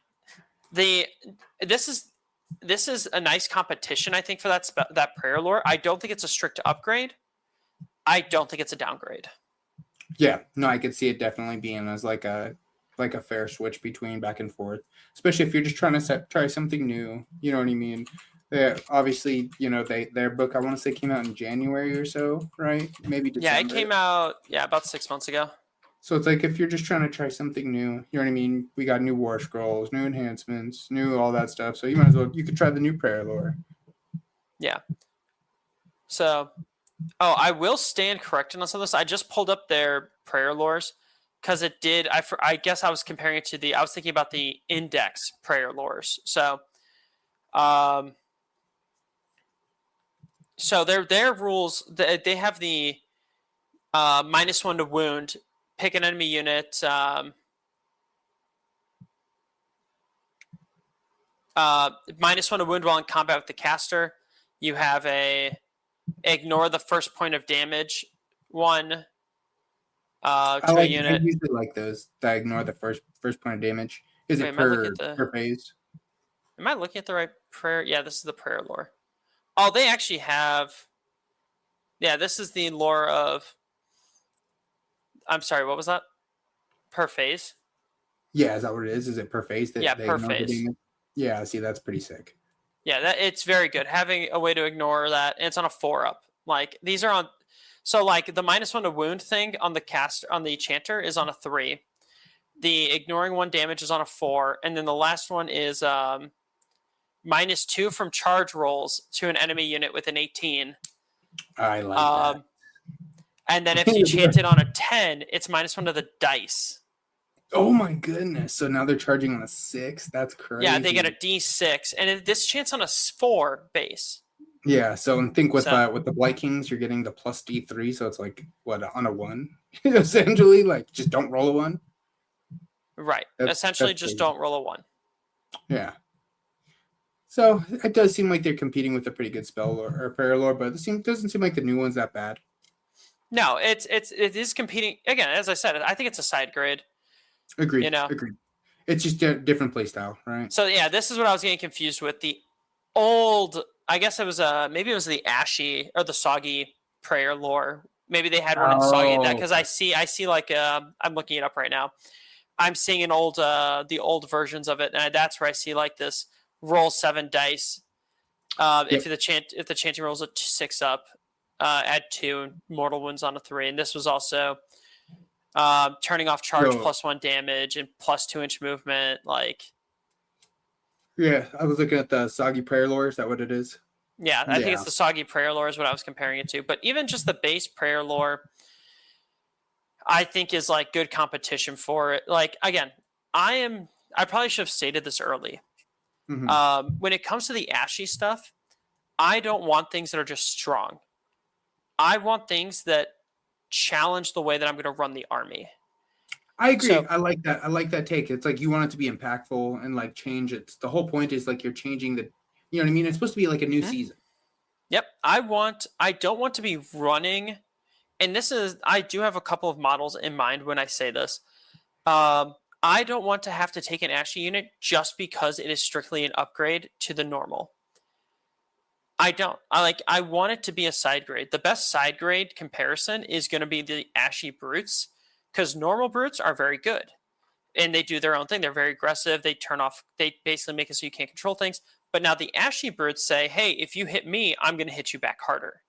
this is a nice competition, I think, for that prayer lore. I don't think it's a strict upgrade. I don't think it's a downgrade. Yeah. No, I could see it definitely being as like a fair switch between back and forth, especially if you're just trying to try something new. You know what I mean? Obviously, you know, their book, I want to say, came out in January or so, right? Maybe December. Yeah, it came out about 6 months ago. So it's like if you're just trying to try something new, you know what I mean? We got new war scrolls, new enhancements, new all that stuff. So you could try the new prayer lore. Yeah. So, I will stand corrected on some of this. I just pulled up their prayer lores because it did. I guess I was comparing it to I was thinking about the index prayer lores. So, so their rules. They have the -1 to wound. Pick an enemy unit. -1 to wound while in combat with the caster. You have ignore the first point of damage 1 to a unit. I usually like those that ignore the first point of damage. Is it per phase? Am I looking at the right prayer? Yeah, this is the prayer lore. Oh, they actually have. Yeah, this is the lore of. I'm sorry, what was that? Per phase? Yeah, is that what it is? Is it per phase? Yeah, per phase. Yeah, see, that's pretty sick. Yeah, it's very good. Having a way to ignore that, and it's on a 4 up. Like, these are on. So, like, the -1 to wound thing on the chanter is on a 3. The ignoring 1 damage is on a 4. And then the last one is -2 from charge rolls to an enemy unit with an 18. I like that. And then if you chant it on a 10, it's -1 to the dice. Oh my goodness. So now they're charging on a 6? That's crazy. Yeah, they get a D6. And this chants on a 4 base. Yeah, so and think with the Blight Kings, you're getting the plus D3, so it's like, what, on a 1? Essentially, like, just don't roll a 1? Right. Essentially, just crazy. don't roll a 1. Yeah. So it does seem like they're competing with a pretty good spell or prayer lore, but it doesn't seem like the new one's that bad. No, it is competing. Again, as I said, I think it's a side grade. Agreed. You know? Agreed. It's just a different play style, right? So yeah, this is what I was getting confused with. The old, I guess it was maybe it was the Ashy or the Soggy prayer lore. Maybe they had one in Soggy that because I see like I'm looking it up right now. I'm seeing the old versions of it, and that's where I see like this roll 7 dice. If the chanting rolls a 6 up, add 2 mortal wounds on a 3, and this was also turning off charge +1 damage and +2 inch movement. Like, yeah, I was looking at the Soggy prayer lore. Is that what it is? Yeah, I think it's the Soggy prayer lore is what I was comparing it to. But even just the base prayer lore, I think is like good competition for it. Like, again, I probably should have stated this early. Mm-hmm. When it comes to the Ashy stuff, I don't want things that are just strong. I want things that challenge the way that I'm going to run the army. I agree. So, I like that. I like that take. It's like you want it to be impactful and like change it. The whole point is like you're changing you know what I mean? It's supposed to be like a new season. Yep. I don't want to be running, and I do have a couple of models in mind when I say this. I don't want to have to take an Ashy unit just because it is strictly an upgrade to the normal. I don't. I want it to be a side grade. The best side grade comparison is going to be the Ashy Brutes, because normal Brutes are very good. And they do their own thing. They're very aggressive. They basically make it so you can't control things. But now the Ashy Brutes say, hey, if you hit me, I'm going to hit you back harder.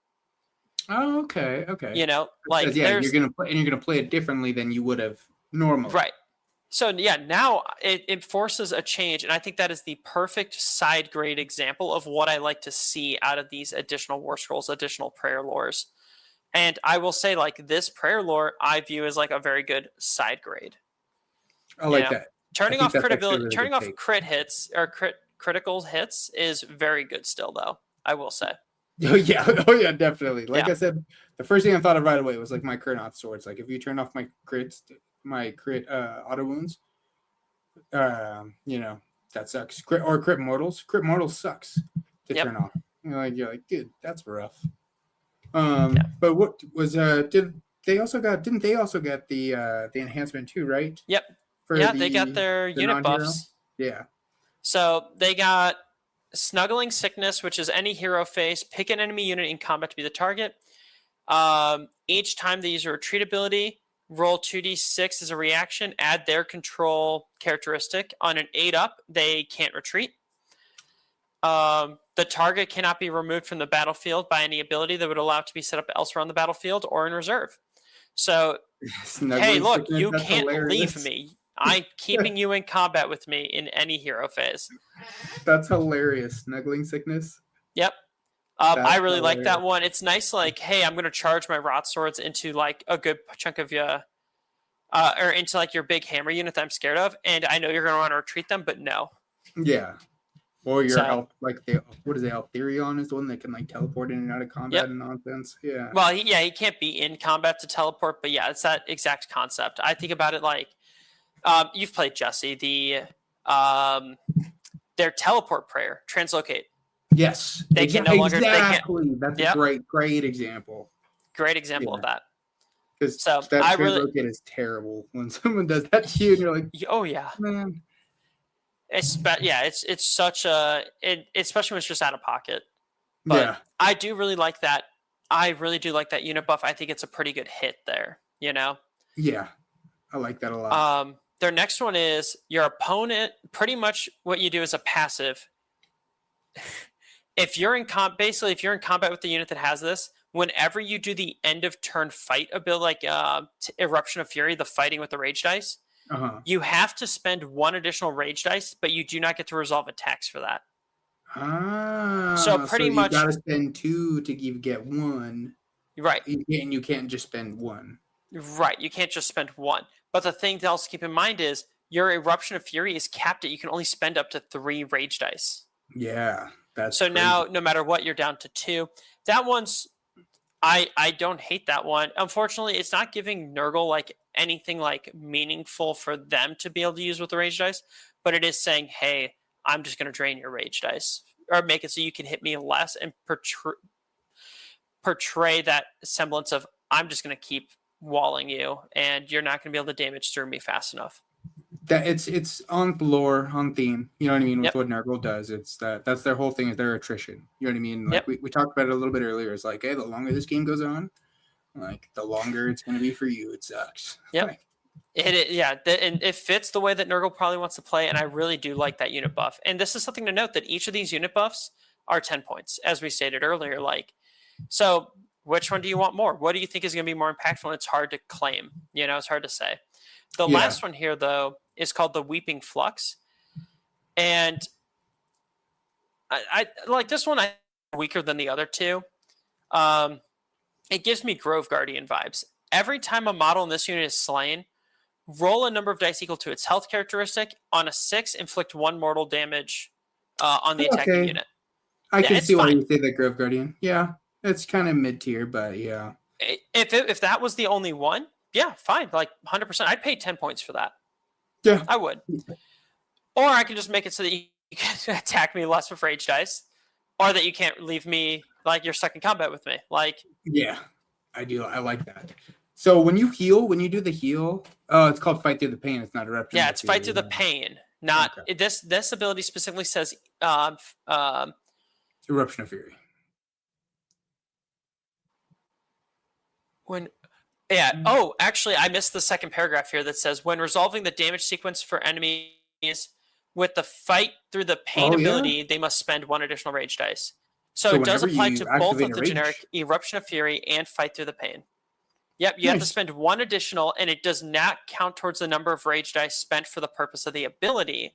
Oh, okay. You know, like you're going to play it differently than you would have normally. Right. So yeah, now it forces a change, and I think that is the perfect side grade example of what I like to see out of these additional war scrolls, additional prayer lores. And I will say, like, this prayer lore I view as like a very good side grade. I like that. Turning I off think that's actually a critical, really turning good off take. crit hits or critical hits is very good still, though. I will say. Oh yeah, definitely. Like Yeah. I said, the first thing I thought of right away was like my crit off swords. Like if you turn off my crit auto wounds, you know, that sucks. Crit mortals. Crit mortals sucks to turn off. You're like, dude, that's rough. But what was didn't they also get the enhancement too, right? Yep. They got their unit non-hero? buffs. Yeah. So they got Snuggling Sickness, which is any hero face. Pick an enemy unit in combat to be the target. Each time they use a retreat ability, roll 2d6 as a reaction. Add their control characteristic. On an 8 up, they can't retreat. The target cannot be removed from the battlefield by any ability that would allow it to be set up elsewhere on the battlefield or in reserve. So, hey, look, you can't leave me. I'm keeping you in combat with me in any hero phase. That's hilarious. Snuggling Sickness. Yep. I really like that one. It's nice, like, hey, I'm going to charge my rot swords into like a good chunk of you, or into like your big hammer unit that I'm scared of, and I know you're going to want to retreat them, but no. Yeah. Or your what is it? Altherion is the one that can like teleport in and out of combat and nonsense. Yeah. Well, he can't be in combat to teleport, but yeah, it's that exact concept. I think about it like, you've played Jesse, their teleport prayer, translocate. Yes. They can no longer. Exactly. That's a great example. Great example of that. Because so that translocate is terrible when someone does that to you, and you're like, oh yeah, man. It's such a especially when it's just out of pocket. But I do really like that. I really do like that unit buff. I think it's a pretty good hit there. You know. Yeah, I like that a lot. Their next one is your opponent. Pretty much what you do is a passive. If you're in combat with the unit that has this, whenever you do the end of turn fight ability, like Eruption of Fury, the fighting with the rage dice. You have to spend 1 additional rage dice, but you do not get to resolve attacks for that. So pretty much you gotta spend 2 to get 1. Right. And you can't just spend 1. Right. You can't just spend 1. But the thing to also keep in mind is your Eruption of Fury is capped at you can only spend up to 3 rage dice. Yeah. That's so crazy. Now no matter what, you're down to 2. That one's I don't hate that one. Unfortunately, it's not giving Nurgle like anything like meaningful for them to be able to use with the rage dice, but it is saying, hey, I'm just going to drain your rage dice or make it so you can hit me less and portray that semblance of I'm just going to keep walling you and you're not going to be able to damage through me fast enough. That it's on lore, on theme. You know what I mean? With what Nurgle does, it's that's their whole thing is their attrition. You know what I mean? Like we talked about it a little bit earlier. It's like, hey, the longer this game goes on, like the longer it's going to be for you. It sucks. Yep. Like, and it fits the way that Nurgle probably wants to play, and I really do like that unit buff. And this is something to note that each of these unit buffs are 10 points, as we stated earlier. Like, so which one do you want more? What do you think is going to be more impactful? And it's hard to claim. You know, it's hard to say. The last one here, though, is called the Weeping Flux. And I like this one. I weaker than the other two. It gives me Grove Guardian vibes. Every time a model in this unit is slain, roll a number of dice equal to its health characteristic. On a 6, inflict 1 mortal damage on the attacking unit. I can see why you say that Grove Guardian. Yeah, it's kind of mid-tier, but yeah. If that was the only one, yeah, fine. Like 100%. I'd pay 10 points for that. Yeah. I would. Or I can just make it so that you can attack me less with rage dice. Or that you can't leave me, like, you're stuck in combat with me. Like. Yeah, I do. I like that. So when you do the heal, it's called Fight Through the Pain. It's not Eruption. Yeah, it's Fight Through the Pain. Not this ability specifically says Eruption of Fury. Oh, actually, I missed the second paragraph here that says when resolving the damage sequence for enemies with the Fight Through the Pain ability, they must spend 1 additional rage dice. So it does apply to both of the generic Eruption of Fury and Fight Through the Pain. Yep, you have to Nice. spend 1 additional, and it does not count towards the number of rage dice spent for the purpose of the ability.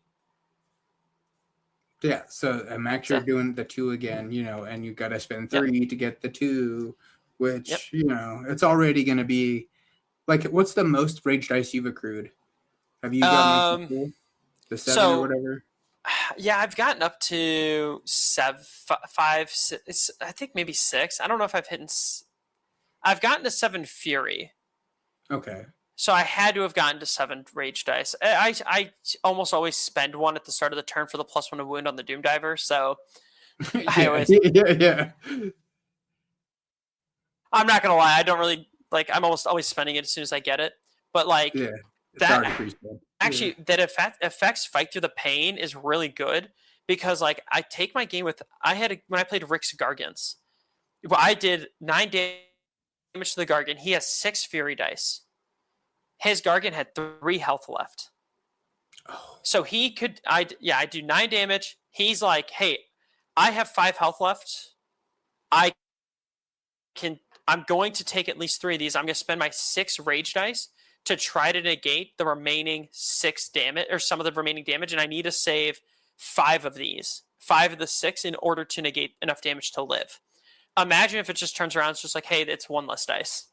Yeah, so Max, you're So, doing the 2 again, and you got to spend yep, 3 to get the 2, yep. which, it's already going to be like, what's the most rage dice you've accrued? Have you gotten up to Um, 4? The 7 or so whatever? yeah, I've gotten up to 5, 6, I think maybe 6. I don't know if I've hit. I've gotten to 7 fury. Okay. So I had to have gotten to 7 rage dice. I almost always spend 1 at the start of the turn for the +1 to wound on the Doom Diver. So I Yeah, always. yeah. I'm not gonna lie. I don't really like. I'm almost always spending it as soon as I get it. But like Yeah, it's already that, pretty good. Yeah. actually, that affects fight through the pain is really good because like I take my game with. When I played Rick's Gargants. Well, I did 9 damage to the Gargant. He has 6 fury dice. His Gargant had 3 health left. Oh, So he could, I do 9 damage. He's like, hey, I have 5 health left. I can, I'm going to take at least 3 of these. I'm going to spend my 6 rage dice to try to negate the remaining 6 damage, or some of the remaining damage. And I need to save 5 of these, 5 of the 6 in order to negate enough damage to live. Imagine if it just turns around, it's just like, hey, it's 1 less dice.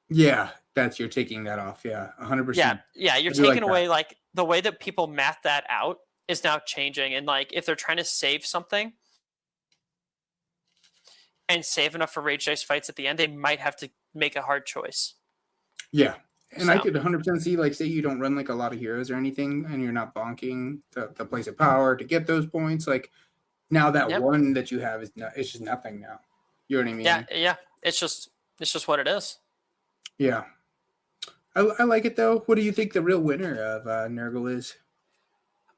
yeah, you're taking that off. Yeah, 100%. Yeah, you're I do taking like away that. like the way that people math that out is now changing. And like if they're trying to save something and save enough for rage dice fights at the end, they might have to make a hard choice. Yeah. And I So could 100% see, like, say you don't run like a lot of heroes or anything, and you're not bonking the place of power to get those points. Like, now that yep. 1 that you have it's just nothing now. You know what I mean? Yeah. It's just what it is. Yeah. I like it though. What do you think the real winner of Nurgle is?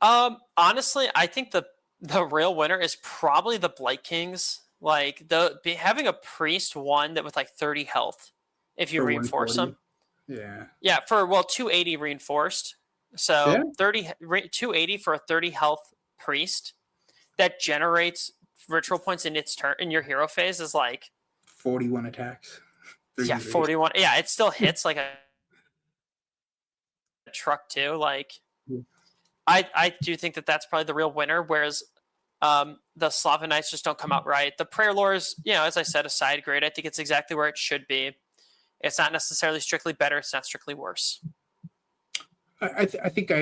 Honestly, I think the real winner is probably the Blight Kings. Like having a priest one that with like 30 health if you For reinforce 140? them. Yeah. Yeah, for 280 reinforced. Yeah. So 280 for a 30 health priest that generates ritual points in its turn in your hero phase is like 41 attacks. 41. Yeah, it still hits like a truck too. Like Yeah. I do think that that's probably the real winner. Whereas the Slaven Knights just don't come out right. The Prayer Lores, as I said, a side grade. I think it's exactly where it should be. It's not necessarily strictly better. It's not strictly worse. I think I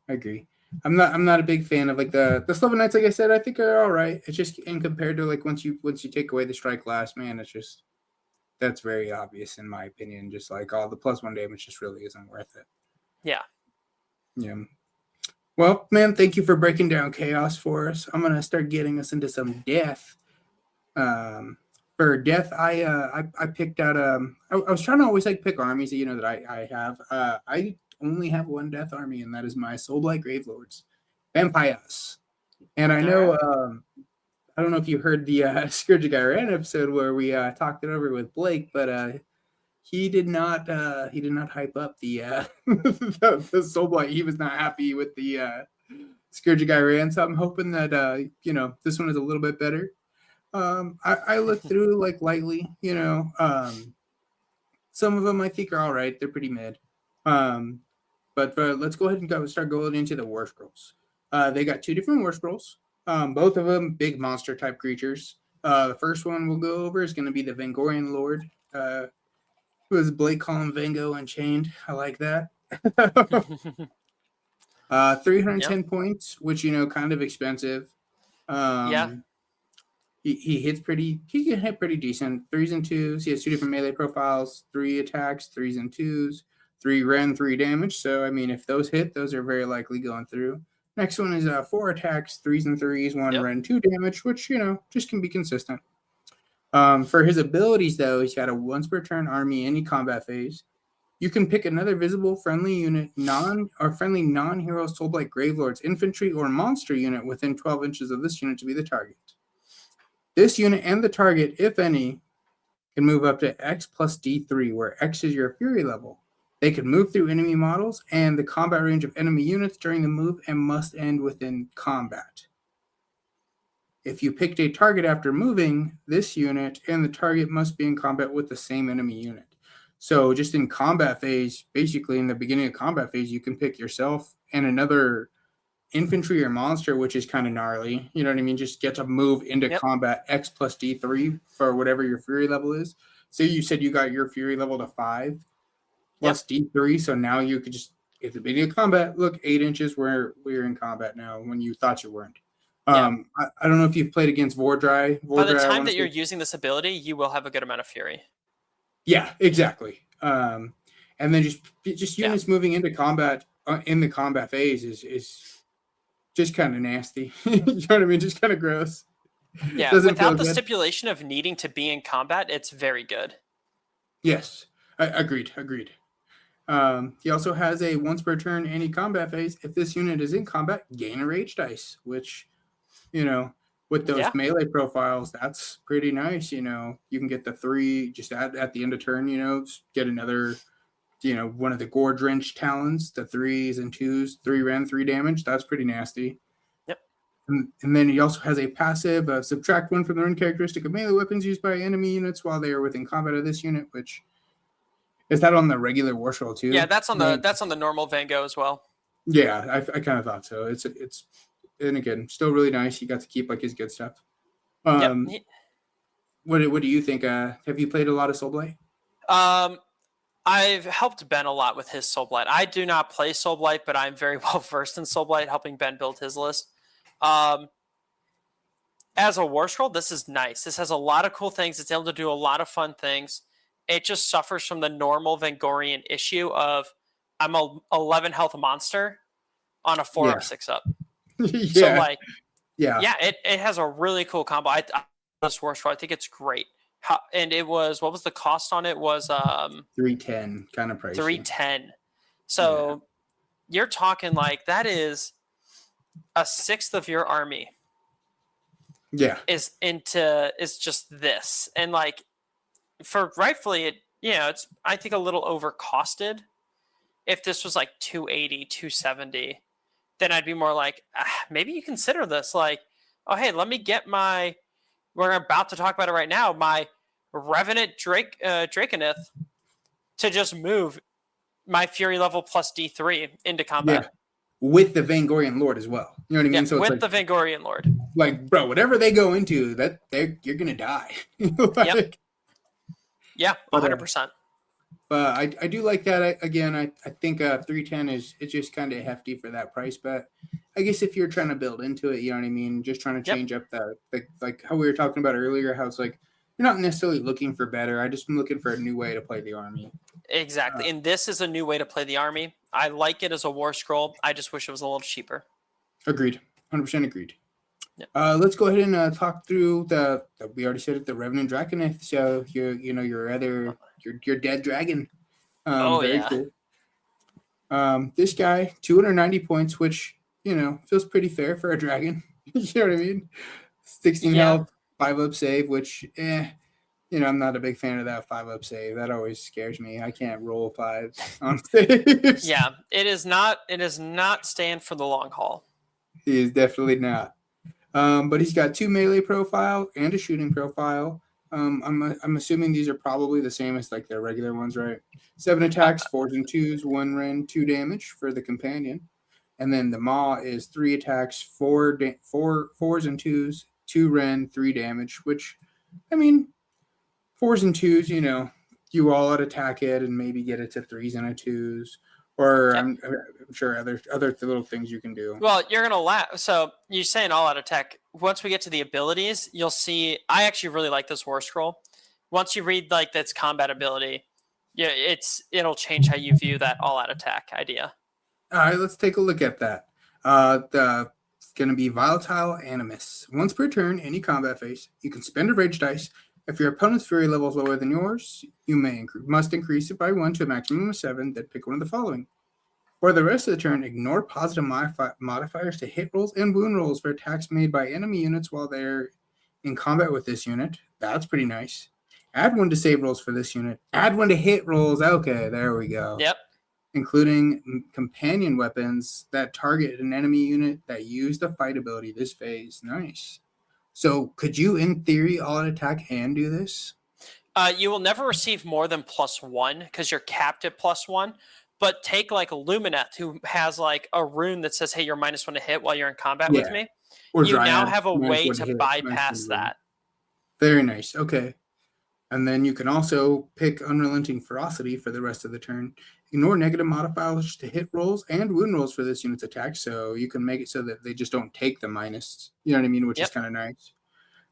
agree. I'm not a big fan of like the Slaven Knights. Like I said, I think are all right. It's just in compared to like once you take away the strike last, man, it's just that's very obvious in my opinion. Just like all the +1 damage just really isn't worth it. Yeah. Yeah. Well, man, thank you for breaking down chaos for us. I'm gonna start getting us into some death. For death, I picked out I was trying to always like pick armies that I have. I only have 1 death army, and that is my Soulblight Gravelords, Vampires. And I know I don't know if you heard the Scourge of Aqshy episode where we talked it over with Blake, but he did not hype up the the Soulblight. He was not happy with the Scourge of Aqshy, so I'm hoping that this one is a little bit better. I look through like lightly, some of them I think are all right. They're pretty mid. But let's go ahead and start going into the War Scrolls. They got 2 different War Scrolls. Both of them big monster type creatures. The first one we'll go over is going to be the Vangorian Lord, who is Blake calling Vango Unchained. I like that. 310 points, which kind of expensive. Yeah. He hits pretty. He can hit pretty decent. 3s and 2s. He has 2 different melee profiles. 3 attacks, 3s and 2s. 3 ren, 3 damage. So I mean, if those hit, those are very likely going through. Next one is 4 attacks, 3s and 3s, 1 ren, 2 damage, which just can be consistent. For his abilities though, he's got a once per turn army any combat phase. You can pick another visible friendly unit, friendly non-hero Soulblight Gravelords, infantry, or monster unit within 12 inches of this unit to be the target. This unit and the target, if any, can move up to X plus D3, where X is your fury level. They can move through enemy models and the combat range of enemy units during the move and must end within combat. If you picked a target after moving, this unit and the target must be in combat with the same enemy unit. So just in combat phase, basically in the beginning of combat phase, you can pick yourself and another infantry or monster, which is kind of gnarly. You know what I mean? Just get to move into Yep. combat X plus D3 for whatever your fury level is. So you said you got your fury level to 5 plus D3. So now you could just, at the beginning of combat, look, 8 inches where we're in combat now when you thought you weren't. I don't know if you've played against Vordry. By the time that you're using this ability, you will have a good amount of fury. Yeah, exactly. And then just units moving into combat in the combat phase is just kind of nasty. You know what I mean? Just kind of gross. Yeah, without the stipulation of needing to be in combat, it's very good. Yes, agreed. He also has a once per turn any combat phase. If this unit is in combat, gain a rage dice, which, you know, with those melee profiles, that's pretty nice. You know, you can get the 3 just at the end of turn, you know, get another, you know, one of the gore drench talons, the 3s and 2s, 3 ren, 3 damage. That's pretty nasty. Yep. And then he also has a passive, subtract 1 from the run characteristic of melee weapons used by enemy units while they are within combat of this unit, which is that on the regular war scroll too? Yeah, that's on the normal Van Gogh as well. Yeah, I kind of thought so. It's and again, still really nice. You got to keep like his good stuff. What do you think? Have you played a lot of Soulblight? I've helped Ben a lot with his Soulblight. I do not play Soulblight, but I'm very well versed in Soulblight, helping Ben build his list. As a war scroll, this is nice. This has a lot of cool things. It's able to do a lot of fun things. It just suffers from the normal Vangorian issue of I'm a 11 health monster on a 4-up, 6-up. So it has a really cool combo. I this war scroll, I think it's great. And it was, what was the cost on it? Was 310, kind of pricey. 310. So you're talking like that is a 1/6 of your army. Yeah, is just this, and like for rightfully it, it's I think a little overcosted. If this was like 280, 270, then I'd be more like, maybe you consider this. Like, oh hey, let me get we're about to talk about it right now, my Revenant Draconith to just move my Fury level plus D3 into combat. Yeah. With the Vangorian Lord as well. You know what I mean? So with the Vangorian Lord. Like, bro, whatever they go into, you're going to die. Yeah, 100%. But I do like that. Again, I think 310 it's just kind of hefty for that price. But I guess if you're trying to build into it, you know what I mean? Just trying to change up the like how we were talking about earlier, how it's like, you're not necessarily looking for better. I just am looking for a new way to play the army. Exactly. And this is a new way to play the army. I like it as a war scroll. I just wish it was a little cheaper. Agreed. 100% agreed. Yep. Let's go ahead and talk through we already said it, the Revenant Draconith. So your dead dragon. Very cool. This guy, 290 points, which, feels pretty fair for a dragon. You know what I mean? 16 health, 5-up save, which, I'm not a big fan of that 5-up save. That always scares me. I can't roll 5s on saves. Yeah, it is not staying for the long haul. He is definitely not. But he's got 2 melee profile and a shooting profile. I'm assuming these are probably the same as like their regular ones, right? 7 attacks, 4s and 2s, 1 ren, 2 damage for the companion. And then the Maw is 3 attacks, 4s and 2s, 2 ren, 3 damage, which, I mean, 4s and 2s, you all out attack it and maybe get it to 3s and a 2s. Or I'm sure other little things you can do. Well, you're going to laugh. So you're saying all out attack. Once we get to the abilities, you'll see. I actually really like this war scroll. Once you read like that's combat ability, it'll change how you view that all out attack idea. All right, let's take a look at that. It's going to be Volatile Animus. Once per turn, any combat phase, you can spend a rage dice. If your opponent's fury level is lower than yours, you must increase it by 1 to a maximum of 7, then pick one of the following. For the rest of the turn, ignore positive modifiers to hit rolls and wound rolls for attacks made by enemy units while they're in combat with this unit. That's pretty nice. Add 1 to save rolls for this unit. Add 1 to hit rolls. Okay, there we go. Yep. Including companion weapons that target an enemy unit that use the fight ability this phase. Nice. So could you, in theory, all-out attack and do this? You will never receive more than +1 because you're capped at +1. But take like Lumineth, who has like a rune that says, "Hey, you're -1 to hit while you're in combat with Yeah. me." Or You now Dryad, have a minus way one to hit, minus bypass one rune. that. Very nice. Okay. And then you can also pick Unrelenting Ferocity for the rest of the turn. Ignore negative modifiers to hit rolls and wound rolls for this unit's attack, so you can make it so that they just don't take the minus. You know what I mean? Which is Yep. kind of nice.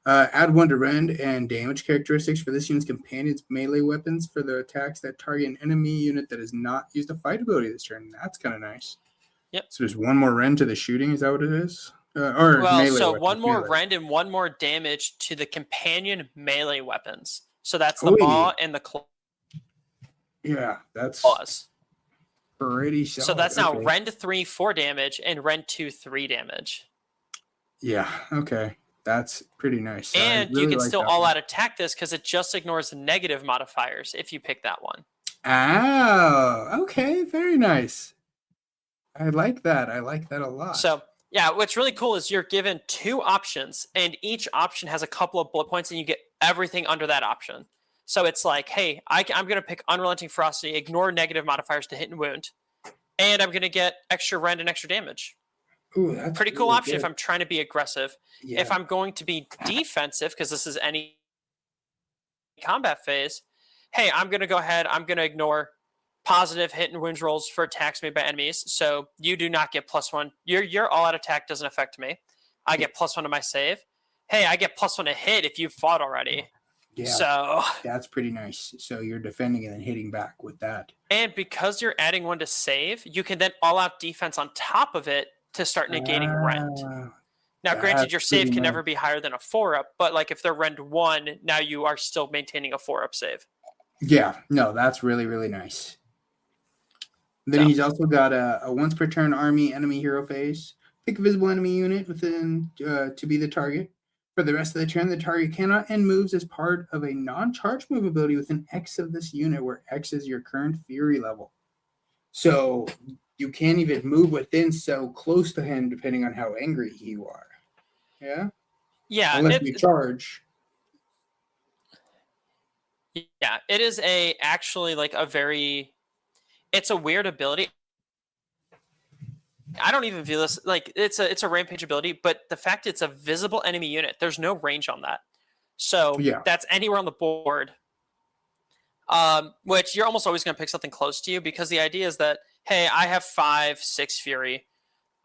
Add 1 to rend and damage characteristics for this unit's companion's melee weapons for the attacks that target an enemy unit that has not used a fight ability this turn. That's kind of nice. Yep. So there's 1 more rend to the shooting. Is that what it is? Or Well, melee so weapons, 1 more melee. rend and 1 more damage to the companion melee weapons. So that's the Oy. maw and the Yeah, that's claws. pretty solid. So that's now Okay. rend 3 4 damage and rend 2 3 damage. Yeah, okay. That's pretty nice. And I really you can like still that all one. out attack this because it just ignores the negative modifiers if you pick that one. Oh, okay. Very nice. I like that. I like that a lot. So yeah, what's really cool is you're given 2 options, and each option has a couple of bullet points, and you get everything under that option. So it's like, hey, I'm going to pick Unrelenting Ferocity, ignore negative modifiers to hit and wound, and I'm going to get extra rend and extra damage. Ooh, that's Pretty cool really option good. if I'm trying to be aggressive. Yeah. If I'm going to be defensive, because this is any combat phase, hey, I'm going to go ahead, I'm going to ignore positive hit and wound rolls for attacks made by enemies. So you do not get +1. Your all-out attack doesn't affect me. I get +1 to my save. Hey, I get +1 to hit if you've fought already. Yeah, So that's pretty nice. So you're defending and then hitting back with that. and because you're adding 1 to save, you can then all-out defense on top of it to start negating rend. Now, granted, That's your save pretty can never nice. be higher than a 4-up, but like if they're rend 1, now you are still maintaining a 4-up save. Yeah, no, that's really, really nice. Then So- he's also got a once per turn army enemy hero phase. Pick a visible enemy unit within to be the target. For the rest of the turn, the target cannot end moves as part of a non-charge move ability within X of this unit, where X is your current fury level. So you can't even move within so close to him, depending on how angry you are. Yeah, Yeah, unless you charge. yeah, it is actually like a very, it's a weird ability. I don't even view this like it's a rampage ability, but the fact it's a visible enemy unit, there's no range on that. So Yeah. that's anywhere on the board. Which you're almost always going to pick something close to you because the idea is that, hey, I have 5, 6 fury.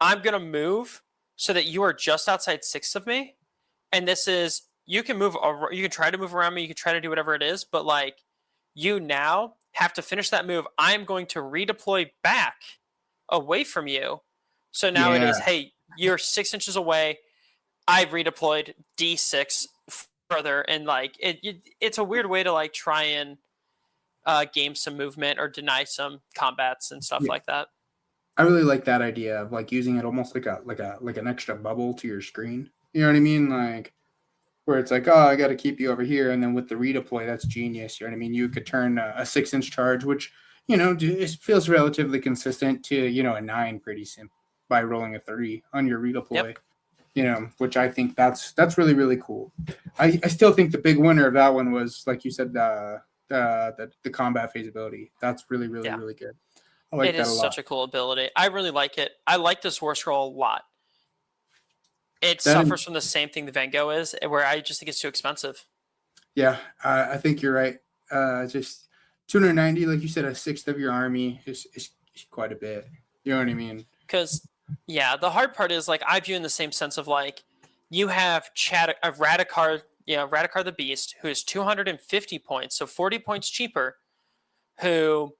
I'm going to move so that you are just outside 6 of me. And this is, you can move, you can try to move around me, you can try to do whatever it is, but like you now have to finish that move. I'm going to redeploy back away from you. So now it is, hey, you're 6 inches away. I've redeployed D6 further, and like it's a weird way to like try and game some movement or deny some combats and stuff like that. I really like that idea of like using it almost like an extra bubble to your screen. You know what I mean? Like where it's like, oh, I got to keep you over here, and then with the redeploy, that's genius. You know what I mean? You could turn a 6-inch charge, which it feels relatively consistent to a 9 pretty simple by rolling a 3 on your redeploy. Yep. Which I think that's really, really cool. I still think the big winner of that one was, like you said, the combat phase ability. That's really, really, really good. I like that a lot. It is such a cool ability. I really like it. I like this war scroll a lot. It suffers from the same thing the Van Gogh is, where I just think it's too expensive. Yeah, I think you're right. Just 290, like you said, a sixth of your army is quite a bit. You know what I mean? Because, yeah, the hard part is, like, I view in the same sense of, like, you have Radikar the Beast, who is 250 points, so 40 points cheaper, who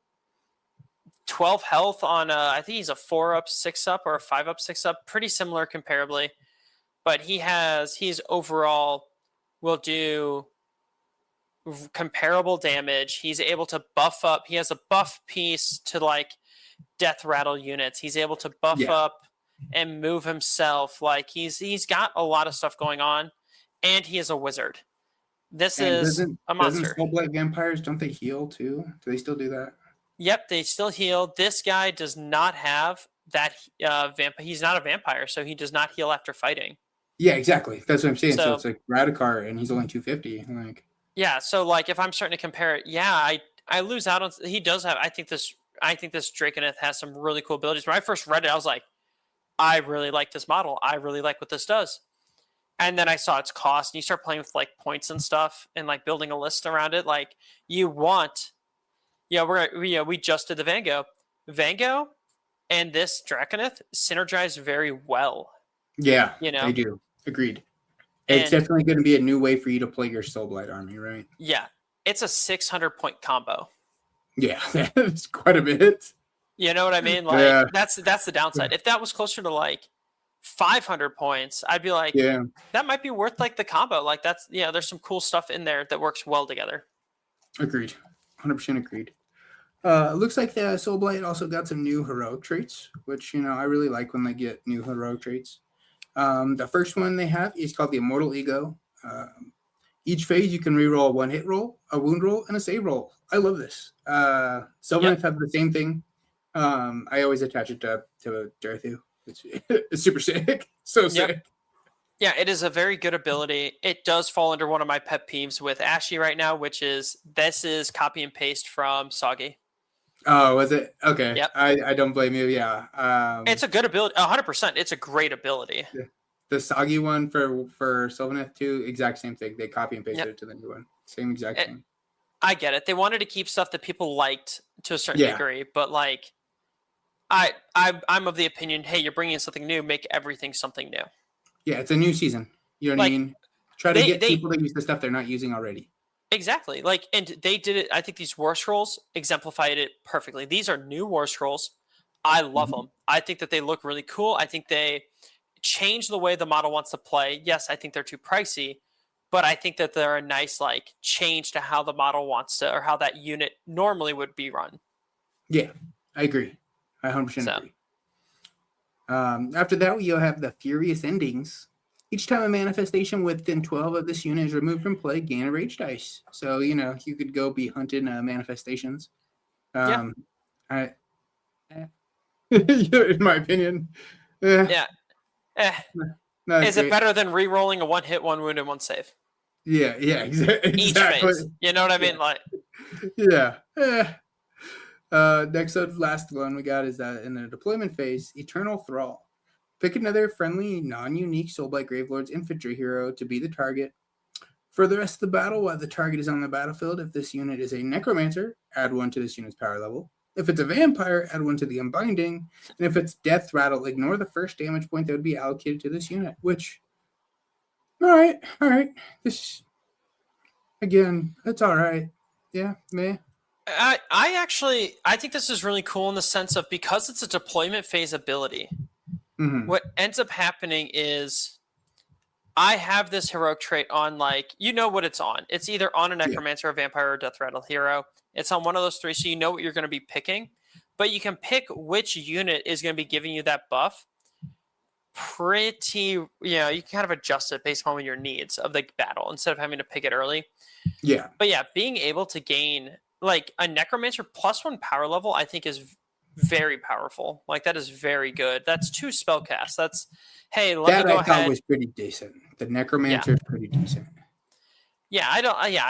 12 health on, I think he's a 4-up, 6-up, or a 5-up, 6-up, pretty similar comparably. But he's overall will do comparable damage. He's able to buff up. He has a buff piece to like death rattle units. He's able to buff up and move himself. Like he's got a lot of stuff going on, and he is a wizard. This is a monster. Doesn't Soulblight vampires, don't they heal too? Do they still do that? Yep, they still heal. This guy does not have that vampire. He's not a vampire, so he does not heal after fighting. Yeah, exactly. That's what I'm saying. So it's like Radikar, and he's only 250. Like, Yeah, so like if I'm starting to compare it, yeah, I lose out on. He does have. I think this Draconith has some really cool abilities. When I first read it, I was like, I really like this model. I really like what this does. And then I saw its cost, and you start playing with like points and stuff, and like building a list around it. Like you want, we just did the Vango, and this Draconith synergize very well. Yeah, You they know, do. Agreed. It's and definitely going to be a new way for you to play your Soulblight army, right? yeah, it's a 600-point combo. Yeah, that's quite a bit. You know what I mean? Like Yeah, that's the downside. If that was closer to like 500 points, I'd be like, yeah, that might be worth like the combo. Like that's there's some cool stuff in there that works well together. agreed. 100% agreed. It looks like the Soulblight also got some new heroic traits, which I really like when they get new heroic traits. The first one they have is called the Immortal Ego. Each phase you can reroll one hit roll, a wound roll, and a save roll. I love this. Sylvaneth have the same thing. I always attach it to Darthu. It's super sick. So sick. Yeah, it is a very good ability. It does fall under one of my pet peeves with Aqshy right now, which is this is copy and paste from Soggy. Oh, was it? Okay. Yep. I don't blame you. Yeah. It's a good ability. 100%. It's a great ability. Yeah. The Soggy one for Sylvaneth 2, exact same thing. They copy and pasted it to the new one. Same exact thing. I get it. They wanted to keep stuff that people liked to a certain degree, but like I'm of the opinion, hey, you're bringing in something new, make everything something new. Yeah, it's a new season. You know what I mean? Try to get people to use the stuff they're not using already. Exactly. Like, and they did it. I think these war scrolls exemplified it perfectly. These are new war scrolls. I love them. I think that they look really cool. I think they change the way the model wants to play. Yes, I think they're too pricey, but I think that they're a nice like change to how the model wants to, or how that unit normally would be run. Yeah, I agree. I 100% agree. After that, you'll have the Furious Endings. Each time a manifestation within 12 of this unit is removed from play, gain a rage dice. So, you could go be hunting manifestations. In my opinion. Yeah. Is great. it better than re-rolling a one hit, one wound, and one save? Yeah, exactly. Each phase. You know what I mean? Like, yeah. Next up, last one we got is that in the deployment phase, Eternal Thrall. Pick another friendly, non-unique Soulblight Gravelord's infantry hero to be the target. For the rest of the battle, while the target is on the battlefield, if this unit is a Necromancer, add 1 to this unit's power level. If it's a Vampire, add 1 to the Unbinding. And if it's Death Rattle, ignore the first damage point that would be allocated to this unit, which... All right. This... Again, that's all right. Yeah, meh. I think this is really cool in the sense of because it's a deployment phase ability. What ends up happening is I have this heroic trait on like what it's on. It's either on a Necromancer, a Vampire, or Death Rattle hero. It's on one of those three, so you know what you're going to be picking. But you can pick which unit is going to be giving you that buff. You can kind of adjust it based on your needs of the battle instead of having to pick it early. Yeah. But yeah, being able to gain like a Necromancer +1 power level, I think is very powerful. Like that is very good. That's 2 spellcasts. That's hey, let me go ahead. That was pretty decent. The Necromancer is pretty decent. Yeah, I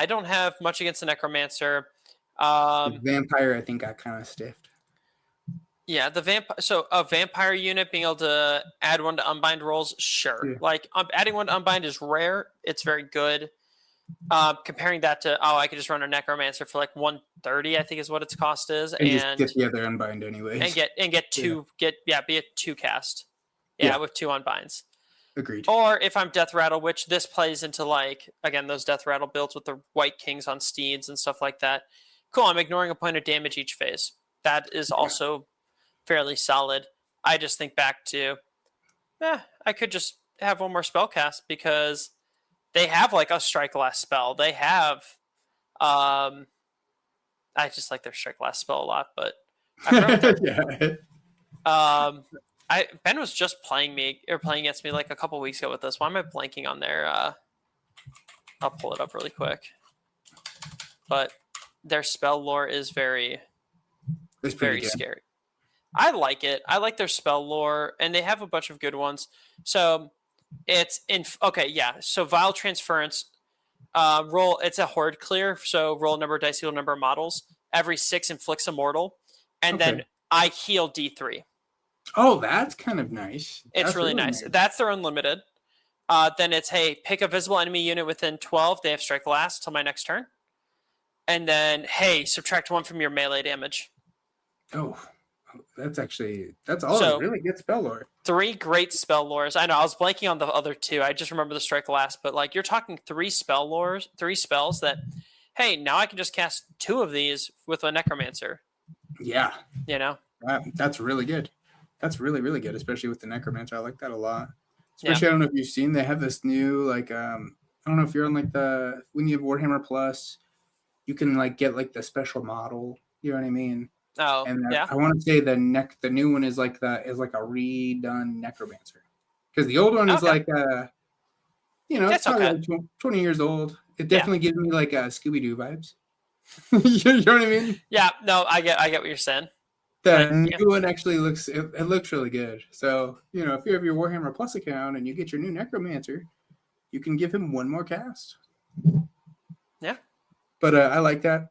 don't have much against the Necromancer. The Vampire, I think, got kind of stiffed. Yeah, the vampire. So a Vampire unit being able to add 1 to Unbind rolls, sure. Yeah. Like adding 1 to Unbind is rare. It's very good. Comparing that to I could just run a Necromancer for like 130, I think is what its cost is, and just get the other Unbind anyways, and get 2 be a 2 cast, with 2 Unbinds. Agreed. Or if I'm Death Rattle, which this plays into like again those Death Rattle builds with the White Kings on steeds and stuff like that. Cool. I'm ignoring a point of damage each phase. That is also fairly solid. I just think back to, I could just have 1 more spell cast because they have like a strike last spell. They have, I just like their strike last spell a lot, but Ben was just playing against me like a couple weeks ago with this. Why am I blanking on their? I'll pull it up really quick. But their spell lore is very scary. I like it. I like their spell lore, and they have a bunch of good ones. So it's in so Vile Transference. Roll. It's a horde clear, so roll a number of dice, heal a number of models. Every 6 inflicts a mortal, and then I heal D3. Oh, that's kind of nice. It's That's really nice. That's their unlimited. Then it's, hey, pick a visible enemy unit within 12. They have strike last till my next turn. And then, hey, subtract 1 from your melee damage. Oh, that's all a really good spell lore. 3 great spell lores. I know I was blanking on the other 2. I just remember the strike last, but like you're talking 3 spell lores, 3 spells that, hey, now I can just cast 2 of these with a necromancer. Yeah. You know? That's really good. That's really, really good, especially with the necromancer. I like that a lot. Especially, I don't know if you've seen, they have this new, like, I don't know if you're on, like, when you have Warhammer Plus, you can, like, get, like, the special model. You know what I mean? Oh, and yeah. I want to say the new one is like a redone necromancer. Because the old one is like, it's probably like 20 years old. It definitely gives me, like, Scooby-Doo vibes. You know what I mean? Yeah, no, I get what you're saying. The new one actually looks really good. So, if you have your Warhammer Plus account and you get your new Necromancer, you can give him 1 more cast. Yeah. But I like that.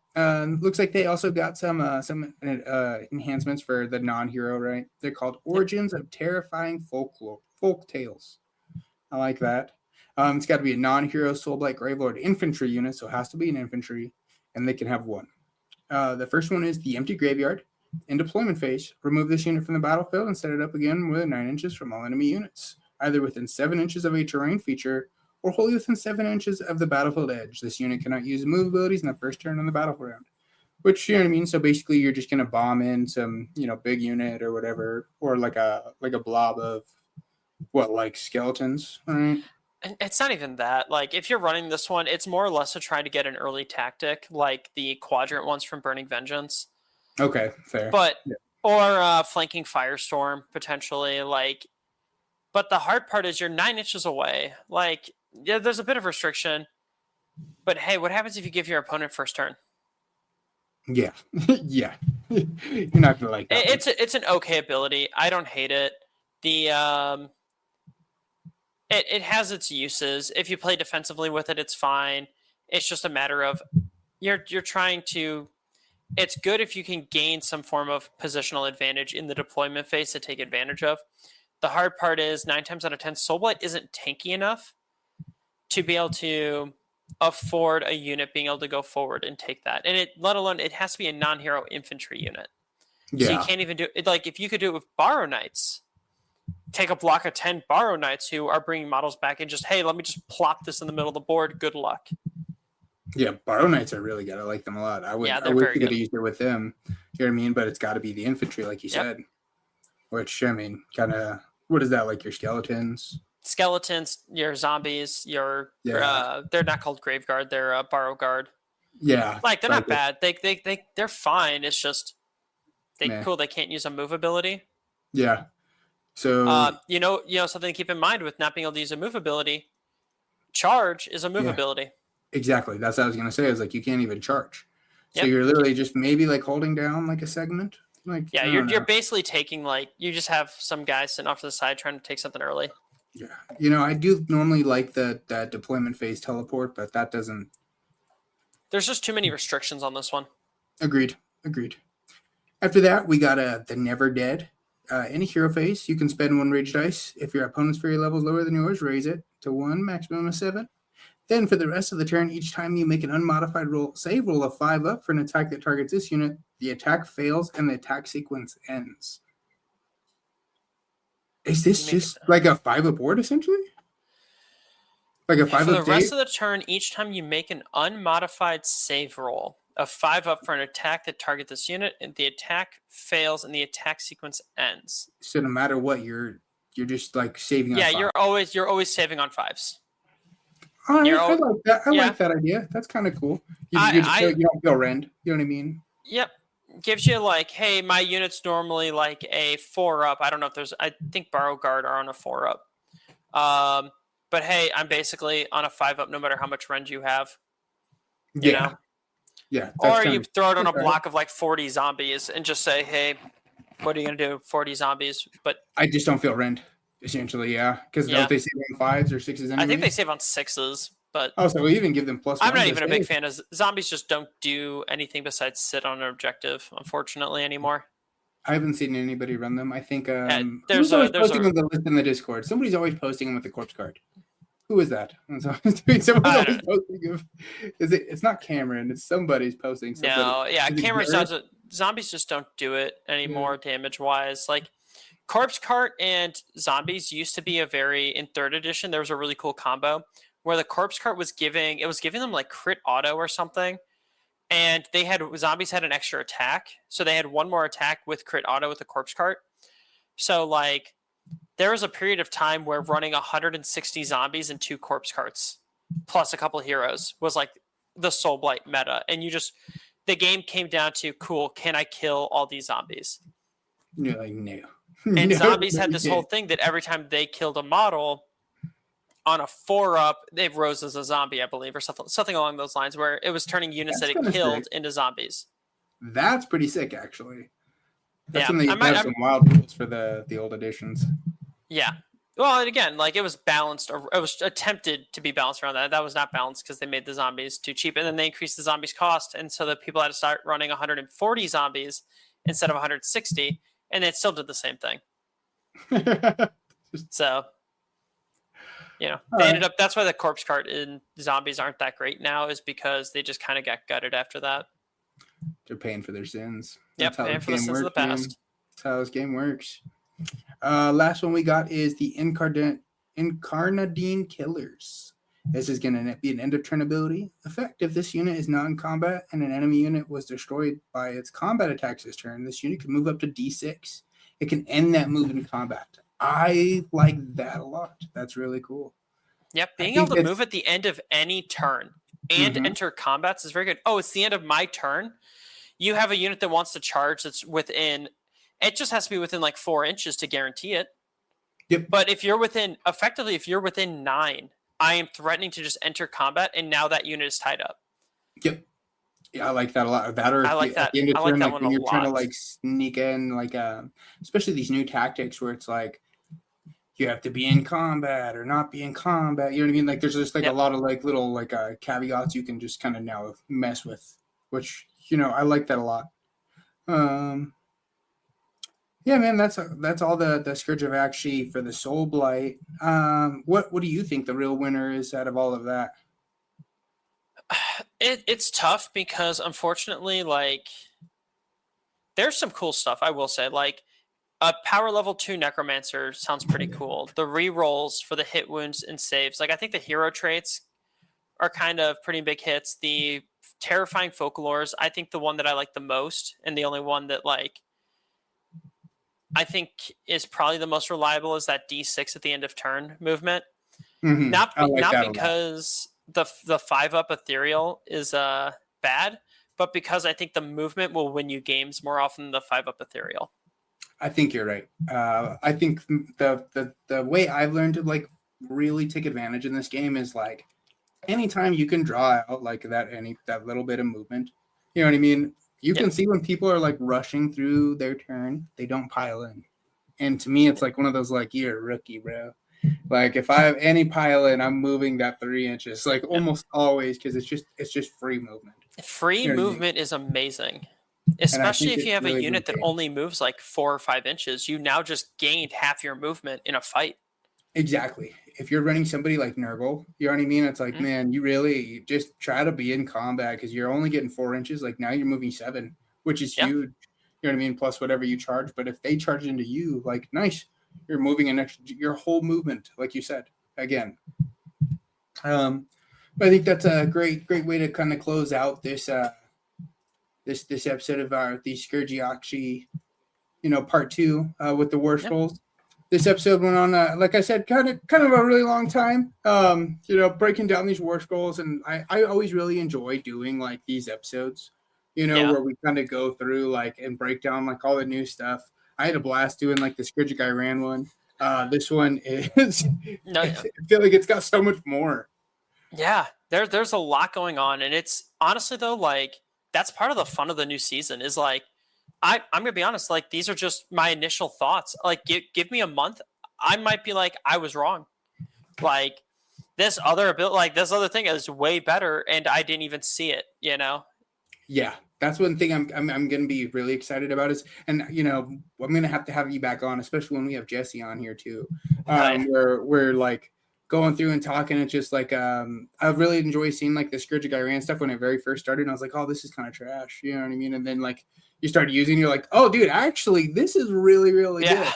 Looks like they also got some enhancements for the non-hero, right? They're called Origins of Terrifying Folk Tales. I like that. It's got to be a non-hero Soulblight Gravelord infantry unit, so it has to be an infantry, and they can have 1. The first one is the Empty Graveyard. In deployment phase, remove this unit from the battlefield and set it up again within 9 inches from all enemy units, either within 7 inches of a terrain feature or wholly within 7 inches of the battlefield edge. This unit cannot use move abilities in the first turn on the battlefield. Which, you know what I mean? So basically, you're just going to bomb in some, big unit or whatever, or like a blob of, skeletons, right? And it's not even that. Like, if you're running this one, it's more or less to try to get an early tactic, like the quadrant ones from Burning Vengeance. Okay, fair. But or flanking Firestorm potentially, but the hard part is you're 9 inches away. Like, yeah, there's a bit of restriction. But hey, what happens if you give your opponent first turn? Yeah. Yeah. You're not gonna like that. It's an okay ability. I don't hate it. The it has its uses. If you play defensively with it, it's fine. It's just a matter of you're trying to. It's good if you can gain some form of positional advantage in the deployment phase to take advantage of. The hard part is 9 times out of 10, Soulblight isn't tanky enough to be able to afford a unit being able to go forward and take that. And let alone, it has to be a non-hero infantry unit. Yeah. So you can't even do it. Like, if you could do it with Borrow Knights, take a block of 10 Borrow Knights who are bringing models back and just, hey, let me just plop this in the middle of the board. Good luck. Yeah, Borrow Knights are really good. I like them a lot. I wish we could have used it with them. You know what I mean? But it's got to be the infantry, like you said. Which, I mean, kind of, what is that, like your skeletons? Skeletons, your zombies, they're not called Grave Guard, they're Borrow Guard. Yeah. Like, they're not bad. They're fine. It's just, they can't use a move ability. Yeah. So, you know, something to keep in mind with not being able to use a move ability, charge is a move ability. Exactly. That's what I was going to say. Is like you can't even charge. So you're literally just maybe like holding down like a segment. Like you're basically taking you just have some guys sitting off to the side trying to take something early. Yeah. I do normally like that deployment phase teleport, but that doesn't. There's just too many restrictions on this one. Agreed. After that, we got the Never Dead. Any hero phase, you can spend 1 rage dice. If your opponent's fury level is lower than yours, raise it to 1, maximum of 7. Then for the rest of the turn, each time you make an unmodified save roll of 5 up for an attack that targets this unit, the attack fails and the attack sequence ends. Is this just like a 5-up board, essentially? Like a 5-up For the rest of the turn, each time you make an unmodified save roll of 5 up for an attack that targets this unit, and the attack fails and the attack sequence ends. So no matter what, you're just like saving on 5. You're always saving on 5s. I like that. I like that idea. That's kind of cool. You don't feel rend. You know what I mean? Yep. Gives you hey, my unit's normally like a 4-up. I don't know if I think Borrow Guard are on a 4-up. But hey, I'm basically on a 5-up no matter how much rend you have. You know? Yeah. Or you throw it on a block of 40 zombies and just say, hey, what are you going to do? 40 zombies. But I just don't feel rend. Essentially, yeah. Because don't they save on 5s or 6s anyway? I think they save on 6s. But Oh, so we even give them plus I'm one not to even a big save. fan of zombies. Just don't do anything besides sit on an objective, unfortunately, anymore. I haven't seen anybody run them. I think There's who's always there's posting a on the list in the Discord? Somebody's always posting them with the corpse card. Who is that? Someone's I always don't posting of. Is it? It's not Cameron. It's somebody's posting. Somebody. no, yeah, Is it Cameron Garrett? zombies just don't do it Yeah. anymore, damage wise. Like corpse cart and zombies used to be in third edition. There was a really cool combo where the corpse cart was giving them like crit auto or something, and zombies had an extra attack, so they had one more attack with crit auto with the corpse cart. So like there was a period of time where running 160 zombies and 2 corpse carts plus a couple heroes was like the soul blight meta, and the game came down to cool, can I kill all these zombies? You're like no. And No, zombies no, had you this whole can't. thing that every time they killed a model on a 4-up, they rose as a zombie, I believe, or something along those lines, where it was turning units That's that it kinda killed sick. into zombies. That's pretty sick, actually. That's Yeah, when they I might, have some wild rules for the old editions. yeah. Well, and again, like it was balanced, or it was attempted to be balanced around that. That was not balanced because they made the zombies too cheap, and then they increased the zombies cost, and so that people had to start running 140 zombies instead of 160, and it still did the same thing. So, they ended up. That's why the corpse cart in zombies aren't that great now, is because they just kind of got gutted after that. They're paying for their sins. Yep, paying for the sins of the past. Man. That's how this game works. Last one we got is the Incarnadine Killers. This is going to be an end of turn ability. Effect: if this unit is not in combat and an enemy unit was destroyed by its combat attacks this turn, this unit can move up to D6. It can end that move in combat. I like that a lot. That's really cool. Yep, being able to move at the end of any turn and enter combats is very good. Oh, it's the end of my turn. You have a unit that wants to charge that's within. It just has to be within like 4 inches to guarantee it. Yep. But if you're within 9, I am threatening to just enter combat, and now that unit is tied up. Yep. Yeah, I like that a lot. That, or I like that. At the end of I like turn, that like one when a you're trying to lot. like sneak in, like especially these new tactics where it's like you have to be in combat or not be in combat. You know what I mean? Like there's just like a lot of like little like caveats you can just kind of now mess with, which I like that a lot. Yeah, man, that's all the Scourge of Aqshy for the Soul Blight. What do you think the real winner is out of all of that? It's tough because unfortunately, like, there's some cool stuff, I will say. Like, a power level 2 Necromancer sounds pretty cool. The rerolls for the hit wounds and saves. Like, I think the hero traits are kind of pretty big hits. The Terrifying Folklores, I think the one that I like the most, and the only one that, like, I think is probably the most reliable, is that D6 at the end of turn movement. Mm-hmm. Not because the 5-up Ethereal is bad, but because I think the movement will win you games more often than the 5-up Ethereal. I think you're right. I think the way I've learned to like really take advantage in this game is like anytime you can draw out like that little bit of movement, you know what I mean? You can see when people are like rushing through their turn, they don't pile in. And to me, it's like one of those like, you're a rookie, bro. Like if I have any pile in, I'm moving that 3 inches, like almost always, because it's just free movement. Free movement is amazing. Especially if you have a unit that only moves like 4 or 5 inches, you now just gained half your movement in a fight. Exactly. If you're running somebody like Nurgle, you know what I mean? It's like, man, you really just try to be in combat because you're only getting 4 inches. Like now you're moving 7, which is huge. You know what I mean? Plus whatever you charge. But if they charge into you, like nice, you're moving your whole movement, like you said, again. But I think that's a great way to kind of close out this this episode of the Scourge of Aqshy, part 2 with the War Scrolls. This episode went on, like I said, kind of a really long time. Breaking down these War Scrolls, and I always really enjoy doing like these episodes. Where we kind of go through like and break down like all the new stuff. I had a blast doing like the Scourge of Aqshy one. This one is. I feel like it's got so much more. Yeah, there's a lot going on, and it's honestly though like that's part of the fun of the new season is like. I'm gonna be honest. Like these are just my initial thoughts. Like give me a month, I might be like I was wrong. Like this other build, like this other thing is way better, and I didn't even see it. You know? Yeah, that's one thing I'm going to be really excited about is, and you know, I'm going to have you back on, especially when we have Jesse on here too, Right. where we're like going through and talking. It's just like I really enjoy seeing like the Scourge of Aqshy stuff when it very first started. And I was like, oh, this is kind of trash, you know what I mean? And then like you start using, you're like, oh, dude, actually, this is really really good.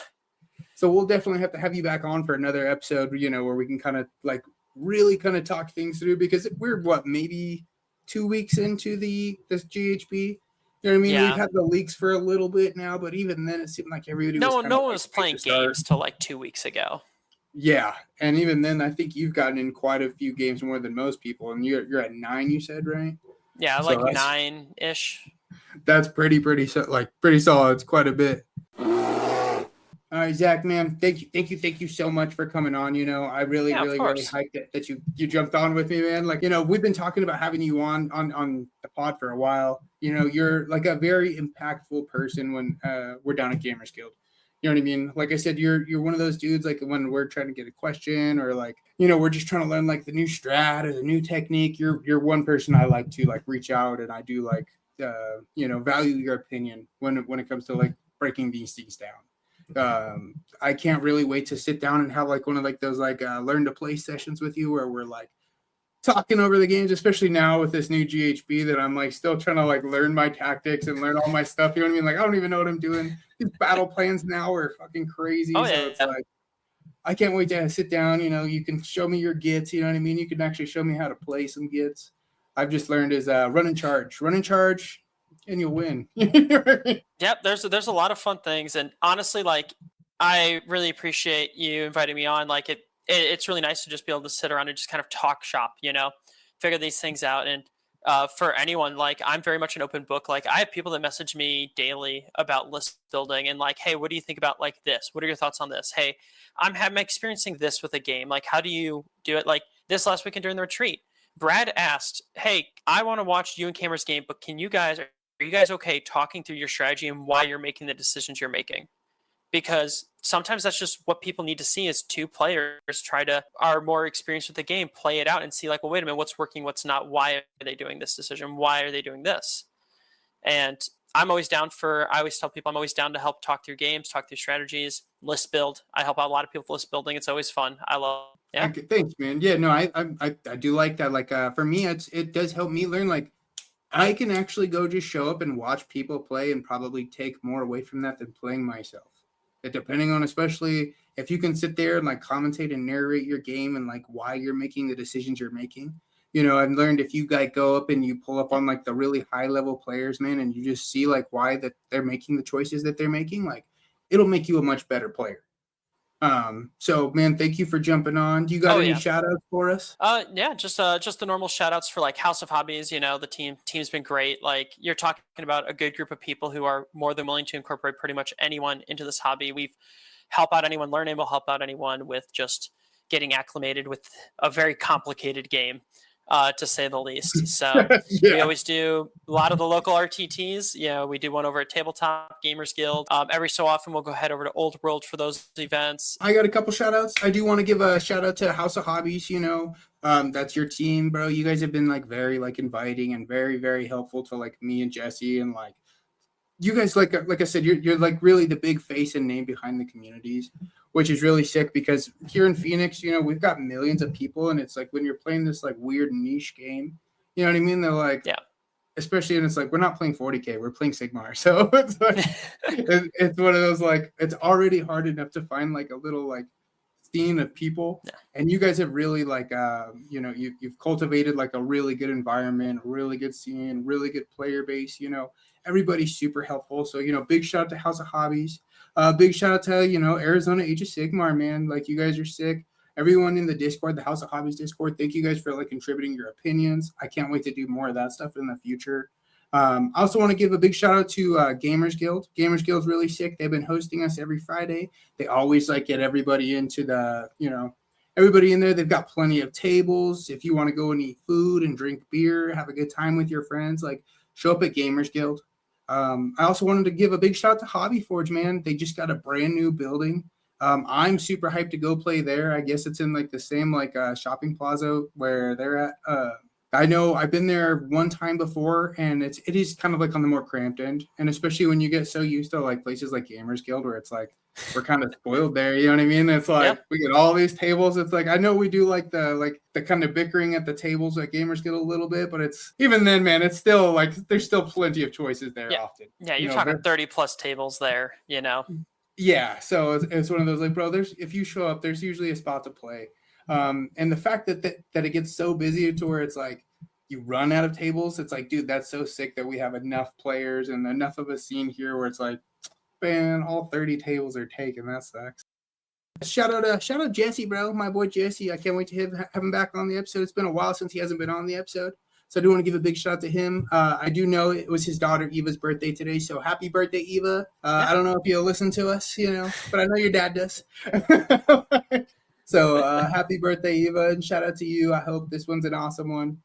So we'll definitely have to have you back on for another episode, you know, where we can kind of like really kind of talk things through, because we're maybe 2 weeks into this GHB. You know what I mean? Yeah. We've had the leaks for a little bit now, but even then it seemed like everybody no was one kind of was playing games till like 2 weeks ago. Yeah, and even then I think you've gotten in quite a few games more than most people, and you're at 9, you said, right? Yeah, So like that's- 9-ish. That's pretty solid. It's quite a bit. All right, Zach, man, thank you so much for coming on. You know, I really hyped it that you jumped on with me, man. Like, you know, we've been talking about having you on the pod for a while. You know, you're like a very impactful person when we're down at Gamers Guild. You know what I mean? Like I said, you're one of those dudes, like when we're trying to get a question or like, you know, we're just trying to learn like the new strat or the new technique. You're one person I like to like reach out, and I do like you know, value your opinion when it comes to like breaking these things down. I can't really wait to sit down and have like one of like those like learn to play sessions with you where we're like talking over the games, especially now with this new GHB that I'm like still trying to like learn my tactics and learn all my stuff. You know what I mean? Like, I don't even know what I'm doing. These battle plans now are fucking crazy. Oh, so yeah. it's like, I can't wait to sit down. You know, you can show me your gits. You know what I mean? You can actually show me how to play some gits. I've just learned is run and charge, and you'll win. Yep, there's a lot of fun things, and honestly, like I really appreciate you inviting me on. Like it's really nice to just be able to sit around and just kind of talk shop, you know, figure these things out. And for anyone, like I'm very much an open book. Like I have people that message me daily about list building and like, hey, what do you think about like this? What are your thoughts on this? Hey, I'm experiencing this with a game. Like, how do you do it? Like this last weekend during the retreat, Brad asked, hey, I want to watch you and Cameron's game, but are you guys okay talking through your strategy and why you're making the decisions you're making? Because sometimes that's just what people need to see is two players are more experienced with the game, play it out and see like, well, wait a minute, what's working, what's not? Why are they doing this decision? Why are they doing this? And I always tell people I'm always down to help talk through games, talk through strategies, list build. I help out a lot of people with list building. It's always fun. I love it. Yeah. Thanks, man. Yeah, no, I do like that. Like for me, it does help me learn. Like I can actually go just show up and watch people play and probably take more away from that than playing myself. Depending on, especially if you can sit there and like commentate and narrate your game and like why you're making the decisions you're making. You know, I've learned if you like go up and you pull up on like the really high level players, man, and you just see like why that they're making the choices that they're making, like it'll make you a much better player. So man, thank you for jumping on. Do you got any shout outs for us? Yeah, just the normal shout outs for like House of Hobbies. You know, the team's been great. Like you're talking about a good group of people who are more than willing to incorporate pretty much anyone into this hobby. We've help out anyone learning, we'll help out anyone with just getting acclimated with a very complicated game. To say the least. So we always do a lot of the local RTTs. You know, we do one over at Tabletop Gamers Guild. Every so often we'll go head over to Old World for those events. I got a couple shout outs. I do want to give a shout out to House of Hobbies. You know, that's your team, bro. You guys have been like very like inviting and very, very helpful to like me and Jesse, and like you guys, like I said, you're like really the big face and name behind the communities, which is really sick because here in Phoenix, you know, we've got millions of people, and it's like when you're playing this like weird niche game, you know what I mean? They're like, yeah, especially, and it's like we're not playing 40K, we're playing Sigmar, so it's like it's one of those like it's already hard enough to find like a little like scene of people, and you guys have really like you know, you've cultivated like a really good environment, a really good scene, really good player base. You know, everybody's super helpful. So you know, big shout out to House of Hobbies. Big shout out to, you know, Arizona Age of Sigmar, man. Like you guys are sick. Everyone in the Discord, the House of Hobbies Discord, thank you guys for like contributing your opinions. I can't wait to do more of that stuff in the future. I also want to give a big shout out to Gamers Guild. Gamers Guild's really sick. They've been hosting us every Friday. They always like get everybody into the, you know, everybody in there. They've got plenty of tables. If you want to go and eat food and drink beer, have a good time with your friends, like show up at Gamers Guild. I also wanted to give a big shout out to Hobby Forge, man. They just got a brand new building. I'm super hyped to go play there. I guess it's in like the same like shopping plaza where they're at. I know I've been there one time before, and it is kind of like on the more cramped end, and especially when you get so used to like places like Gamers Guild where it's like we're kind of spoiled there. You know what I mean? It's like we get all these tables. It's like I know we do like the kind of bickering at the tables at Gamers Guild a little bit, but it's even then, man, it's still like there's still plenty of choices there often. Yeah, you're talking 30 plus tables there. You know. Yeah, so it's one of those like, bro, if you show up, there's usually a spot to play. And the fact that it gets so busy to where it's like you run out of tables, it's like, dude, that's so sick that we have enough players and enough of a scene here where it's like, man, all 30 tables are taken. That sucks. Shout out Jesse, bro, my boy Jesse. I can't wait to have him back on the episode. It's been a while since he hasn't been on the episode. So I do want to give a big shout out to him. I do know it was his daughter Eva's birthday today. So happy birthday, Eva. I don't know if you'll listen to us, but I know your dad does. So happy birthday, Eva, and shout out to you. I hope this one's an awesome one.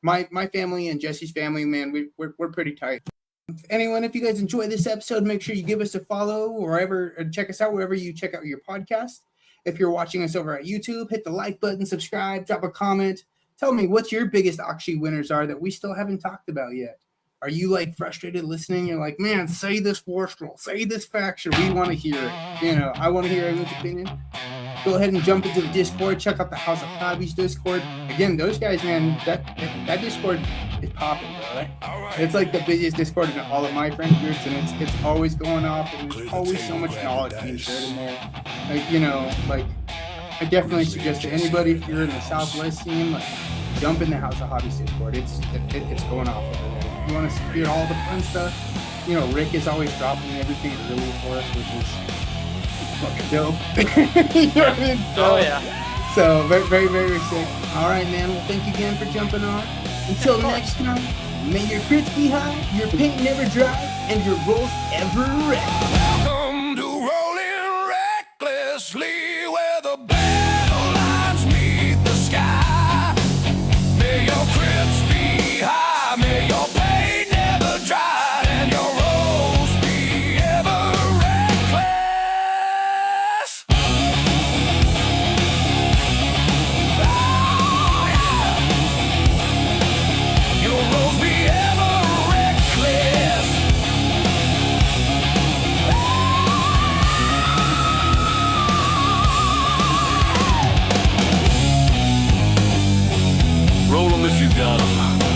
My family and Jesse's family, man, we're pretty tight. If you guys enjoy this episode, make sure you give us a follow or check us out wherever you check out your podcast. If you're watching us over at YouTube, hit the like button, subscribe, drop a comment. Tell me what your biggest Aqshy winners are that we still haven't talked about yet. Are you like frustrated listening? You're like, man, say this Warstrel, say this faction. We want to hear it. I want to hear everyone's opinion. Go ahead and jump into the Discord. Check out the House of Hobbies Discord. Again, those guys, man, that Discord is popping, bro. Right? It's like the busiest Discord in all of my friend groups, and it's always going off, and there's always so much knowledge being shared in there. I definitely suggest to anybody, if you're in the Southwest scene, jump in the House of Hobbies Discord. It's going off over there. If you want to hear all the fun stuff, Rick is always dropping everything early for us, which is fucking dope. You know what I mean? Oh yeah. So very, very, very sick. All right, man. Well, thank you again for jumping on. Until next time, may your crits be high, your paint never dry, and your rolls ever red. Welcome to rolling recklessly where the battle lines meet the sky. May your crits be high, may your paint never dry, and your rolls be ever reckless. Your rolls be ever reckless. Roll 'em if you got 'em.